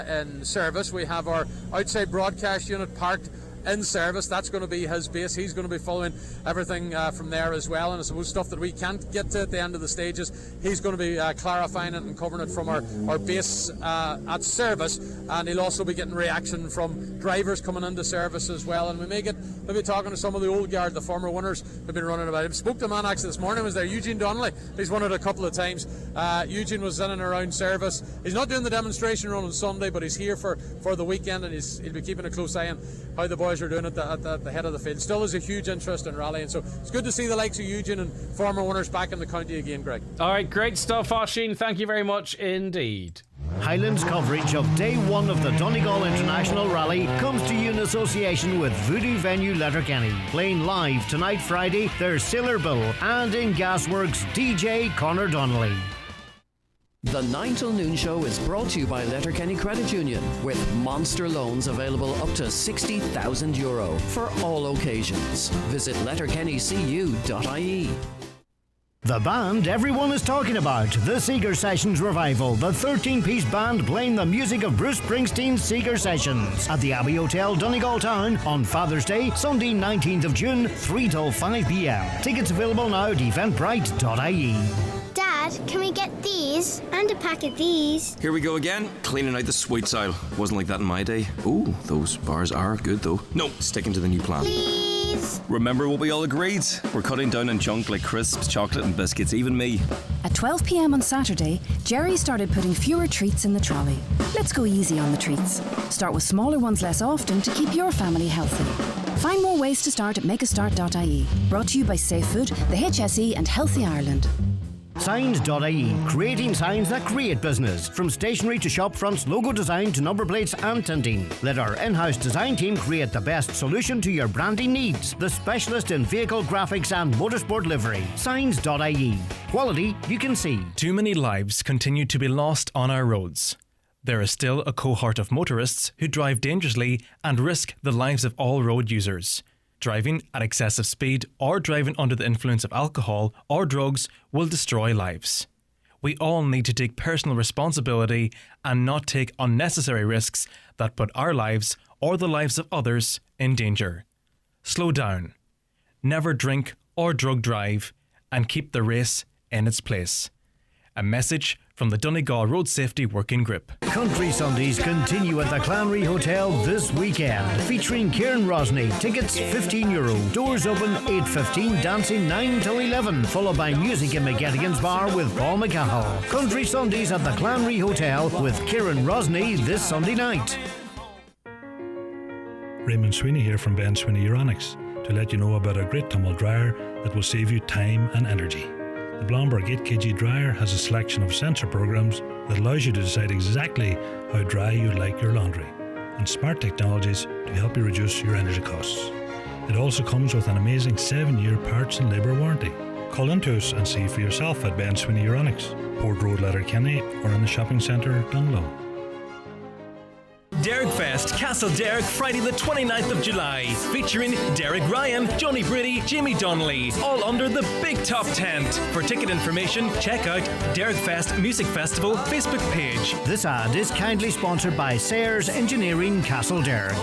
in Service. We have our outside broadcast unit parked in Service. That's going to be his base. He's going to be following everything from there as well, and I suppose stuff that we can't get to at the end of the stages, he's going to be clarifying it and covering it from our base at Service, and he'll also be getting reaction from drivers coming into Service as well, and we may be talking to some of the old guard, the former winners who've been running about. I spoke to a man actually this morning, was there, Eugene Donnelly. He's won it a couple of times. Eugene was in and around Service. He's not doing the demonstration run on Sunday, but he's here for the weekend, and he'll be keeping a close eye on how the boys are doing at the head of the field. Still is a huge interest in rallying, so it's good to see the likes of Eugene and former winners back in the county again, Greg. All right, great stuff, Oisín. Thank you very much indeed. Highland's coverage of Day 1 of the Donegal International Rally comes to you in association with Voodoo Venue Letterkenny. Playing live tonight, Friday, there's Sailor Bill, and in Gasworks, DJ Conor Donnelly. The 9 till noon show is brought to you by Letterkenny Credit Union, with monster loans available up to €60,000 for all occasions. Visit letterkennycu.ie. The band everyone is talking about, the Seeger Sessions Revival, the 13-piece band playing the music of Bruce Springsteen's Seeger Sessions at the Abbey Hotel, Donegal Town on Father's Day, Sunday 19th of June, 3 till 5 p.m. Tickets available now at eventbrite.ie. Dad, can we get these? And a pack of these. Here we go again, cleaning out the sweets aisle. Wasn't like that in my day. Ooh, those bars are good though. No, sticking to the new plan. Please. Remember what we all agreed? We're cutting down on junk like crisps, chocolate and biscuits, even me. At 12 p.m. on Saturday, Jerry started putting fewer treats in the trolley. Let's go easy on the treats. Start with smaller ones less often to keep your family healthy. Find more ways to start at makeastart.ie. Brought to you by Safe Food, the HSE and Healthy Ireland. Signs.ie, creating signs that create business. From stationery to shop fronts, logo design to number plates and tinting. Let our in-house design team create the best solution to your branding needs. The specialist in vehicle graphics and motorsport livery. Signs.ie, quality you can see. Too many lives continue to be lost on our roads. There is still a cohort of motorists who drive dangerously and risk the lives of all road users. Driving at excessive speed or driving under the influence of alcohol or drugs will destroy lives. We all need to take personal responsibility and not take unnecessary risks that put our lives or the lives of others in danger. Slow down. Never drink or drug drive, and keep the race in its place. A message from the Donegal Road Safety Working Group. Country Sundays continue at the Clanry Hotel this weekend, featuring Kieran Rosny. Tickets €15. Doors open 8:15, dancing 9 till 11, followed by music in McGettigan's Bar with Paul McCahill. Country Sundays at the Clanry Hotel with Kieran Rosny this Sunday night. Raymond Sweeney here from Ben Sweeney Euronics to let you know about a great tumble dryer that will save you time and energy. The Blomberg 8kg dryer has a selection of sensor programs that allows you to decide exactly how dry you'd like your laundry, and smart technologies to help you reduce your energy costs. It also comes with an amazing 7-year parts and labour warranty. Call into us and see for yourself at Ben Sweeney Euronics, Port Road, Letterkenny, or in the shopping centre, Donegal. Derek Fest, Castle Derek, Friday the 29th of July. Featuring Derek Ryan, Johnny Brady, Jimmy Donnelly, all under the big top tent. For ticket information, check out Derek Fest Music Festival Facebook page. This ad is kindly sponsored by Sayers Engineering, Castle Derek.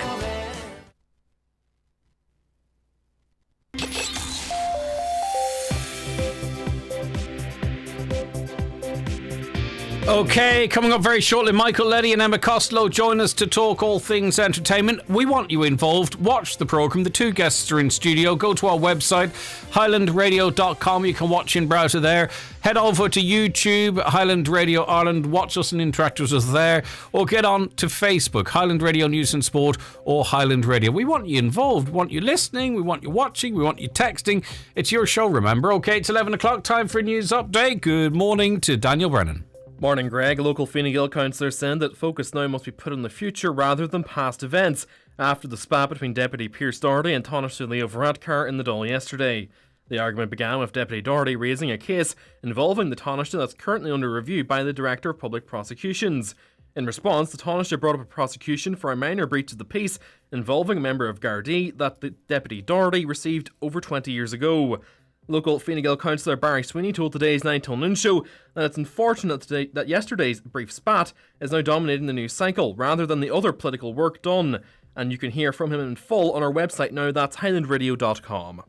Okay, coming up very shortly, Michael Leddy and Emma Costello join us to talk all things entertainment. We want you involved. Watch the programme. The two guests are in studio. Go to our website, highlandradio.com. You can watch in browser there. Head over to YouTube, Highland Radio Ireland. Watch us and interact with us there. Or get on to Facebook, Highland Radio News and Sport or Highland Radio. We want you involved. We want you listening. We want you watching. We want you texting. It's your show, remember. Okay, it's 11 o'clock. Time for a news update. Good morning to Daniel Brennan. Morning, Greg. A local Fine Gael councillor said that focus now must be put on the future rather than past events after the spat between Deputy Pierce Doherty and Taoiseach Leo Varadkar in the Dáil yesterday. The argument began with Deputy Doherty raising a case involving the Taoiseach that's currently under review by the Director of Public Prosecutions. In response, the Taoiseach brought up a prosecution for a minor breach of the peace involving a member of Gardaí that the Deputy Doherty received over 20 years ago. Local Fine Gael councillor Barry Sweeney told today's 9 till noon show that it's unfortunate that yesterday's brief spat is now dominating the news cycle rather than the other political work done. And you can hear from him in full on our website now, that's highlandradio.com.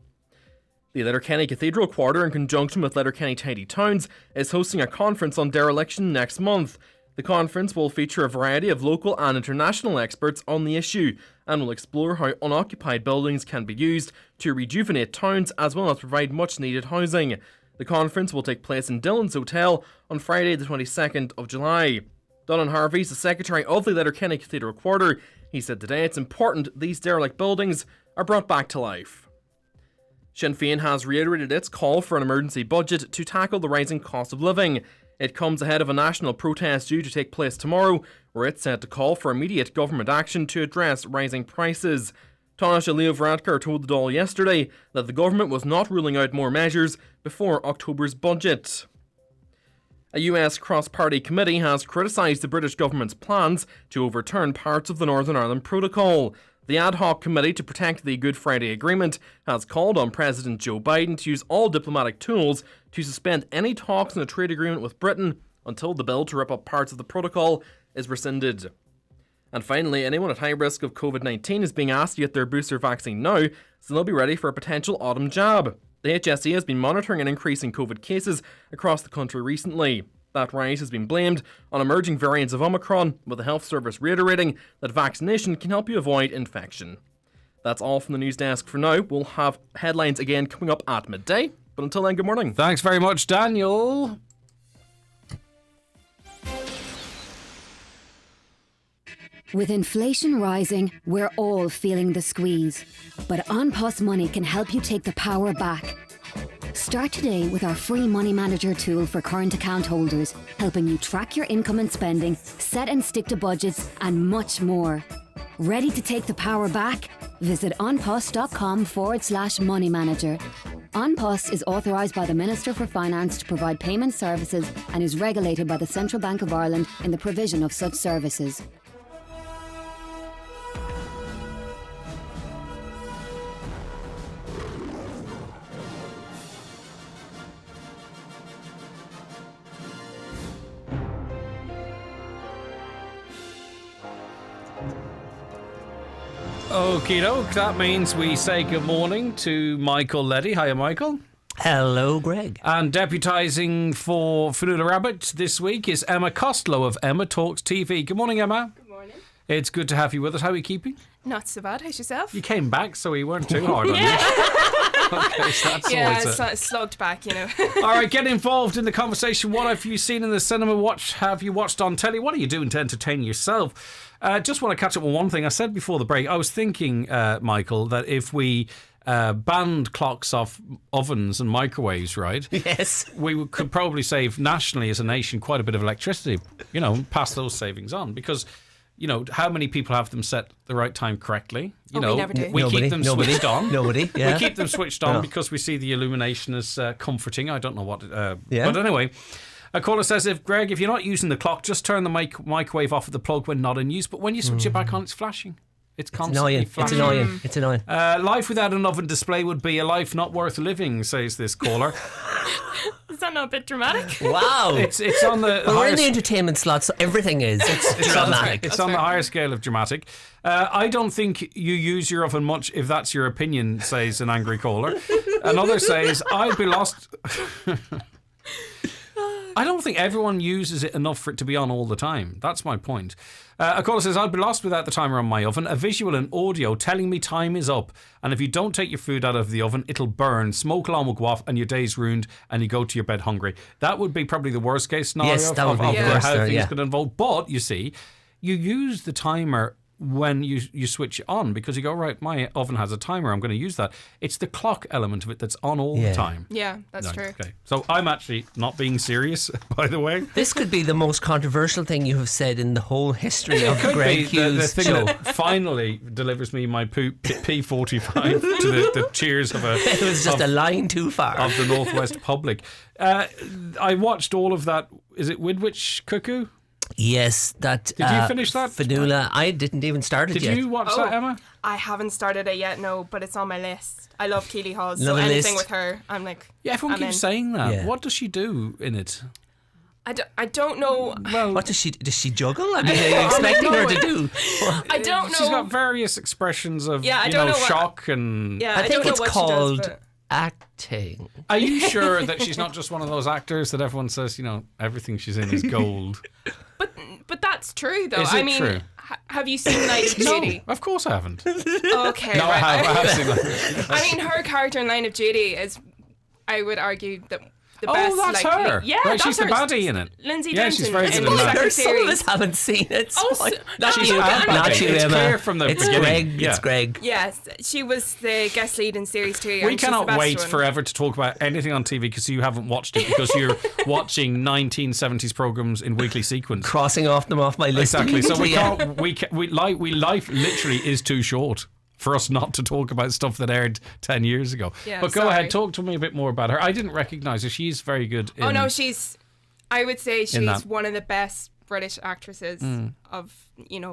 The Letterkenny Cathedral Quarter, in conjunction with Letterkenny Tidy Towns, is hosting a conference on dereliction next month. The conference will feature a variety of local and international experts on the issue and will explore how unoccupied buildings can be used to rejuvenate towns as well as provide much needed housing. The conference will take place in Dillon's Hotel on Friday the 22nd of July. Donnan Harvey's the secretary of the Letterkenny Cathedral Quarter. He said today it's important these derelict buildings are brought back to life. Sinn Féin has reiterated its call for an emergency budget to tackle the rising cost of living. It comes ahead of a national protest due to take place tomorrow, where it's set to call for immediate government action to address rising prices. Taoiseach Leo Varadkar told the Dáil yesterday that the government was not ruling out more measures before October's budget. A US cross-party committee has criticised the British government's plans to overturn parts of the Northern Ireland Protocol. The ad hoc committee to protect the Good Friday Agreement has called on President Joe Biden to use all diplomatic tools to suspend any talks on a trade agreement with Britain until the bill to rip up parts of the protocol is rescinded. And finally, anyone at high risk of COVID-19 is being asked to get their booster vaccine now, so they'll be ready for a potential autumn jab. The HSE has been monitoring an increase in COVID cases across the country recently. That rise has been blamed on emerging variants of Omicron, with the health service reiterating that vaccination can help you avoid infection. That's all from the news desk for now. We'll have headlines again coming up at midday. But until then, good morning. Thanks very much, Daniel. With inflation rising, we're all feeling the squeeze. But OnPos Money can help you take the power back. Start today with our free Money Manager tool for current account holders, helping you track your income and spending, set and stick to budgets, and much more. Ready to take the power back? Visit onpos.com/money manager. OnPos is authorised by the Minister for Finance to provide payment services and is regulated by the Central Bank of Ireland in the provision of such services. Okie doke, that means we say good morning to Michael Leddy. Hiya, Michael. Hello, Greg. And deputising for Fanula Rabbit this week is Emma Costello of Emma Talks TV. Good morning, Emma. Good morning. It's good to have you with us. How are you keeping? Not so bad. How's yourself? You came back, so we weren't too hard on you. Okay, so that's always it's slugged back, you know. All right, get involved in the conversation. What have you seen in the cinema? What have you watched on telly? What are you doing to entertain yourself? Just want to catch up on one thing I said before the break. I was thinking, Michael, that if we banned clocks off ovens and microwaves, right? Yes. We could probably save nationally as a nation quite a bit of electricity, pass those savings on. Because, how many people have them set the right time correctly? We never do. We keep them switched on. Nobody, yeah. We keep them switched on because we see the illumination as comforting. I don't know what... But anyway... A caller says, if you're not using the clock, just turn the microwave off at the plug when not in use. But when you switch it back on, it's flashing. It's constantly flashing. It's annoying. Life without an oven display would be a life not worth living, says this caller. Is that not a bit dramatic? Wow. It's on the. Well, we're in the entertainment slot, so everything is dramatic. It's on the higher scale of dramatic. I don't think you use your oven much, if that's your opinion, says an angry caller. Another says, I'd be lost. I don't think everyone uses it enough for it to be on all the time. That's my point. A caller says, I'd be lost without the timer on my oven. A visual and audio telling me time is up. And if you don't take your food out of the oven, it'll burn. Smoke alarm will go off and your day's ruined and you go to your bed hungry. That would be probably the worst case scenario of how things could unfold. But, you see, you use the timer when you switch it on, because you go, right, my oven has a timer, I'm going to use that. It's the clock element of it that's on all the time. Yeah, that's true. Okay. So I'm actually not being serious, by the way. This could be the most controversial thing you have said in the whole history of the Greg Hughes the thing show. That finally delivers me my P45 to the cheers of a... It was just a line too far. Of the Northwest public. I watched all of that. Is it Widwich Cuckoo? Yes, that. Did you finish that? Fionnuala, I didn't even start it yet. Did you watch that, Emma? I haven't started it yet, no, but it's on my list. I love Keely Hawes, so Another anything list. with her, I'm like. Yeah, everyone keeps saying that. Yeah. What does she do in it? I don't know. Well, what does she juggle? I mean, are you expecting her to do? I don't know. She's got various expressions of shock and. Yeah, I think don't know it's what called she does, acting. Are you sure that she's not just one of those actors that everyone says, everything she's in is gold? But that's true, though. Is I it mean, true? Have you seen Line of Duty? No, of course I haven't. Okay, No, right. I have seen that. I mean, her character in Line of Duty is, I would argue, the Oh, best. that's her. Yeah, right, that's she's the her. baddie in it. Lindsay Yeah, Denton she's very good in in the that. second Some of series. us haven't seen it. So not she's you, bad, not you, it's Emma. clear from the it's beginning. Greg. Yeah. It's Greg. Yes, she was the guest lead in series 2. We and she's the cannot best wait one. forever to talk about anything on TV because you haven't watched it, because you're watching 1970s programs in weekly sequence. Crossing them off my list. Exactly. So we Yeah. can't. Life literally is too short for us not to talk about stuff that aired 10 years ago. Yeah, but go sorry. ahead, talk to me a bit more about her. I didn't recognise her. She's very good. Oh no, I would say she's that. one of the best British actresses of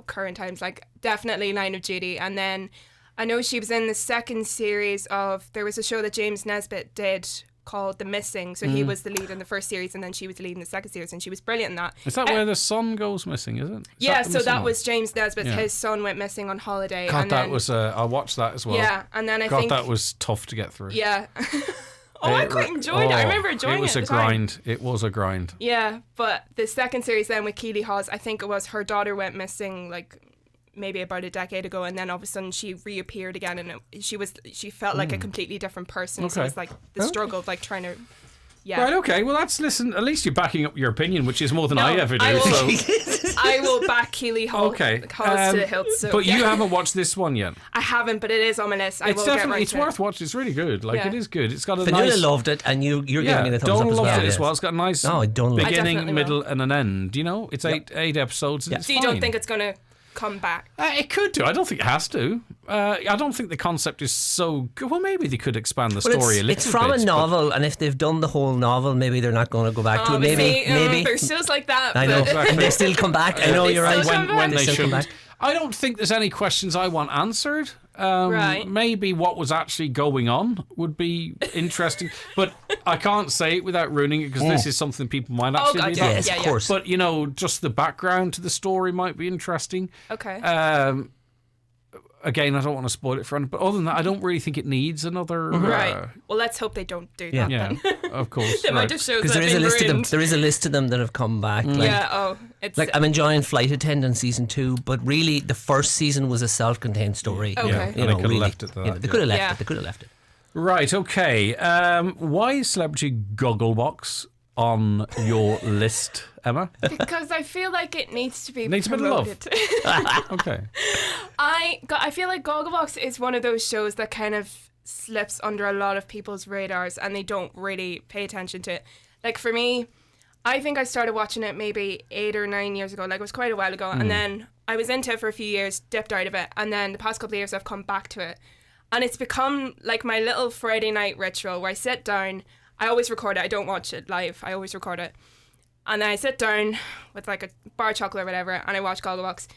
current times. Like definitely Line of Duty, and then I know she was in the second series of. There was a show that James Nesbitt did called The Missing. So he was the lead in the first series, and then she was the lead in the second series, and she was brilliant in that. Is that where the son goes missing? Is it? Yeah, so that was James Nesbitt. Yeah. His son went missing on holiday. God, and that then, was. I watched that as well. Yeah, and then I God, think that was tough to get through. Yeah. I quite enjoyed it. I remember enjoying it. It was at a the time. grind. It was a grind. Yeah, but the second series then with Keely Hawes, I think it was her daughter went missing like maybe about a decade ago, and then all of a sudden she reappeared again, and she felt like a completely different person. So Okay. it's like the struggle of like trying to. Yeah. Right, okay. Well, listen. At least you're backing up your opinion, which is more than I ever do. I will, So. I will back Keely Hawes Okay. to the hilt. So, but yeah. you haven't watched this one yet. I haven't, but it is on my list. I It's will get definitely. right It's to worth it. watching. It's really good. Like Yeah. it is good. It's got a Fionnuala nice. loved it, and you're giving it a thumbs Donald up as well. loved it as yes. well. It's got a nice No, I don't love it. I beginning, definitely middle, will. and an end. It's eight episodes. And it's So you fine. don't think it's going to come back? It could do. I don't think it has to. I don't think the concept is so good. Well, maybe they could expand the story a little bit. It's from a novel, and if they've done the whole novel, maybe they're not going to go back to it. Maybe there's shows like that. I know, but- and they still come back. I know you're right. When they still come shouldn't. back. I don't think there's any questions I want answered. Right. Maybe what was actually going on would be interesting, but I can't say it without ruining it because this is something people might actually God, read yeah, about. Yes, of course. But just the background to the story might be interesting. Okay. Again, I don't want to spoil it for anyone, but other than that, I don't really think it needs another. Right. Well, let's hope they don't do that. Yeah, Then. of course. They might just show Because that there is a they've list of them. ruined. There is a list of them that have come back. Like, Yeah. Oh, it's like I'm enjoying Flight Attendant season 2, but really the first season was a self-contained story. Okay. Yeah, You and they could have left it to that. they could have left Yeah. it. They could have left it. Right, okay. Why is Celebrity Gogglebox on your list, Emma? because I feel like it needs to be Needs a bit of love. promoted. Okay. I feel like Gogglebox is one of those shows that kind of slips under a lot of people's radars and they don't really pay attention to it. Like for me, I think I started watching it maybe 8 or 9 years ago. Like it was quite a while ago. And then I was into it for a few years, dipped out of it. And then the past couple of years I've come back to it. And it's become like my little Friday night ritual where I sit down, I always record it. I don't watch it live. I always record it. and then I sit down with like a bar of chocolate or whatever, and I watch Gogglebox.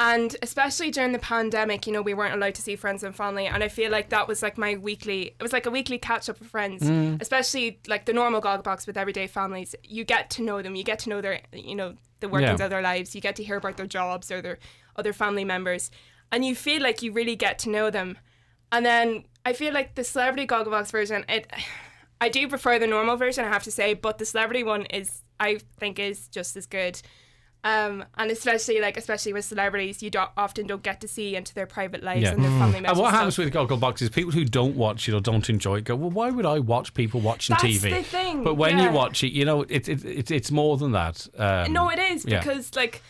And especially during the pandemic, you know, we weren't allowed to see friends and family, and I feel like that was like it was like a weekly catch up with friends, especially like the normal Gogglebox with everyday families. You get to know them, you get to know their, you know, the workings of their lives, you get to hear about their jobs or their other family members, and you feel like you really get to know them. And then I feel like the celebrity Gogglebox version, I do prefer the normal version, I have to say, but the celebrity one I think is just as good. And especially with celebrities, you often don't get to see into their private lives and their family members. And what happens with Gogglebox is people who don't watch it or don't enjoy it go, well, why would I watch people watching TV? That's the thing. But when you watch it, you know, it's more than that. No, it is, because like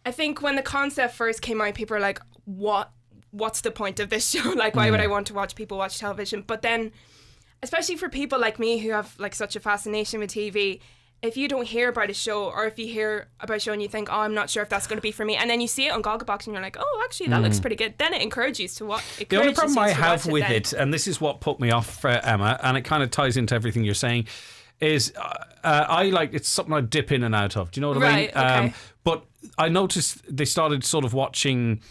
I think when the concept first came out, people were like, what's the point of this show? Like, why would I want to watch people watch television? But then, especially for people like me who have like such a fascination with TV, if you don't hear about a show, or if you hear about a show and you think, oh, I'm not sure if that's going to be for me, and then you see it on Gogglebox and you're like, oh, actually, that looks pretty good, then it encourages you to watch. The only problem I have with it, and this is what put me off, Emma, and it kind of ties into everything you're saying, is I like, it's something I dip in and out of. Do you know what I mean? Okay. But I noticed they started sort of watching...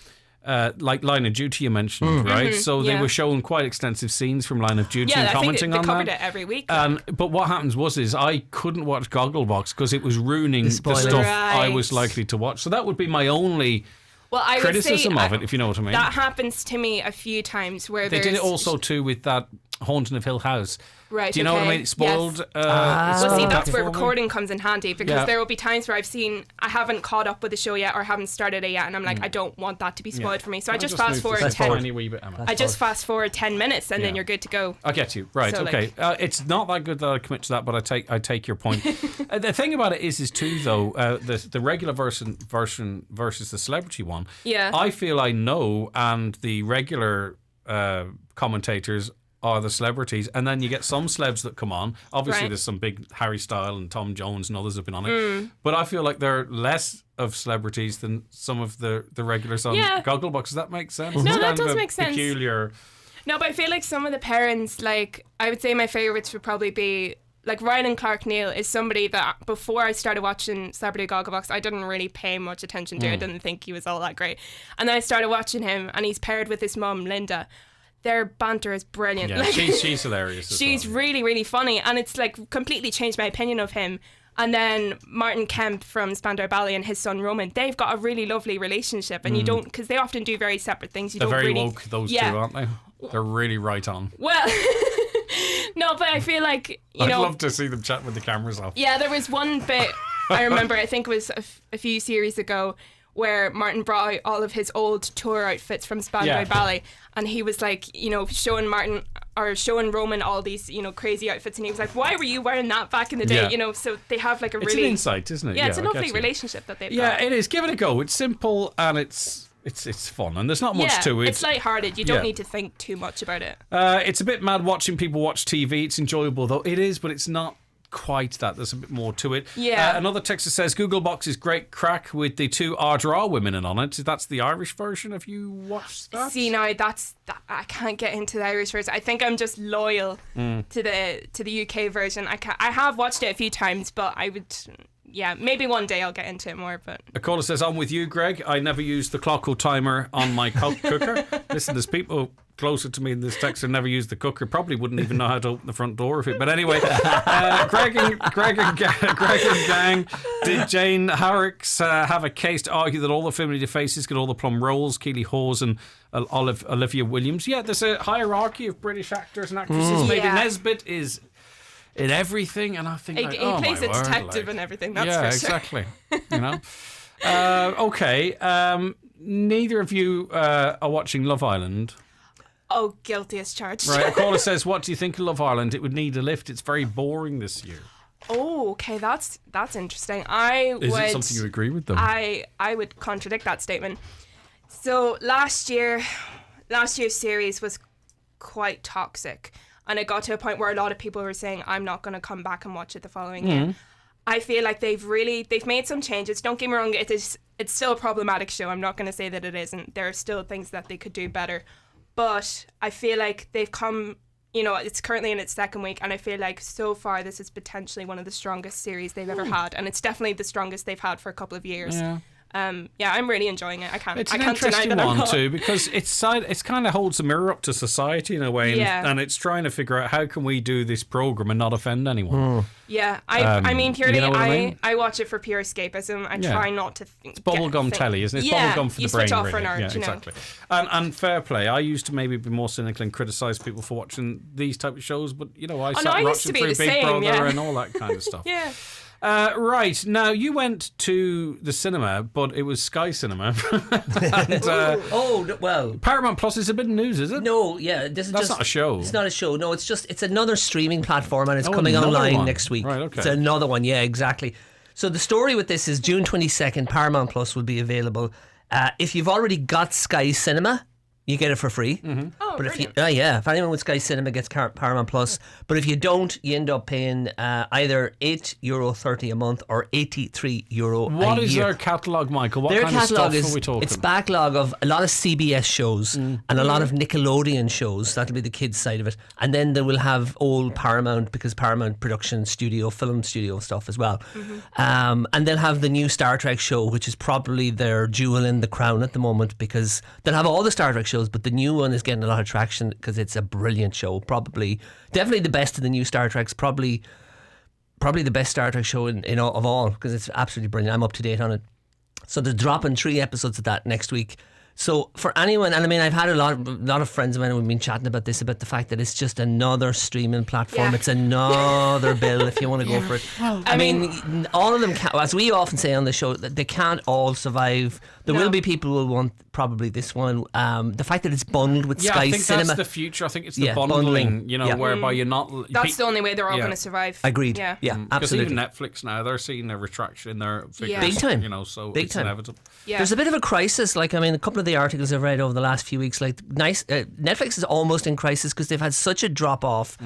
like Line of Duty you mentioned, right? So they were showing quite extensive scenes from Line of Duty and commenting on that. Yeah, they covered it every week. But what happens was I couldn't watch Gogglebox because it was ruining the stuff I was likely to watch. So that would be my only criticism of it, if you know what I mean. That happens to me a few times where they did it also too with that Haunting of Hill House. Right. Do you know what I mean? It's spoiled. Yes. Well, see, that's where recording comes in handy, because there will be times where I haven't caught up with the show yet or haven't started it yet, and I'm like, I don't want that to be spoiled for me. So I just fast forward 10 minutes and then you're good to go. I get you. Right. So okay. It's not that good that I commit to that, but I take your point. The thing about it is too though, the regular version versus the celebrity one. Yeah. I feel I know, and the regular commentators are the celebrities, and then you get some celebs that come on. Obviously, there's some big Harry Styles and Tom Jones and others have been on it. But I feel like they're less of celebrities than some of the regulars on Gogglebox. Does that make sense? No, that does make sense. Peculiar. No, but I feel like some of the parents, like, I would say my favourites would probably be, like, Ryan Clark Neal is somebody that before I started watching Celebrity Gogglebox, I didn't really pay much attention to. I didn't think he was all that great. And then I started watching him, and he's paired with his mum, Linda. Their banter is brilliant. Yeah, she's hilarious. She's really, really funny, and it's like completely changed my opinion of him. And then Martin Kemp from Spandau Ballet and his son Roman, they've got a really lovely relationship, and you don't, because they often do very separate things. They're very woke, those two, aren't they? They're really right on. Well, no, but I feel like, I'd love to see them chat with the cameras off. Yeah, there was one bit I remember. I think it was a few series ago, where Martin brought out all of his old tour outfits from Spandau Ballet, and he was like, showing Roman all these, crazy outfits, and he was like, why were you wearing that back in the day? So they have like it's an insight, isn't it? Yeah, it's a lovely relationship that they've got. Yeah, it is. Give it a go. It's simple and it's fun, and there's not much to it. It's lighthearted. You don't need to think too much about it. It's a bit mad watching people watch TV. It's enjoyable though. It is, but it's not quite that. There's a bit more to it. Yeah. Another texter says Gogglebox is great crack with the two Ardra women in on it. That's the Irish version. Have you watched that? See, now I can't get into the Irish version. I think I'm just loyal to the UK version. I have watched it a few times, but I would. Yeah, maybe one day I'll get into it more. But a caller says, I'm with you, Greg. I never use the clock or timer on my cooker. Listen, there's people closer to me in this text who never use the cooker. Probably wouldn't even know how to open the front door of it. But anyway, Greg and gang, did Jane Harricks have a case to argue that all the familiar faces get all the plum roles? Keely Hawes and Olivia Williams. Yeah, there's a hierarchy of British actors and actresses. Maybe Nesbitt is in everything, and I think he plays a detective and everything. That's for sure. Exactly. Okay. Neither of you are watching Love Island. Oh, guilty as charged. Right. A caller says, "What do you think of Love Island? It would need a lift. It's very boring this year." Oh, okay. That's interesting. Is it something you agree with them? I would contradict that statement. So last year's series was quite toxic. And it got to a point where a lot of people were saying, I'm not going to come back and watch it the following year. I feel like they've made some changes. Don't get me wrong, it's still a problematic show. I'm not going to say that it isn't. There are still things that they could do better. But I feel like they've come you know, it's currently in its second week, and I feel like so far this is potentially one of the strongest series they've ever had, and it's definitely the strongest they've had for a couple of years. Yeah. I'm really enjoying it. It's I an can't deny interesting that I'm one not. too, because it's kind of holds a mirror up to society in a way, and it's trying to figure out how can we do this program and not offend anyone. Yeah, I mean, purely, you know what I mean? I watch it for pure escapism. I try not to think. It's bubblegum telly, isn't it? It's bubblegum for the brain, switch off really. for an hour, Yeah, you know. exactly. And fair play. I used to maybe be more cynical and criticise people for watching these type of shows, but you know, I sat I used watching to be through the Big same, Brother yeah. and all that kind of stuff. Yeah. Right, now you went to the cinema, but it was Sky Cinema. And, well, Paramount Plus is a bit of news, is it? No, yeah, this is That's just not a show. It's not a show. No, it's another streaming platform, and it's coming another online one. next week. Right, okay. It's another one. Yeah, exactly. So the story with this is June 22nd. Paramount Plus will be available. If you've already got Sky Cinema, you get it for free. Mm-hmm. Oh, But if anyone with Sky Cinema gets Paramount Plus, but if you don't, you end up paying either €8.30 a month or €83 a year. What is their catalogue, Michael? What Their kind of catalogue stuff is are we talking? it's backlog of a lot of CBS shows and a lot of Nickelodeon shows. That'll be the kids' side of it, and then they will have old Paramount, because Paramount production studio, film studio stuff as well. And they'll have the new Star Trek show, which is probably their jewel in the crown at the moment, because they'll have all the Star Trek shows, but the new one is getting a lot of traction because it's a brilliant show. Definitely the best of the new Star Treks. Probably the best Star Trek show of all, because it's absolutely brilliant. I'm up to date on it. So they're dropping 3 episodes of that next week. So for anyone, and I mean, I've had a lot of friends of mine who've been chatting about this, about the fact that it's just another streaming platform. Yeah. It's another bill if you want to go for it. Well, I mean, all of them, as we often say on the show, that they can't all survive. There will be people who will want probably this one. The fact that it's bundled with Sky I think Cinema. that's the future. I think it's the bundling, you know, whereby you're not... That's the only way they're all going to survive. Agreed. Yeah. Yeah, Because absolutely. even Netflix now, they're seeing a retraction in their figures. Big time. You know, so Big it's time. inevitable. Yeah. There's a bit of a crisis. Like, I mean, a couple of the articles I've read over the last few weeks, like Netflix is almost in crisis because they've had such a drop off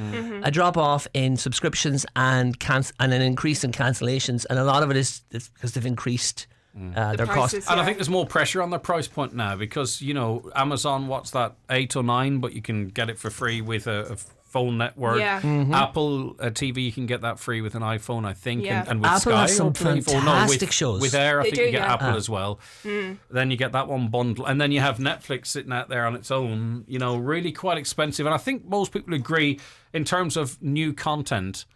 in subscriptions and an increase in cancellations, and a lot of it is because they've increased their costs. And I think there's more pressure on their price point now because, you know, Amazon, what's that, 8 or 9, but you can get it for free with a phone network. Yeah. Apple TV, you can get that free with an iPhone, I think. Yeah. And with Apple Sky, has some I believe, or no, fantastic with, shows. With Air, I They think do, you get yeah. Apple as well. Then you get that one bundle. And then you have Netflix sitting out there on its own, you know, really quite expensive. And I think most people agree in terms of new content.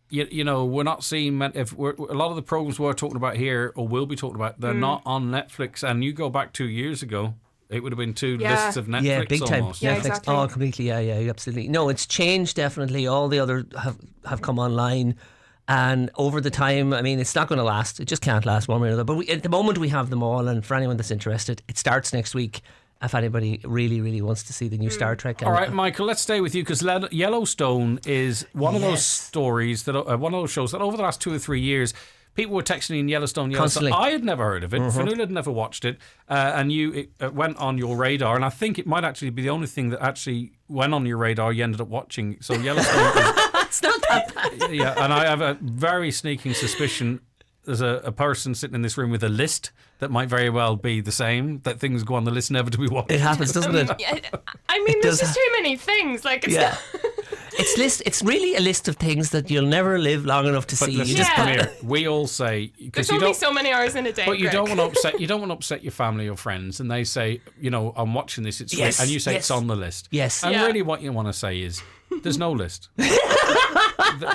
You know, we're not seeing a lot of the programs we're talking about here or will be talking about, they're not on Netflix. And you go back 2 years ago, it would have been 2 lists of Netflix. Yeah, big time. Almost. Yeah, Netflix. exactly. Oh, completely. Yeah, absolutely. No, it's changed definitely. All the other have come online, and over the time, I mean, it's not going to last. It just can't last one way or another. But at the moment, we have them all, and for anyone that's interested, it starts next week. If anybody really, really wants to see the new Star Trek. All right, Michael, let's stay with you because Yellowstone is one of those stories that one of those shows that over the last 2 or 3 years. People were texting in Yellowstone. Constantly. I had never heard of it. Fanula had never watched it. And it went on your radar. And I think it might actually be the only thing that actually went on your radar you ended up watching. So Yellowstone It's not that bad. yeah, and I have a very sneaking suspicion there's a person sitting in this room with a list that might very well be the same, that things go on the list never to be watched. It happens, doesn't it? I mean, there's just too many things. Like, it's It's really a list of things that you'll never live long enough to see. Listen, You just come here. We all say there's only so many hours in a day. but you Greg. don't want to upset. You don't want to upset your family or friends, and they say, you know, I'm watching this. It's Yes, and you say yes. it's on the list. Yes. and Yeah. really, what you want to say is, there's no list.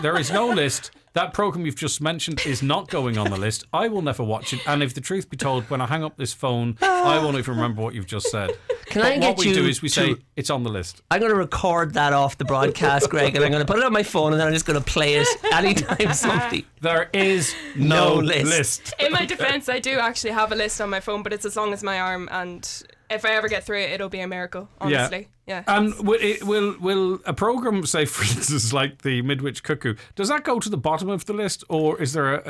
There is no list. That program you've just mentioned is not going on the list. I will never watch it. And if the truth be told, when I hang up this phone, I won't even remember what you've just said. Can But I get what we you do is we say to- it's on the list. I'm going to record that off the broadcast, Greg, and I'm going to put it on my phone, and then I'm just going to play it anytime somebody. There is no list. list. In my defense, I do actually have a list on my phone, but it's as long as my arm, and if I ever get through it, it'll be a miracle. Honestly, yeah. And will a program, say for instance, like the Midwich Cuckoo, does that go to the bottom of the list, or is there a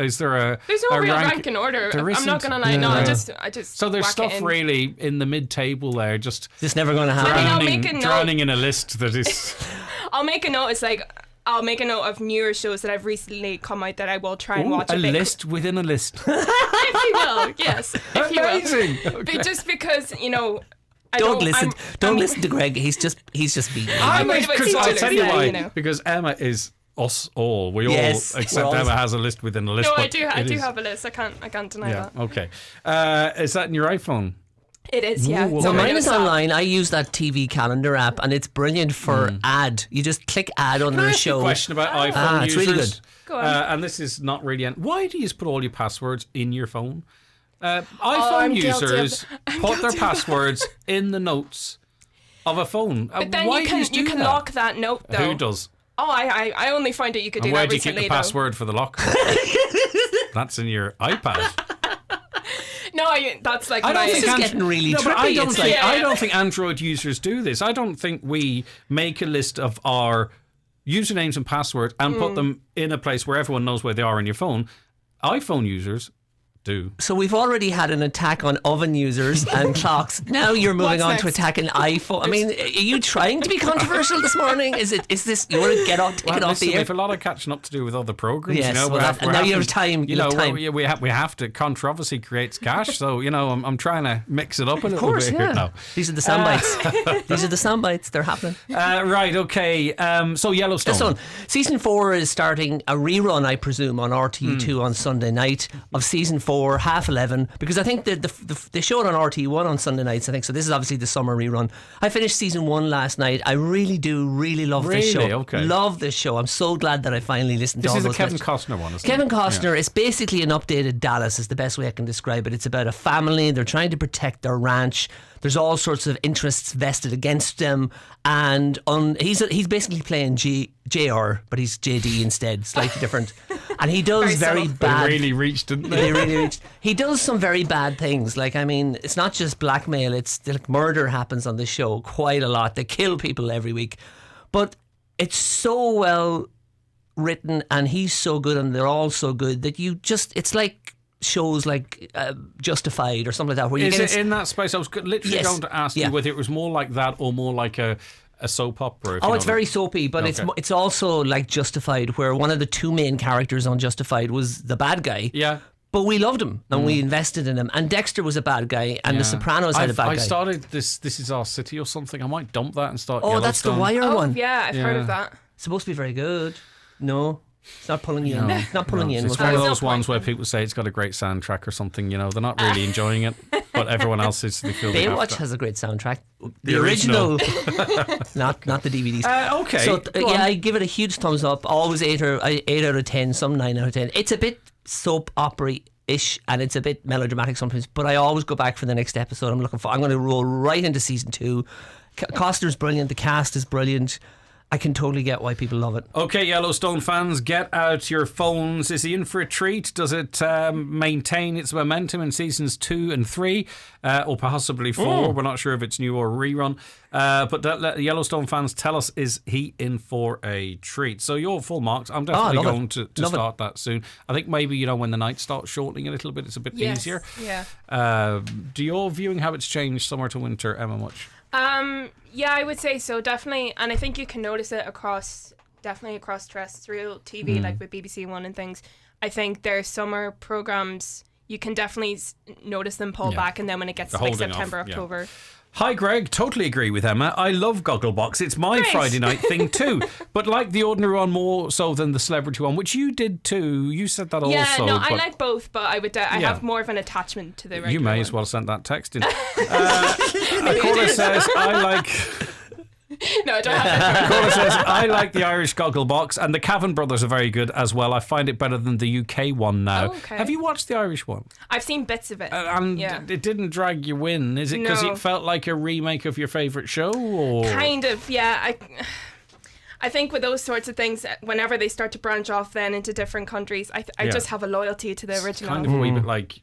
There's no real ranking order. There I'm not isn't? gonna lie. No, I Yeah. just. So there's whack stuff it in. really in the mid-table there, just never going to happen. I mean, I'll make a note. drowning in a list that is. I'll make a note. It's like I'll make a note of newer shows that have recently come out that I will try and Ooh, watch a bit. list within a list. If you will, yes. If you will. Amazing. Okay. But just because, you know, Don't listen to Greg. He's just beating. Because I'll tell you why. You know. Because Emma is us all. We Yes, all, except Emma has a list within a list. No, but I do is- have a list. I can't deny Yeah. that. Okay. Is that in your iPhone? It is, yeah. Ooh, It's So on my mine is notes app. online. I use that TV calendar app, and it's brilliant for ad. You just click ad under Can I a ask you show. a question about iPhone it's users? really good. Go on. And this is not really. Why do you just put all your passwords in your phone? iPhone I'm guilty of users put their passwords in the notes of a phone. But then why you do can do that? lock that note though. Who does? Oh, I only find that you could do And where that do you keep recently the password for the lock? That's in your iPad. though. No, that's like I don't my. think This is getting really but I trippy. don't It's think like- I don't think Android users do this. I don't think we make a list of our usernames and passwords and put them in a place where everyone knows where they are in your phone. iPhone users do. So we've already had an attack on oven users and clocks. Now you're moving What's on next? to attacking iPhone. I mean, are you trying to be controversial this morning? Is this you want to take it off Listen, the we air? have a lot of catching up to do with other programs. Yes, you know, well, and now you have time. You You have know, time. we have to. Controversy creates cash, so you know, I'm trying to mix it up a Of little course, bit yeah. here now. These are the sound bites. These are the sound bites. They're happening. Right, okay. So Yellowstone. This one, season 4 is starting a rerun, I presume, on RTE2 on Sunday night of season 4, 11:30, because I think they show it on RTE1 on Sunday nights, I think. So this is obviously the summer rerun. I finished season 1 last night. I really love this show. Really? Okay. Love this show. I'm so glad that I finally listened This to all is a those Kevin messages. Costner one, isn't Kevin it? Costner is basically an updated Dallas, is the best way I can describe it. It's about a family. They're trying to protect their ranch. There's all sorts of interests vested against them, and he's basically playing JR, but he's JD instead, slightly different. And he does very bad. They really reached, didn't they? They really reached. He does some very bad things. Like, I mean, it's not just blackmail. It's like murder happens on this show quite a lot. They kill people every week, but it's so well written, and he's so good, and they're all so good that it's like shows like Justified or something like that, where you Is get it in that space? I was literally Yes. going to ask Yeah. you whether it was more like that or more like a soap opera. if you Oh, know it's what I very mean. soapy, but Okay. it's also like Justified, where one of the two main characters on Justified was the bad guy. Yeah. But we loved him and we invested in him. And Dexter was a bad guy, and The Sopranos had a bad I guy. started this Is Our City or something. I might dump that and start. Oh, that's the Yellowstone. Wire one. Yeah, I've heard of that. It's supposed to be very good. No, it's not pulling you in. No, It's not pulling you in. It's We'll one of find those out. ones where people say it's got a great soundtrack or something. You know, they're not really enjoying it, but everyone else is. They feel they have Baywatch to. has a great soundtrack. The original. not the DVDs. Okay, So go on. I give it a huge thumbs up. Always 8 out of 10, some 9 out of 10. It's a bit soap opera-ish, and it's a bit melodramatic sometimes. But I always go back for the next episode. I'm going to roll right into season 2. Costner's brilliant. The cast is brilliant. I can totally get why people love it. Okay, Yellowstone fans, get out your phones. Is he in for a treat? Does it maintain its momentum in seasons 2 and 3, or possibly 4? We're not sure if it's new or rerun. But let Yellowstone fans tell us, is he in for a treat? So your full marks. I'm definitely love it. going to Love it. start that soon. I think maybe, when the night starts shortening a little bit, it's a bit Yes, easier. yeah. Do your viewing habits change summer to winter, Emma, much? Yeah, I would say so, definitely. And I think you can notice it across terrestrial TV, like with BBC One and things. I think their summer programs, you can definitely notice them pull back, and then when it gets to like holding off, September, yeah. October. Hi Greg, totally agree with Emma. I love Gogglebox. It's my Great. Friday night thing too. But like the ordinary one more so than the celebrity one, which you did too. You said that Yeah, also. no, I but like both, but I would I Yeah. have more of an attachment to the regular you may one. as well send that text in. A caller says, I like... No, I don't have that. Caller says, I like the Irish Gogglebox, and the Cavan brothers are very good as well. I find it better than the UK one now. Oh, okay. Have you watched the Irish one? I've seen bits of it. And yeah. it didn't drag you in. Is it because No. it felt like a remake of your favourite show? Or Kind of, yeah. I think with those sorts of things, whenever they start to branch off then into different countries, I Yeah. just have a loyalty to the original. kind of a wee bit like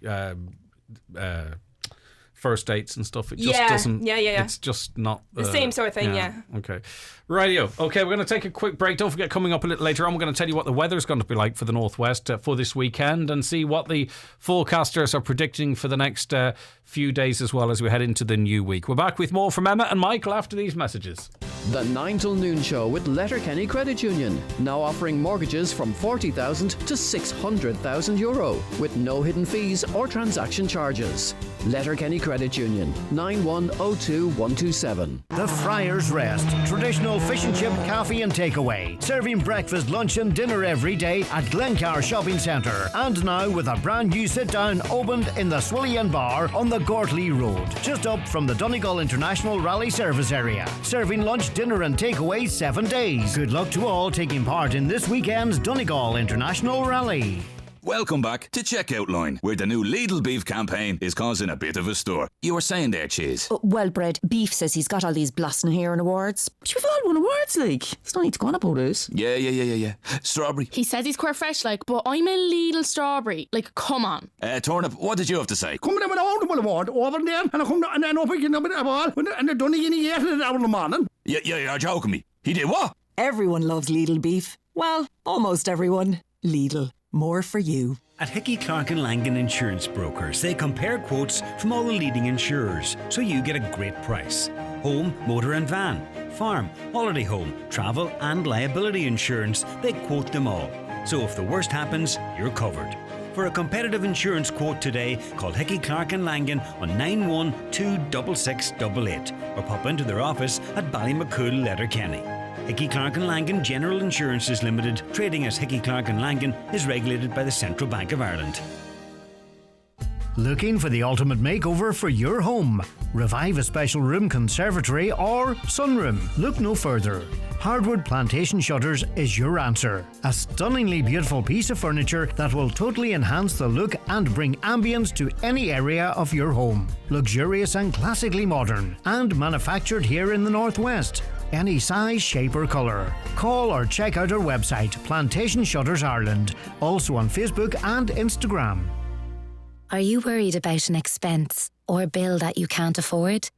First Dates and stuff. It just Yeah, doesn't. yeah. It's just not The same sort of thing, yeah. Okay. Radio. Okay, we're going to take a quick break. Don't forget, coming up a little later on, we're going to tell you what the weather's going to be like for the Northwest for this weekend, and see what the forecasters are predicting for the next few days as well as we head into the new week. We're back with more from Emma and Michael after these messages. The 9 till noon show with Letterkenny Credit Union, now offering mortgages from €40,000 to €600,000 with no hidden fees or transaction charges. Letterkenny Credit Union, 9102127. The Friar's Rest, traditional fish and chip cafe and takeaway, serving breakfast, lunch and dinner every day at Glencar Shopping Centre. And now with a brand new sit-down opened in the Swillian Bar on the Gortley Road, just up from the Donegal International Rally Service area. Serving lunch, dinner and takeaway 7 days. Good luck to all taking part in this weekend's Donegal International Rally. Welcome back to Checkout Line, where the new Lidl beef campaign is causing a bit of a stir. You were saying there, Cheese. Well, Brad, Beef says he's got all these blasting here and awards. But we've all won awards, like. There's no need to go on about it. Yeah. Strawberry. He says he's quite fresh, like, but I'm a Lidl strawberry. Like, come on. Turnip, what did you have to say? Come down with an award over there, and I come down and then up again with a ball, and they're done again in the morning. Yeah, you're joking me. He did what? Everyone loves Lidl beef. Well, almost everyone. Lidl. More for you. At Hickey, Clark and Langan Insurance Brokers, they compare quotes from all the leading insurers, so you get a great price. Home, motor and van, farm, holiday home, travel and liability insurance, they quote them all. So if the worst happens, you're covered. For a competitive insurance quote today, call Hickey, Clark and Langan on 9126688 or pop into their office at Ballymacool, Letterkenny. Hickey, Clark and Langan General Insurances Limited, trading as Hickey, Clark and Langan, is regulated by the Central Bank of Ireland. Looking for the ultimate makeover for your home? Revive a special room conservatory or sunroom? Look no further. Hardwood Plantation Shutters is your answer. A stunningly beautiful piece of furniture that will totally enhance the look and bring ambience to any area of your home. Luxurious and classically modern, and manufactured here in the Northwest. Any size, shape or colour. Call or check out our website, Plantation Shutters Ireland. Also on Facebook and Instagram. Are you worried about an expense or a bill that you can't afford?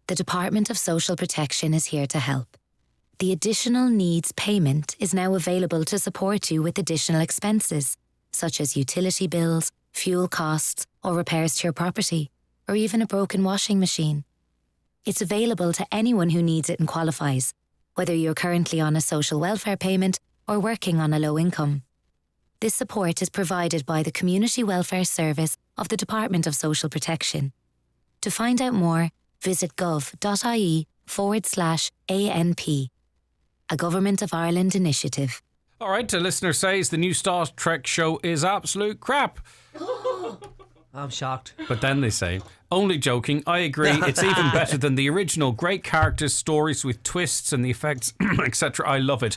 The Department of Social Protection is here to help. The Additional Needs Payment is now available to support you with additional expenses, such as utility bills, fuel costs, or repairs to your property, or even a broken washing machine. It's available to anyone who needs it and qualifies, whether you're currently on a social welfare payment or working on a low income. This support is provided by the Community Welfare Service of the Department of Social Protection. To find out more, visit gov.ie/ANP. A Government of Ireland initiative. All right, a listener says the new Star Trek show is absolute crap. I'm shocked. But then they say, only joking, I agree, it's even better than the original. Great characters, stories with twists and the effects, etc. I love it.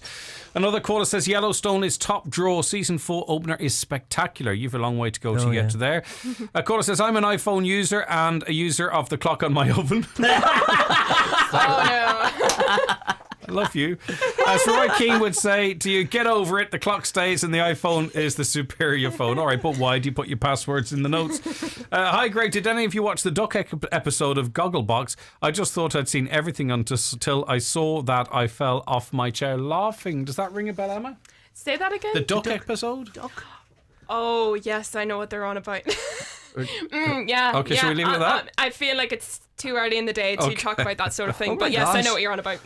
Another caller says Yellowstone is top draw. Season 4 opener is spectacular. You've a long way to go to get to there. A caller says, I'm an iPhone user and a user of the clock on my oven. Oh no. I love you. As Roy Keane would say to you, get over it. The clock stays and the iPhone is the superior phone. All right, but why do you put your passwords in the notes? Hi, Greg. Did any of you watch the Duck episode of Gogglebox? I just thought I'd seen everything until I saw that I fell off my chair laughing. Does that ring a bell, Emma? Say that again? The Duck episode? Duck. Oh, yes, I know what they're on about. Yeah. Okay, should we leave it at that? I feel like it's too early in the day to talk about that sort of thing, Oh but my yes, I gosh. know what you're on about.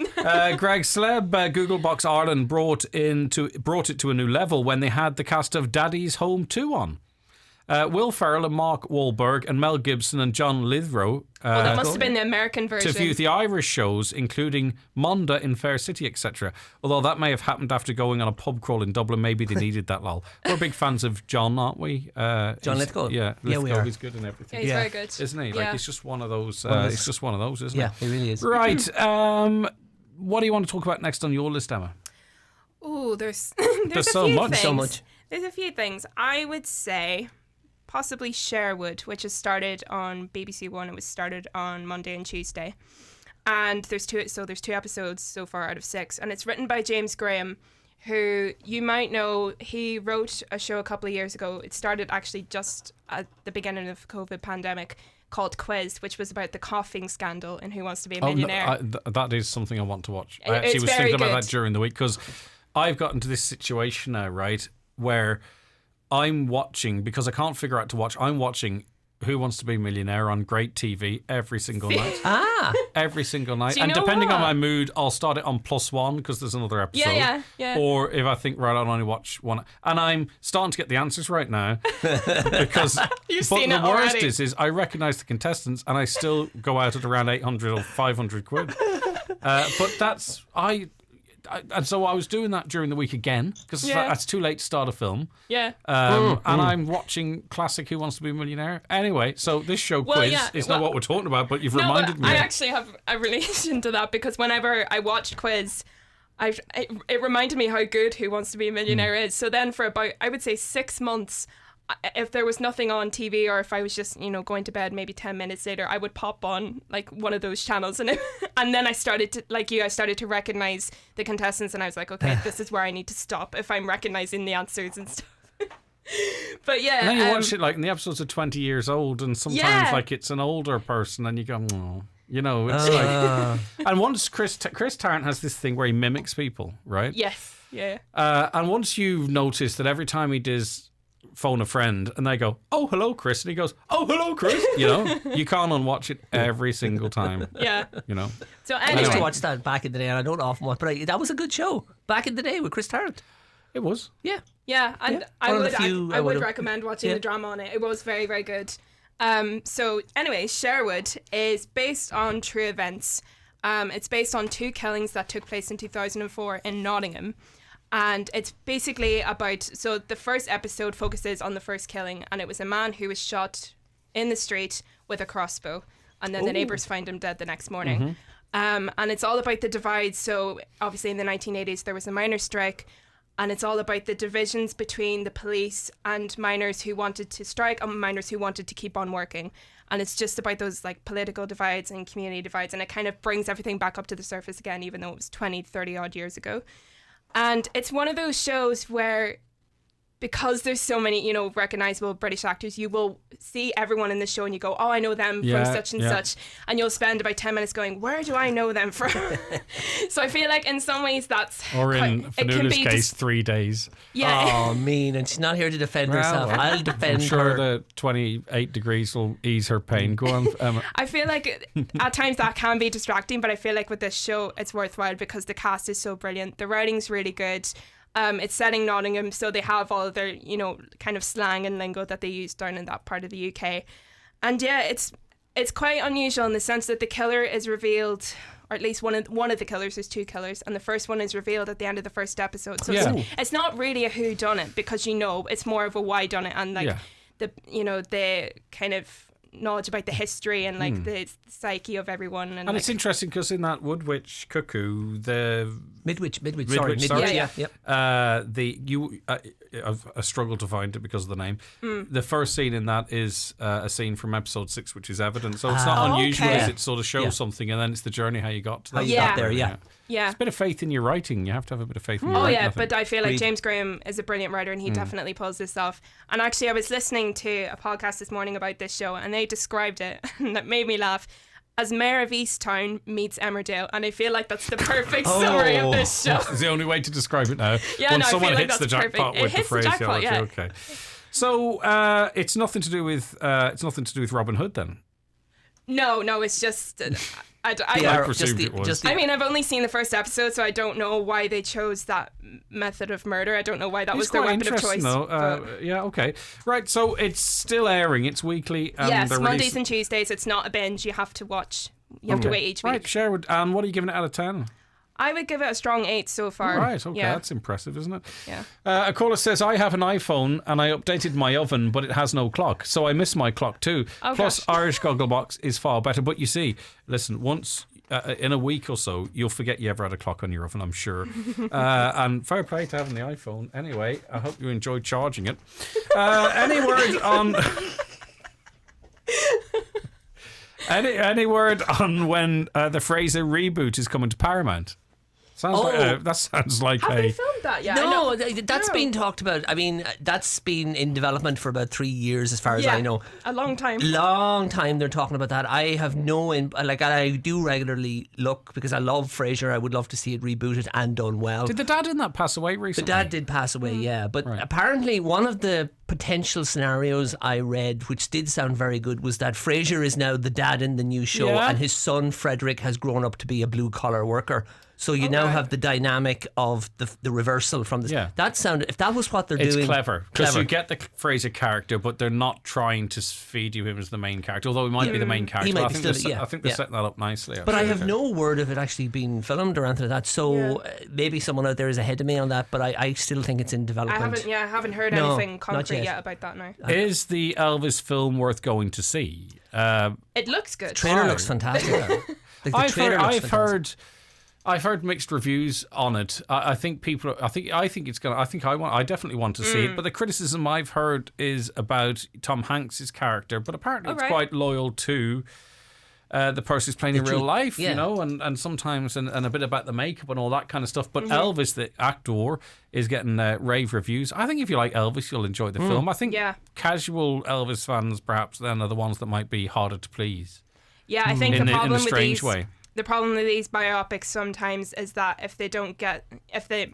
Greg, Celeb Googlebox Ireland brought it to a new level when they had the cast of Daddy's Home 2 on. Will Ferrell and Mark Wahlberg and Mel Gibson and John Lithgow Well, that must have been the American version. to view the Irish shows, including Monda in Fair City, etc. Although that may have happened after going on a pub crawl in Dublin. Maybe they needed that lol. We're big fans of John, aren't we? John Lithgow? Yeah, Yeah, we Lithgow. are. He's good in everything. Yeah, he's very good. Isn't he? Yeah. Like, he's just one of those. One of those. He's just one of those, isn't Yeah, he? he really is. Right. What do you want to talk about next on your list, Emma? Ooh, there's There's a so few much. things. So much. There's a few things. I would say possibly Sherwood, which has started on BBC One. It was started on Monday and Tuesday. And there's two episodes so far out of 6. And it's written by James Graham, who you might know. He wrote a show a couple of years ago. It started actually just at the beginning of the COVID pandemic, called Quiz, which was about the coughing scandal in Who Wants to Be a Millionaire. That is something I want to watch. I It's actually was very thinking about good. that during the week because I've gotten to this situation now, right, where I'm watching, because I can't figure out to watch, I'm watching Who Wants to Be a Millionaire on great TV every single night. Every single night. Do you And know depending on what? my mood, I'll start it on +1 because there's another episode. Yeah. Or if I think, right, I'll only watch one. And I'm starting to get the answers right now. Because You've but seen the it worst already. is I recognise the contestants and I still go out at around 800 or 500 quid. But that's... and so I was doing that during the week again because it's too late to start a film. Yeah. And I'm watching classic Who Wants to Be a Millionaire. Anyway, so this show quiz is not what we're talking about, but you've reminded me. I actually have a relation to that because whenever I watched quiz, it reminded me how good Who Wants to Be a Millionaire is. So then for about, I would say 6 months, if there was nothing on TV or if I was just, going to bed maybe 10 minutes later, I would pop on like one of those channels and then I started to, like you, I started to recognize the contestants and I was like, okay, this is where I need to stop if I'm recognizing the answers and stuff. But yeah. And then you watch it like, and the episodes are 20 years old and sometimes like it's an older person and you go, oh. It's like... And once Chris Tarrant has this thing where he mimics people, right? Yes, yeah. And once you've noticed that every time he does phone a friend and they go, oh, hello, Chris. And he goes, oh, hello, Chris. You can't unwatch it every single time. Yeah. So I used to watch that back in the day and I don't often watch, but that was a good show back in the day with Chris Tarrant. It was. Yeah. Yeah, and Yeah. I would recommend watching the drama on it. It was very, very good. So anyway, Sherwood is based on true events. It's based on 2 killings that took place in 2004 in Nottingham. And it's basically about, so the first episode focuses on the first killing, and it was a man who was shot in the street with a crossbow, and then the neighbours find him dead the next morning. And it's all about the divides. So obviously in the 1980s there was a miners' strike, and it's all about the divisions between the police and miners who wanted to strike and miners who wanted to keep on working. And it's just about those like political divides and community divides, and it kind of brings everything back up to the surface again, even though it was 20, 30 odd years ago. And it's one of those shows where, because there's so many, recognisable British actors, you will see everyone in the show and you go, oh, I know them from such and such. And you'll spend about 10 minutes going, where do I know them from? So I feel like in some ways that's... Or in Fanula's case, 3 days. Yeah. Oh, mean. And she's not here to defend herself. I'll defend I'm sure her. the 28 degrees will ease her pain. Go on, Emma. I feel like at times that can be distracting, but I feel like with this show it's worthwhile because the cast is so brilliant. The writing's really good. It's set in Nottingham, so they have all their, kind of slang and lingo that they use down in that part of the UK. And yeah, it's quite unusual in the sense that the killer is revealed, or at least one of the killers. There's 2 killers, and the first one is revealed at the end of the first episode. So it's not really a who done it, because it's more of a why done it, and the kind of knowledge about the history and like the psyche of everyone. And it's interesting because in that Woodwitch Cuckoo, the Midwich, I struggled to find it because of the name. The first scene in that is a scene from episode 6, which is evidence. So it's not unusual, as it sort of shows something, and then it's the journey how you got to that. How you got there, yeah. Yeah. It's a bit of faith in your writing. You have to have a bit of faith in your writing. Oh yeah, but I feel like James Graham is a brilliant writer and he definitely pulls this off. And actually I was listening to a podcast this morning about this show and they described it, and that made me laugh, as Mayor of Easttown meets Emmerdale, and I feel like that's the perfect summary of this show. It's the only way to describe it now. Yeah, Once I someone feel like hits the that's jackpot perfect. with the phrase, Okay. So it's nothing to do with Robin Hood then. No, it's just I presumed it was. I mean, I've only seen the first episode, so I don't know why they chose that method of murder. I don't know why that was their weapon of choice. Yeah, okay. Right, so it's still airing. It's weekly. And yes, Mondays and Tuesdays. It's not a binge. You have to watch. You have to wait each week. Right, Sherwood. And what are you giving it out of 10? I would give it a strong 8 so far. Right, okay, yeah. That's impressive, isn't it? Yeah. A caller says, I have an iPhone and I updated my oven, but it has no clock, so I miss my clock too. Oh, Plus, gosh. Irish Gogglebox is far better. But you see, listen, once in a week or so, you'll forget you ever had a clock on your oven, I'm sure. And fair play to having the iPhone. Anyway, I hope you enjoyed charging it. Any word on... Any word on when the Fraser reboot is coming to Paramount? That sounds like Have they filmed that yet? No, that's been talked about. I mean, that's been in development for about 3 years, as far as I know. A long time. Long time they're talking about that. I have I do regularly look because I love Frasier. I would love to see it rebooted and done well. Did the dad in that pass away recently? The dad did pass away, yeah. But apparently one of the potential scenarios I read, which did sound very good, was that Frasier is now the dad in the new show, and his son Frederick has grown up to be a blue collar worker. So you now have the dynamic of the reversal from this. Yeah. That sounded, if that was what they're doing. It's clever. Because you get the Fraser character, but they're not trying to feed you him as the main character, although he might be the main character. He might I be think still, I think they're setting that up nicely. But I have no word of it actually being filmed or anything like that. So maybe someone out there is ahead of me on that, but I still think it's in development. I haven't heard anything concrete yet about that now. Is the Elvis film worth going to see? It looks good. The trailer looks fantastic. I've heard mixed reviews on it. I think people. I think it's gonna. I definitely want to see it. But the criticism I've heard is about Tom Hanks's character. But apparently, it's quite loyal to the person who's playing in real life. You know, and sometimes and a bit about the makeup and all that kind of stuff. But Elvis, the actor, is getting rave reviews. I think if you like Elvis, you'll enjoy the film. I think casual Elvis fans, perhaps, then are the ones that might be harder to please. Yeah, I think the problem in a strange with these. way. The problem with these biopics sometimes is that if the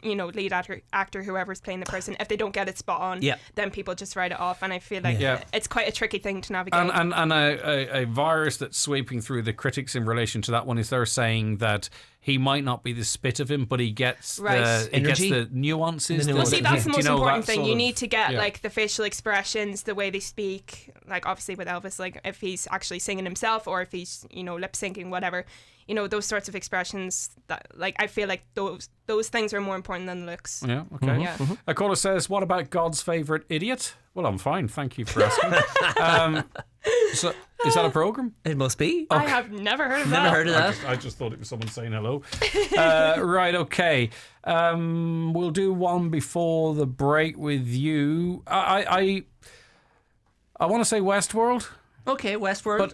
lead actor, whoever's playing the person, if they don't get it spot on, then people just write it off. And I feel like it's quite a tricky thing to navigate. And a virus that's sweeping through the critics in relation to that one is they're saying that he might not be the spit of him, but he gets the nuances. Well, see, that's the most important thing. You need to get yeah. like the facial expressions, the way they speak. Like obviously with Elvis, like if he's actually singing himself or if he's lip syncing, whatever. Those sorts of expressions. That like I feel like those things are more important than looks. Yeah. Okay. Mm-hmm. Yeah. Mm-hmm. A caller says, "What about God's favourite idiot?" Well, I'm fine. Thank you for asking. So, is that a program? It must be. Okay. I have never heard of that. Never heard of that. I just thought it was someone saying hello. Right, okay. We'll do one before the break with you. I want to say Westworld. Okay, Westworld.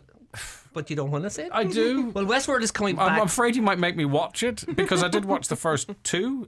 But you don't want to say it? I do. Well, Westworld is coming back. I'm afraid you might make me watch it because I did watch the first two.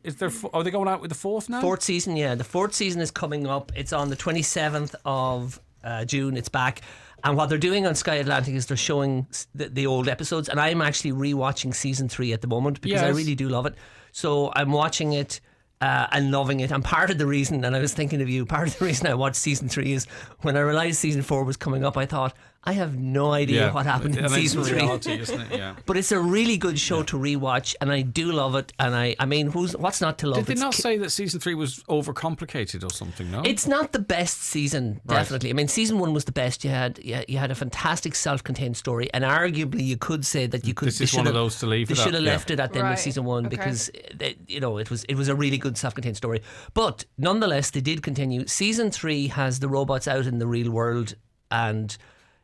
Are they going out with the fourth now? Fourth season, yeah. The fourth season is coming up. It's on the 27th of June. It's back. And what they're doing on Sky Atlantic is they're showing the old episodes. And I'm actually rewatching season 3 at the moment because I really do love it. So I'm watching it and loving it. And part of the reason, and I was thinking of you, part of the reason I watched season 3 is when I realised season 4 was coming up, I thought, I have no idea what happened in season 3. Reality, isn't it? Yeah. But it's a really good show to rewatch, and I do love it. And I mean, what's not to love? Did they not say that season 3 was overcomplicated or something? No, it's not the best season. Definitely, I mean, season 1 was the best. You had a fantastic self-contained story, and arguably you could say that you could. This is one of those to leave. They should have left it at the end of season 1 because it was a really good self-contained story. But nonetheless, they did continue. Season 3 has the robots out in the real world and.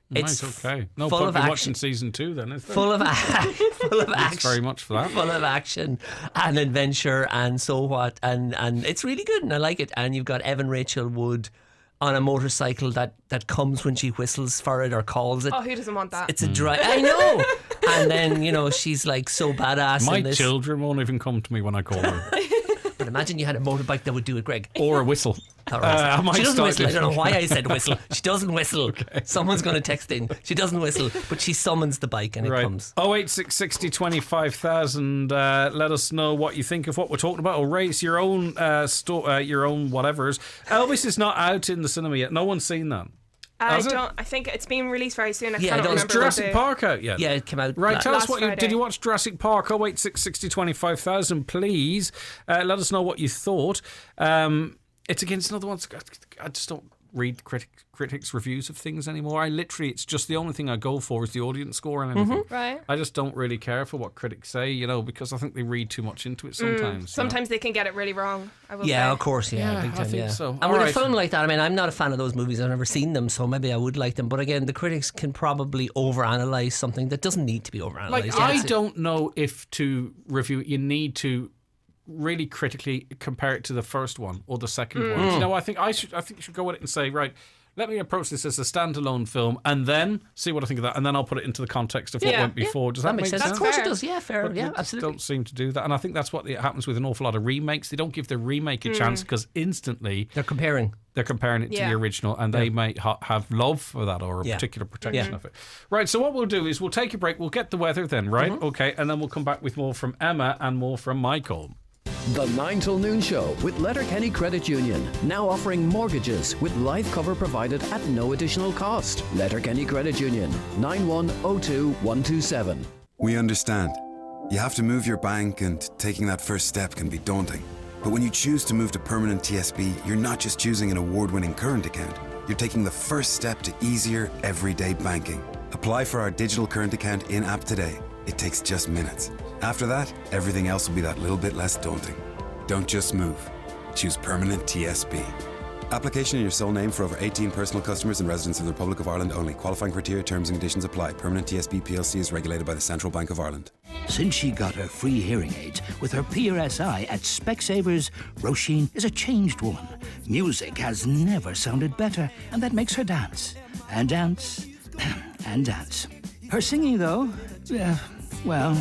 It's okay. No full point of in action. watching season 2 then, is there? Full of action. Thanks very much for that. Full of action and adventure and so what. And it's really good and I like it. And you've got Evan Rachel Wood on a motorcycle that comes when she whistles for it or calls it. Oh, who doesn't want that? It's a drive. I know. And then, she's like so badass. My children won't even come to me when I call them. But imagine you had a motorbike that would do it, Greg. Or a whistle. She doesn't whistle. I don't know why I said whistle. She doesn't whistle. Okay. Someone's going to text in. She doesn't whistle, but she summons the bike and it comes. 08660 25,000. Let us know what you think of what we're talking about, or raise your own your own whatevers. Elvis is not out in the cinema yet. No one's seen that. I think it's being released very soon. I cannot remember. Is Jurassic Park out yet? Yeah, it came out. Right, tell us what did you watch Jurassic Park? 08660 25,000, please. Let us know what you thought. It's against another one. I just don't read critics' reviews of things anymore. It's just the only thing I go for is the audience score and anything. Mm-hmm. Right. I just don't really care for what critics say, because I think they read too much into it sometimes. Sometimes they can get it really wrong. I will say. Of course, big time, I think so. And with a film like that, I mean, I'm not a fan of those movies. I've never seen them, so maybe I would like them. But again, the critics can probably overanalyze something that doesn't need to be overanalyzed. I don't know if to review it, you need to really critically compare it to the first one or the second one. I think you should go at it and say, right, let me approach this as a standalone film and then see what I think of that, and then I'll put it into the context of what went before. Does that make sense? Of course it does. Yeah, fair. But absolutely. Don't seem to do that, and I think that's what happens with an awful lot of remakes. They don't give the remake a chance because instantly they're comparing it to the original, and they may have love for that or a particular protection of it. Right, so what we'll do is we'll take a break. We'll get the weather then, right? Okay, and then we'll come back with more from Emma and more from Michael. The 9 till noon show with Letterkenny Credit Union. Now offering mortgages with life cover provided at no additional cost. Letterkenny Credit Union. 9102127. We understand. You have to move your bank and taking that first step can be daunting. But when you choose to move to permanent TSB, you're not just choosing an award-winning current account. You're taking the first step to easier, everyday banking. Apply for our digital current account in-app today. It takes just minutes. After that, everything else will be that little bit less daunting. Don't just move. Choose permanent TSB. Application in your sole name for over 18 personal customers and residents of the Republic of Ireland only. Qualifying criteria, terms and conditions apply. Permanent TSB PLC is regulated by the Central Bank of Ireland. Since she got her free hearing aids with her PRSI at Specsavers, Roisin is a changed woman. Music has never sounded better, and that makes her dance. And dance. And dance. Her singing, though, well...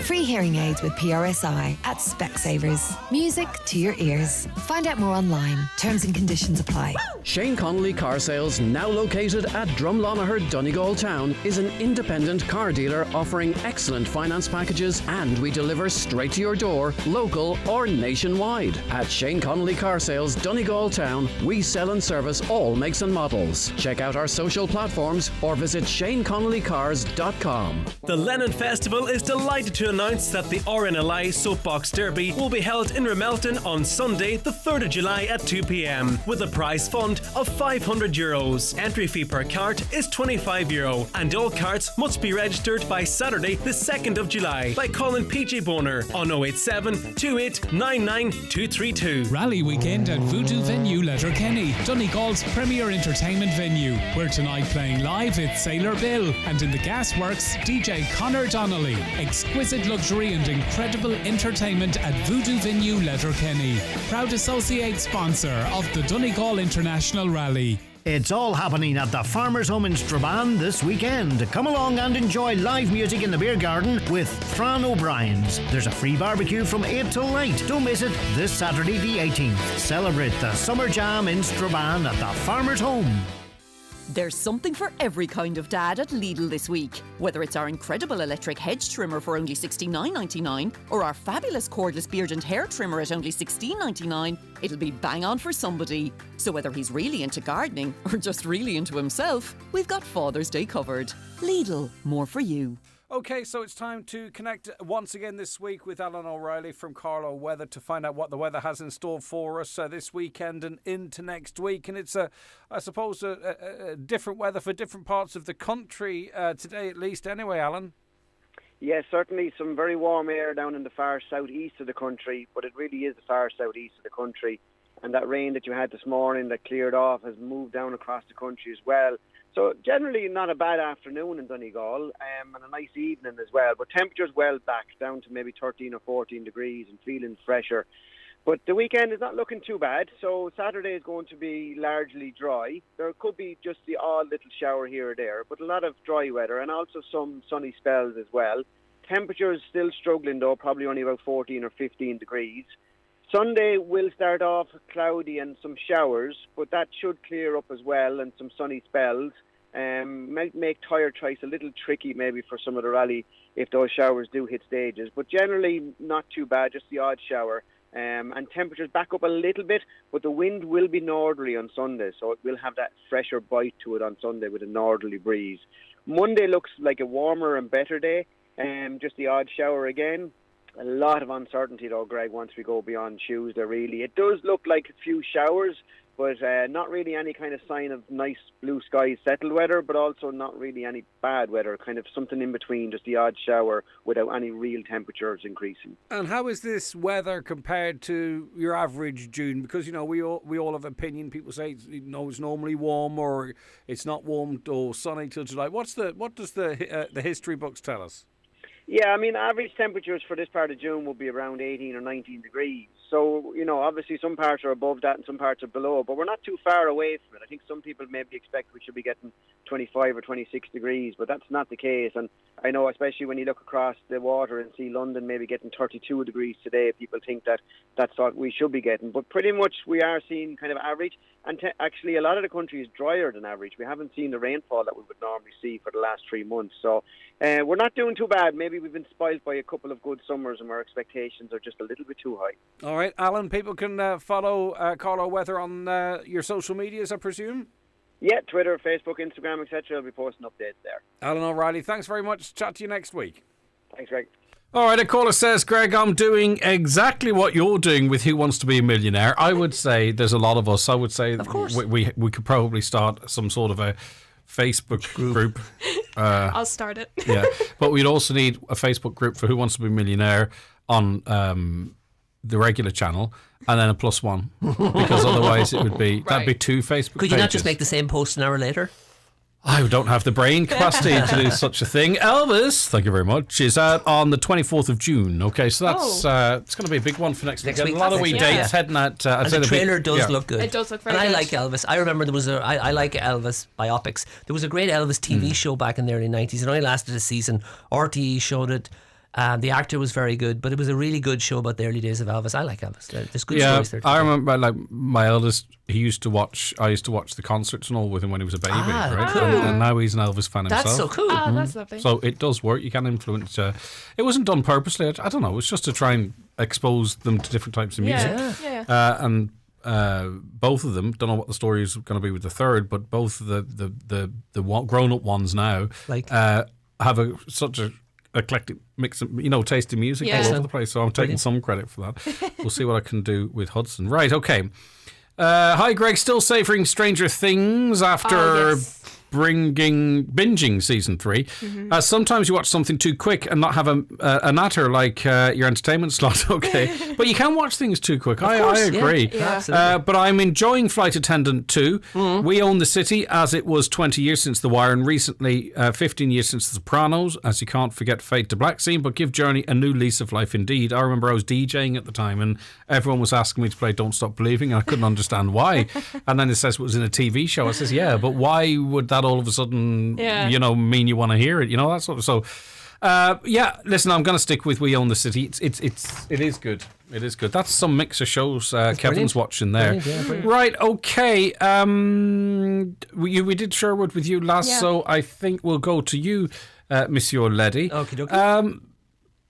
Free hearing aids with PRSI at Specsavers. Music to your ears. Find out more online. Terms and conditions apply. Shane Connolly Car Sales, now located at Drumlonagher, Donegal Town, is an independent car dealer offering excellent finance packages, and we deliver straight to your door, local or nationwide. At Shane Connolly Car Sales, Donegal Town, we sell and service all makes and models. Check out our social platforms or visit ShaneConnollyCars.com. The Lennon Festival is delighted to announce that the RNLI Soapbox Derby will be held in Ramelton on Sunday, the 3rd of July at 2 p.m. with a prize fund of €500. Entry fee per cart is €25, and all carts must be registered by Saturday, the 2nd of July by calling PJ Boner on 087 2899 232. Rally weekend at Voodoo Venue Letterkenny, Donegal's premier entertainment venue. Where tonight playing live it's Sailor Bill, and in the Gasworks, DJ Connor Donnelly. Exquisite luxury and incredible entertainment at Voodoo Venue Letterkenny. Proud associate sponsor of the Donegal International Rally. It's all happening at the Farmers' Home in Strabane this weekend. Come along and enjoy live music in the beer garden with Fran O'Brien's. There's a free barbecue from 8 till 9. Don't miss it this Saturday the 18th. Celebrate the Summer Jam in Strabane at the Farmers' Home. There's something for every kind of dad at Lidl this week. Whether it's our incredible electric hedge trimmer for only $69.99 or our fabulous cordless beard and hair trimmer at only $16.99, it'll be bang on for somebody. So whether he's really into gardening or just really into himself, we've got Father's Day covered. Lidl, more for you. Okay, so it's time to connect once again this week with Alan O'Reilly from Carlow Weather to find out what the weather has in store for us this weekend and into next week. And it's, I suppose, a different weather for different parts of the country today, at least. Anyway, Alan. Yes, certainly some very warm air down in the far southeast of the country, but it really is the far southeast of the country. And that rain that you had this morning that cleared off has moved down across the country as well. So generally not a bad afternoon in Donegal and a nice evening as well. But temperatures well back down to maybe 13 or 14 degrees and feeling fresher. But the weekend is not looking too bad. So Saturday is going to be largely dry. There could be just the odd little shower here or there, but a lot of dry weather and also some sunny spells as well. Temperatures still struggling though, probably only about 14 or 15 degrees. Sunday will start off cloudy and some showers, but that should clear up as well and some sunny spells. Might make tyre choice a little tricky maybe for some of the rally if those showers do hit stages. But generally not too bad, just the odd shower. And temperatures back up a little bit, but the wind will be northerly on Sunday, so it will have that fresher bite to it on Sunday with a northerly breeze. Monday looks like a warmer and better day, just the odd shower again. A lot of uncertainty though, Greg, once we go beyond Tuesday really. It does look like a few showers, but not really any kind of sign of nice blue skies, settled weather, but also not really any bad weather, kind of something in between, just the odd shower without any real temperatures increasing. And how is this weather compared to your average June? Because, you know, we all have opinion. People say, you know, it's normally warm or it's not warm or sunny till July. What does the history books tell us? Yeah, I mean, average temperatures for this part of June will be around 18 or 19 degrees. So, obviously some parts are above that and some parts are below, but we're not too far away from it. I think some people maybe expect we should be getting 25 or 26 degrees, but that's not the case. And I know, especially when you look across the water and see London maybe getting 32 degrees today, people think that that's what we should be getting. But pretty much we are seeing kind of average. And actually, a lot of the country is drier than average. We haven't seen the rainfall that we would normally see for the last 3 months. So we're not doing too bad. Maybe we've been spoiled by a couple of good summers and our expectations are just a little bit too high. All right, Alan, people can follow Carlo Weather on your social medias, I presume? Yeah, Twitter, Facebook, Instagram, etc. I'll be posting updates there. Alan O'Reilly, thanks very much. Chat to you next week. Thanks, Greg. All right, a caller says, Greg, I'm doing exactly what you're doing with Who Wants to Be a Millionaire. I would say there's a lot of us. I would say of course. We could probably start some sort of a Facebook group. I'll start it. Yeah, but we'd also need a Facebook group for Who Wants to Be a Millionaire on the regular channel, and then a +1, because otherwise it would be that'd be 2 Facebook Could you pages. not just make the same post an hour later? I don't have the brain capacity to do such a thing. Elvis, thank you very much, is out on the 24th of June. Okay, so that's it's going to be a big one for next week. A lot of wee dates heading out. And the trailer does look good. It does look very good. good. And I like Elvis. I remember there was I like Elvis biopics. There was a great Elvis TV show back in the early 90s. It only lasted a season. RTE showed it. The actor was very good, but it was a really good show about the early days of Elvis. I like Elvis. There's good stories there. I remember, like, my eldest, I used to watch the concerts and all with him when he was a baby, right? Cool. And now he's an Elvis fan himself. That's so cool. Oh, that's lovely. So it does work. You can influence. It wasn't done purposely. I don't know. It was just to try and expose them to different types of music. And both of them, don't know what the story is going to be with the third, but both of the grown-up ones now have such a eclectic mix of, taste in music all over the place. So I'm taking some credit for that. We'll see what I can do with Hudson. Right, okay. Hi, Greg. Still savouring Stranger Things after binging season 3. Sometimes you watch something too quick and not have a natter like your entertainment slot. Okay, but you can watch things too quick. I agree. But I'm enjoying Flight Attendant 2. We Own the City, as it was 20 years since The Wire and recently 15 years since The Sopranos, as you can't forget Fade to Black scene, but give Journey a new lease of life indeed. I remember I was DJing at the time and everyone was asking me to play Don't Stop Believing and I couldn't understand why. And then it says it was in a TV show. I says, yeah, but why would that all of a sudden, mean you want to hear it? That sort of. So, listen, I'm going to stick with We Own the City. It is good. It is good. That's some mix of shows Kevin's brilliant. watching there. Brilliant. Right, okay. We did Sherwood with you last, so I think we'll go to you, Monsieur Leddy. Okay.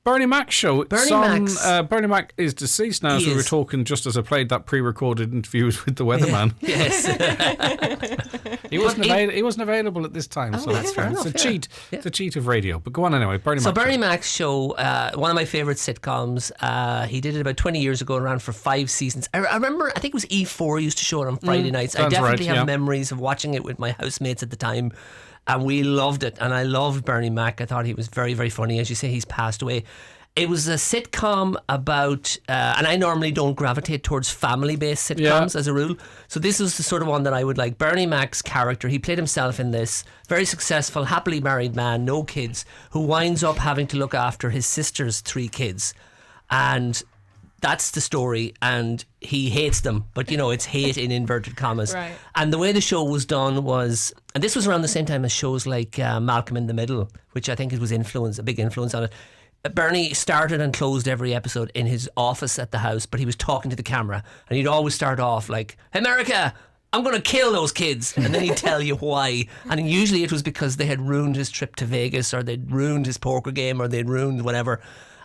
Bernie Mac show. Bernie Mac is deceased now, so we were talking just as I played that pre-recorded interview with the weatherman. Yes. He wasn't available at this time, so that's fair enough. It's a cheat. Yeah. It's a cheat of radio. But go on anyway. Bernie Mac's show, one of my favourite sitcoms. He did it about 20 years ago, ran for 5 seasons. I remember, I think it was E4 used to show it on Friday nights. I definitely have memories of watching it with my housemates at the time. And we loved it. And I loved Bernie Mac. I thought he was very, very funny. As you say, he's passed away. It was a sitcom about, and I normally don't gravitate towards family-based sitcoms as a rule. So this was the sort of one that I would like. Bernie Mac's character, he played himself in this. Very successful, happily married man, no kids, who winds up having to look after his sister's 3 kids. And that's the story, and he hates them, but it's hate in inverted commas. Right. And the way the show was done was, and this was around the same time as shows like Malcolm in the Middle, which I think it was a big influence on it. Bernie started and closed every episode in his office at the house, but he was talking to the camera, and he'd always start off like, "Hey, America, I'm going to kill those kids," and then he'd tell you why. And usually it was because they had ruined his trip to Vegas, or they'd ruined his poker game, or they'd ruined whatever.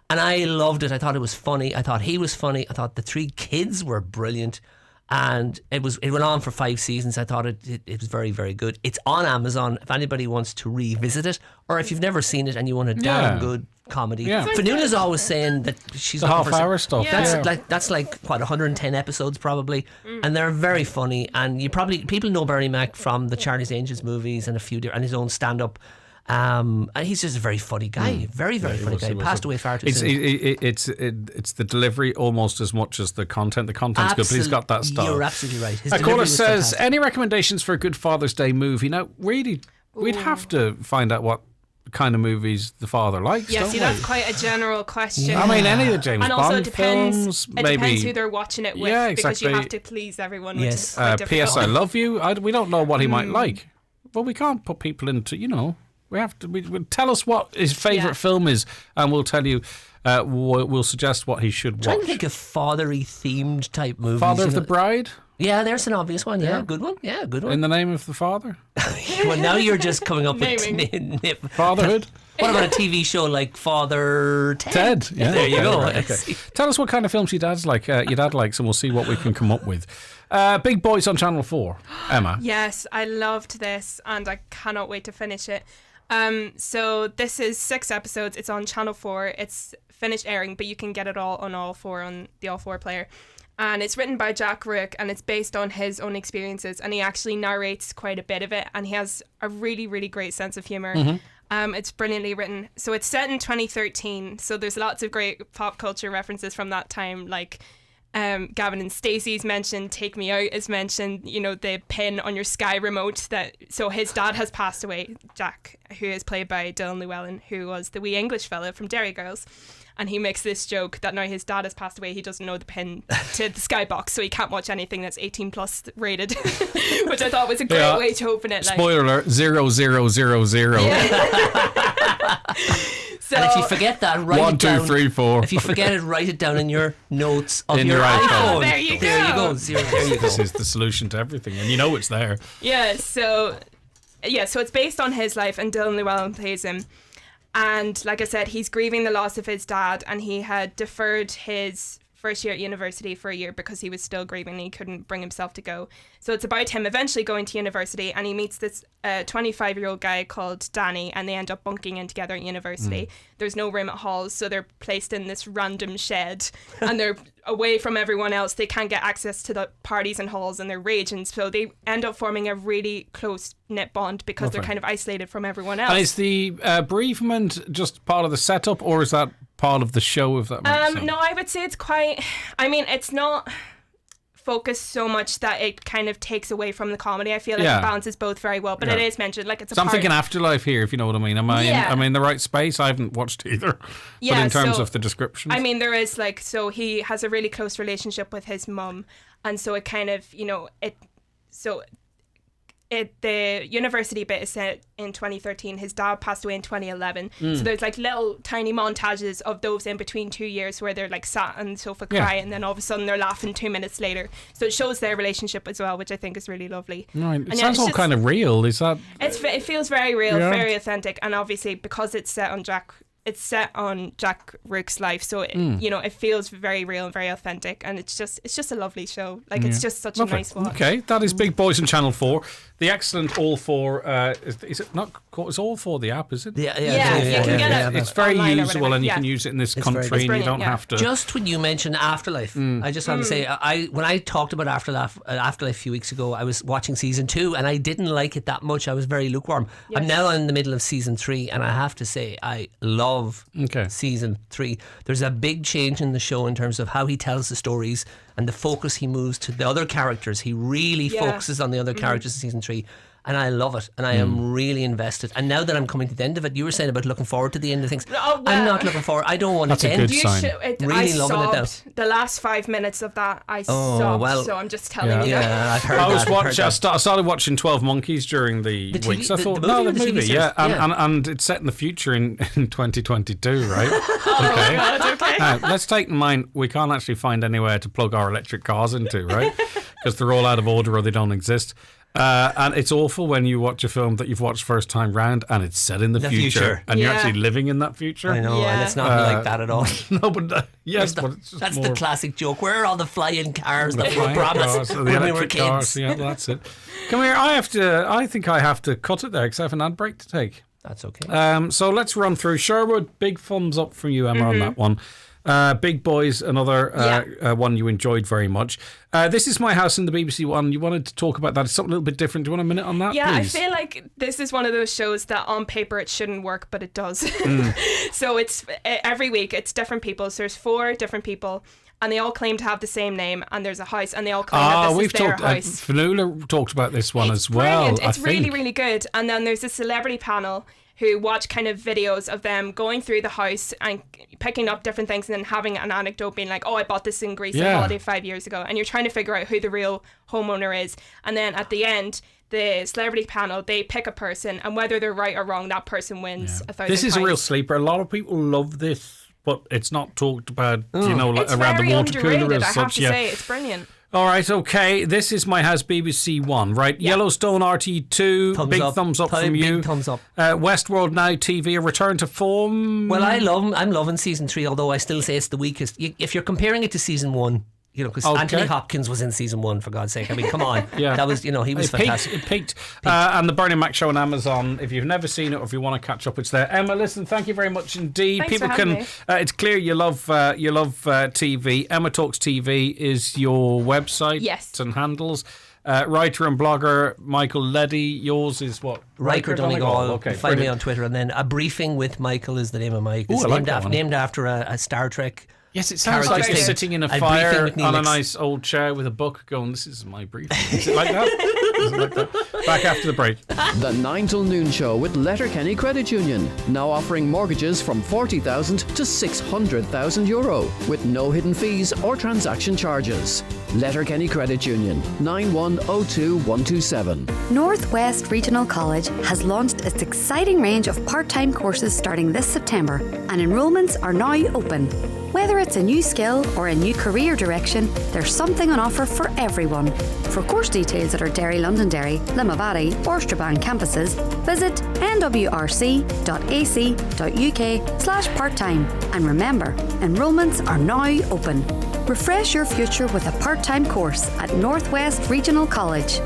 And I loved it. I thought it was funny. I thought he was funny. I thought the 3 kids were brilliant. And it went on for 5 seasons. I thought it was very, very good. It's on Amazon if anybody wants to revisit it, or if you've never seen it and you want a damn good comedy. Yeah. Finuna's always saying that she's the half-hour stuff. That's like what, 110 episodes probably, and they're very funny. And people know Bernie Mac from the Charlie's Angels movies and and his own stand-up. And he's just a very funny guy, very, very funny guy. Passed away far too soon. It's the delivery almost as much as the content. The content's good, but he's got that style. You're absolutely right. A caller says, any recommendations for a good Father's Day movie? Now, really, we'd have to find out what kind of movies the father likes. Yeah, don't see, we? that's quite a general question. I mean, any of the James and also Bond it depends, films, it maybe. depends who they're watching it with, Yeah, because you exactly. have to please everyone, which is Yes. quite difficult. P.S. I love you. We don't know what he might like. Well, we can't put people into, we have to. We tell us what his favourite film is, and we'll tell you. We'll suggest what he should watch. Trying to think of fathery themed type movies. Father of the Bride. Yeah, there's an obvious one. Yeah, good one. Yeah, good one. In the Name of the Father. Well, now you're just coming up with Fatherhood. What about a TV show like Father Ted? Yeah, There you go. Okay. Tell us what kind of films your dad likes, and we'll see what we can come up with. Big Boys on Channel 4. Emma. Yes, I loved this, and I cannot wait to finish it. So this is 6 episodes. It's on Channel 4. It's finished airing, but you can get it all on All 4 on the All 4 player. And it's written by Jack Rook, and it's based on his own experiences, and he actually narrates quite a bit of it, and he has a really, really great sense of humour. It's brilliantly written. So it's set in 2013, so there's lots of great pop culture references from that time, like Gavin and Stacey's mentioned, Take Me Out is mentioned, the pin on your Sky remote. So his dad has passed away, Jack, who is played by Dylan Llewellyn, who was the wee English fella from Derry Girls. And he makes this joke that now his dad has passed away, he doesn't know the pin to the Skybox, so he can't watch anything that's 18 plus rated, which I thought was a great way to open it. Spoiler alert, 0000. So, and if you forget that, write 1, it down. 2, 3, 4. If you forget it, write it down in your notes of In your your iPhone. iPhone. Oh, there you go. There you go. There you go. This is the solution to everything, and it's there. Yeah, so it's based on his life, and Dylan Llewellyn plays him. And like I said, he's grieving the loss of his dad, and he had deferred his first year at university for a year because he was still grieving and he couldn't bring himself to go. So it's about him eventually going to university, and he meets this 25-year-old guy called Danny, and they end up bunking in together at university. There's no room at halls, so they're placed in this random shed and they're away from everyone else. They can't get access to the parties and halls, and they're raging. So they end up forming a really close-knit bond because they're kind of isolated from everyone else. And is the bereavement just part of the setup, or is that part of the show, if that makes sense? No, I would say it's quite... I mean, it's not focused so much that it kind of takes away from the comedy. I feel like it balances both very well, but it is mentioned like it's a So I'm part... thinking Afterlife here, if you know what I mean. Am I in the right space? I haven't watched either. Yeah, but in terms so, of the description, I mean, there is so he has a really close relationship with his mum, and so it kind of the university bit is set in 2013. His dad passed away in 2011. So there's like little tiny montages of those in between 2 years where they're like sat on the sofa crying, and then all of a sudden they're laughing 2 minutes later. So it shows their relationship as well, which I think is really lovely. Right. It sounds all kind of real. Is that? It feels very real, very authentic, and obviously because it's set on Jack Rook's life, so it feels very real and very authentic, and it's just a lovely show. Like it's just such a nice watch. Okay, that is Big Boys on Channel 4. The excellent All 4. Is it not? It's All 4 the app, is it? Yeah, you can get it. It's very usable, and you Yeah. can use it in this country, and you don't have to. Just when you mentioned Afterlife, I just want to say, when I talked about Afterlife a few weeks ago, I was watching season 2, and I didn't like it that much. I was very lukewarm. I'm now in the middle of season 3, and I have to say, I love season 3. There's a big change in the show in terms of how he tells the stories and the focus he moves to the other characters. He really focuses on the other characters in season 3. And I love it, and I am really invested. And now that I'm coming to the end of it, you were saying about looking forward to the end of things. I'm not looking forward. I don't want it to end. That's a good sign. Really I loving it now. sobbed. The last 5 minutes of that, I sobbed. So I'm just telling you. Yeah, I've heard that. I started watching 12 Monkeys during the weeks. I thought, the movie, and it's set in the future in 2022, right? Oh my God, okay. Now, let's take in mind we can't actually find anywhere to plug our electric cars into, right? Because they're all out of order or they don't exist. And it's awful when you watch a film that you've watched first time round and it's set in the future and you're actually living in that future. I know, and it's not like that at all. No, but yes, but it's just that's more the classic joke. Where are all the flying cars that were flying promised cars, the when we were electric kids? cars, yeah, that's it. Come here, I think I have to cut it there because I have an ad break to take. That's okay. So let's run through Sherwood. Big thumbs up from you, Emma, on that one. Big Boys, another one you enjoyed very much. This Is My House in the BBC One. You wanted to talk about that. It's something a little bit different. Do you want a minute on that, Yeah, please? I feel like this is one of those shows that on paper it shouldn't work, but it does. So it's every week it's different people. So there's 4 different people, and they all claim to have the same name, and there's a house, and they all claim that this is their house. Fanula talked about this one as well. Brilliant. It's really, really good. And then there's a celebrity panel who watch kind of videos of them going through the house and picking up different things and then having an anecdote being like, oh, I bought this in Greece on holiday 5 years ago. And you're trying to figure out who the real homeowner is. And then at the end, the celebrity panel, they pick a person, and whether they're right or wrong, that person wins £1,000. This is a real sleeper. A lot of people love this, but it's not talked about, you know, It's around the very water cooler underrated, as I such. have to say. It's brilliant. All right, okay. This is my house, BBC One, right? Yellowstone, RT2, big thumbs up from you. Big thumbs up. Westworld Now TV, a return to form. Well, I'm loving season 3, although I still say it's the weakest. If you're comparing it to season 1, you know, because Anthony Hopkins was in season 1, for God's sake. I mean, come on. That was, you know, he was fantastic. It peaked. And the Bernie Mac show on Amazon. If you've never seen it or if you want to catch up, it's there. Emma, listen, thank you very much indeed. Thanks People for can. having me. It's clear you love TV. Emma Talks TV is your website and handles. Writer and blogger Michael Leddy. Yours is what? Riker Donegal. Okay, find me on Twitter, and then A Briefing with Michael is the name of my. It's named after a Star Trek. Yes, it sounds like you're sitting in a fire on a nice old chair with a book going, this is my briefing. Is it like that? Is it like that? Back after the break. The 9 till noon show with Letterkenny Credit Union. Now offering mortgages from 40,000 to 600,000 euro with no hidden fees or transaction charges. Letterkenny Credit Union, 9102127. Northwest Regional College has launched its exciting range of part-time courses starting this September, and enrolments are now open. Whether it's a new skill or a new career direction, there's something on offer for everyone. For course details at our Derry, Londonderry, Limavady or Strabane campuses, visit nwrc.ac.uk/part-time. And remember, enrolments are now open. Refresh your future with a part-time course at Northwest Regional College.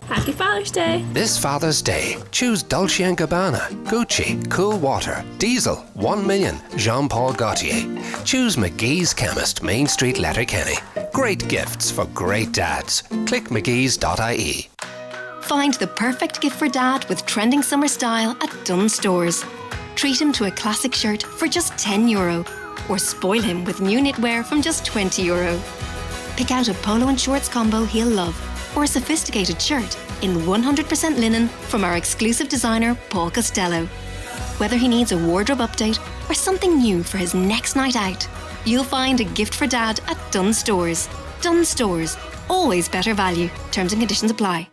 Happy Father's Day. This Father's Day, choose Dolce & Gabbana, Gucci, Cool Water, Diesel, 1 Million, Jean-Paul Gaultier. Choose McGee's Chemist, Main Street, Letterkenny. Great gifts for great dads. Click mcgees.ie. Find the perfect gift for Dad with trending summer style at Dunnes Stores. Treat him to a classic shirt for just €10, or spoil him with new knitwear from just €20. Pick out a polo and shorts combo he'll love, or a sophisticated shirt in 100% linen from our exclusive designer, Paul Costello. Whether he needs a wardrobe update or something new for his next night out, you'll find a gift for Dad at Dunnes Stores. Dunnes Stores, always better value. Terms and conditions apply.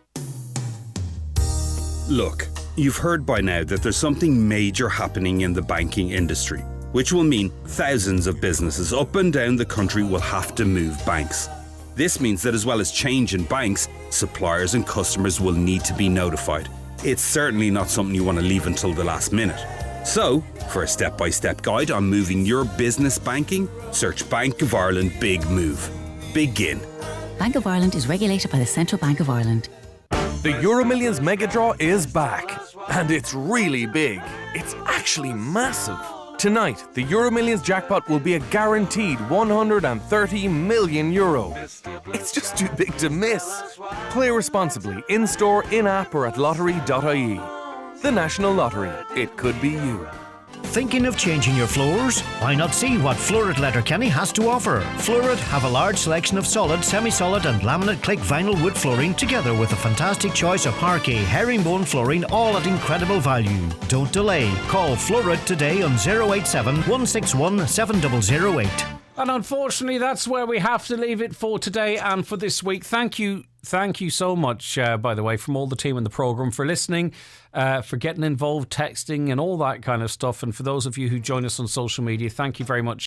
Look, you've heard by now that there's something major happening in the banking industry, which will mean thousands of businesses up and down the country will have to move banks. This means that as well as change in banks, suppliers and customers will need to be notified. It's certainly not something you want to leave until the last minute. So, for a step-by-step guide on moving your business banking, search Bank of Ireland Big Move. Begin. Bank of Ireland is regulated by the Central Bank of Ireland. The Euromillions Mega Draw is back, and it's really big. It's actually massive. Tonight, the Euromillions jackpot will be a guaranteed €130 million. It's just too big to miss. Play responsibly, in-store, in-app or at lottery.ie. The National Lottery. It could be you. Thinking of changing your floors? Why not see what Florid Letterkenny has to offer? Florid have a large selection of solid, semi-solid and laminate click vinyl wood flooring, together with a fantastic choice of parquet, herringbone flooring, all at incredible value. Don't delay. Call Florid today on 087 161 7008. And unfortunately, that's where we have to leave it for today and for this week. Thank you so much, by the way, from all the team in the programme for listening, for getting involved, texting and all that kind of stuff. And for those of you who join us on social media, thank you very much.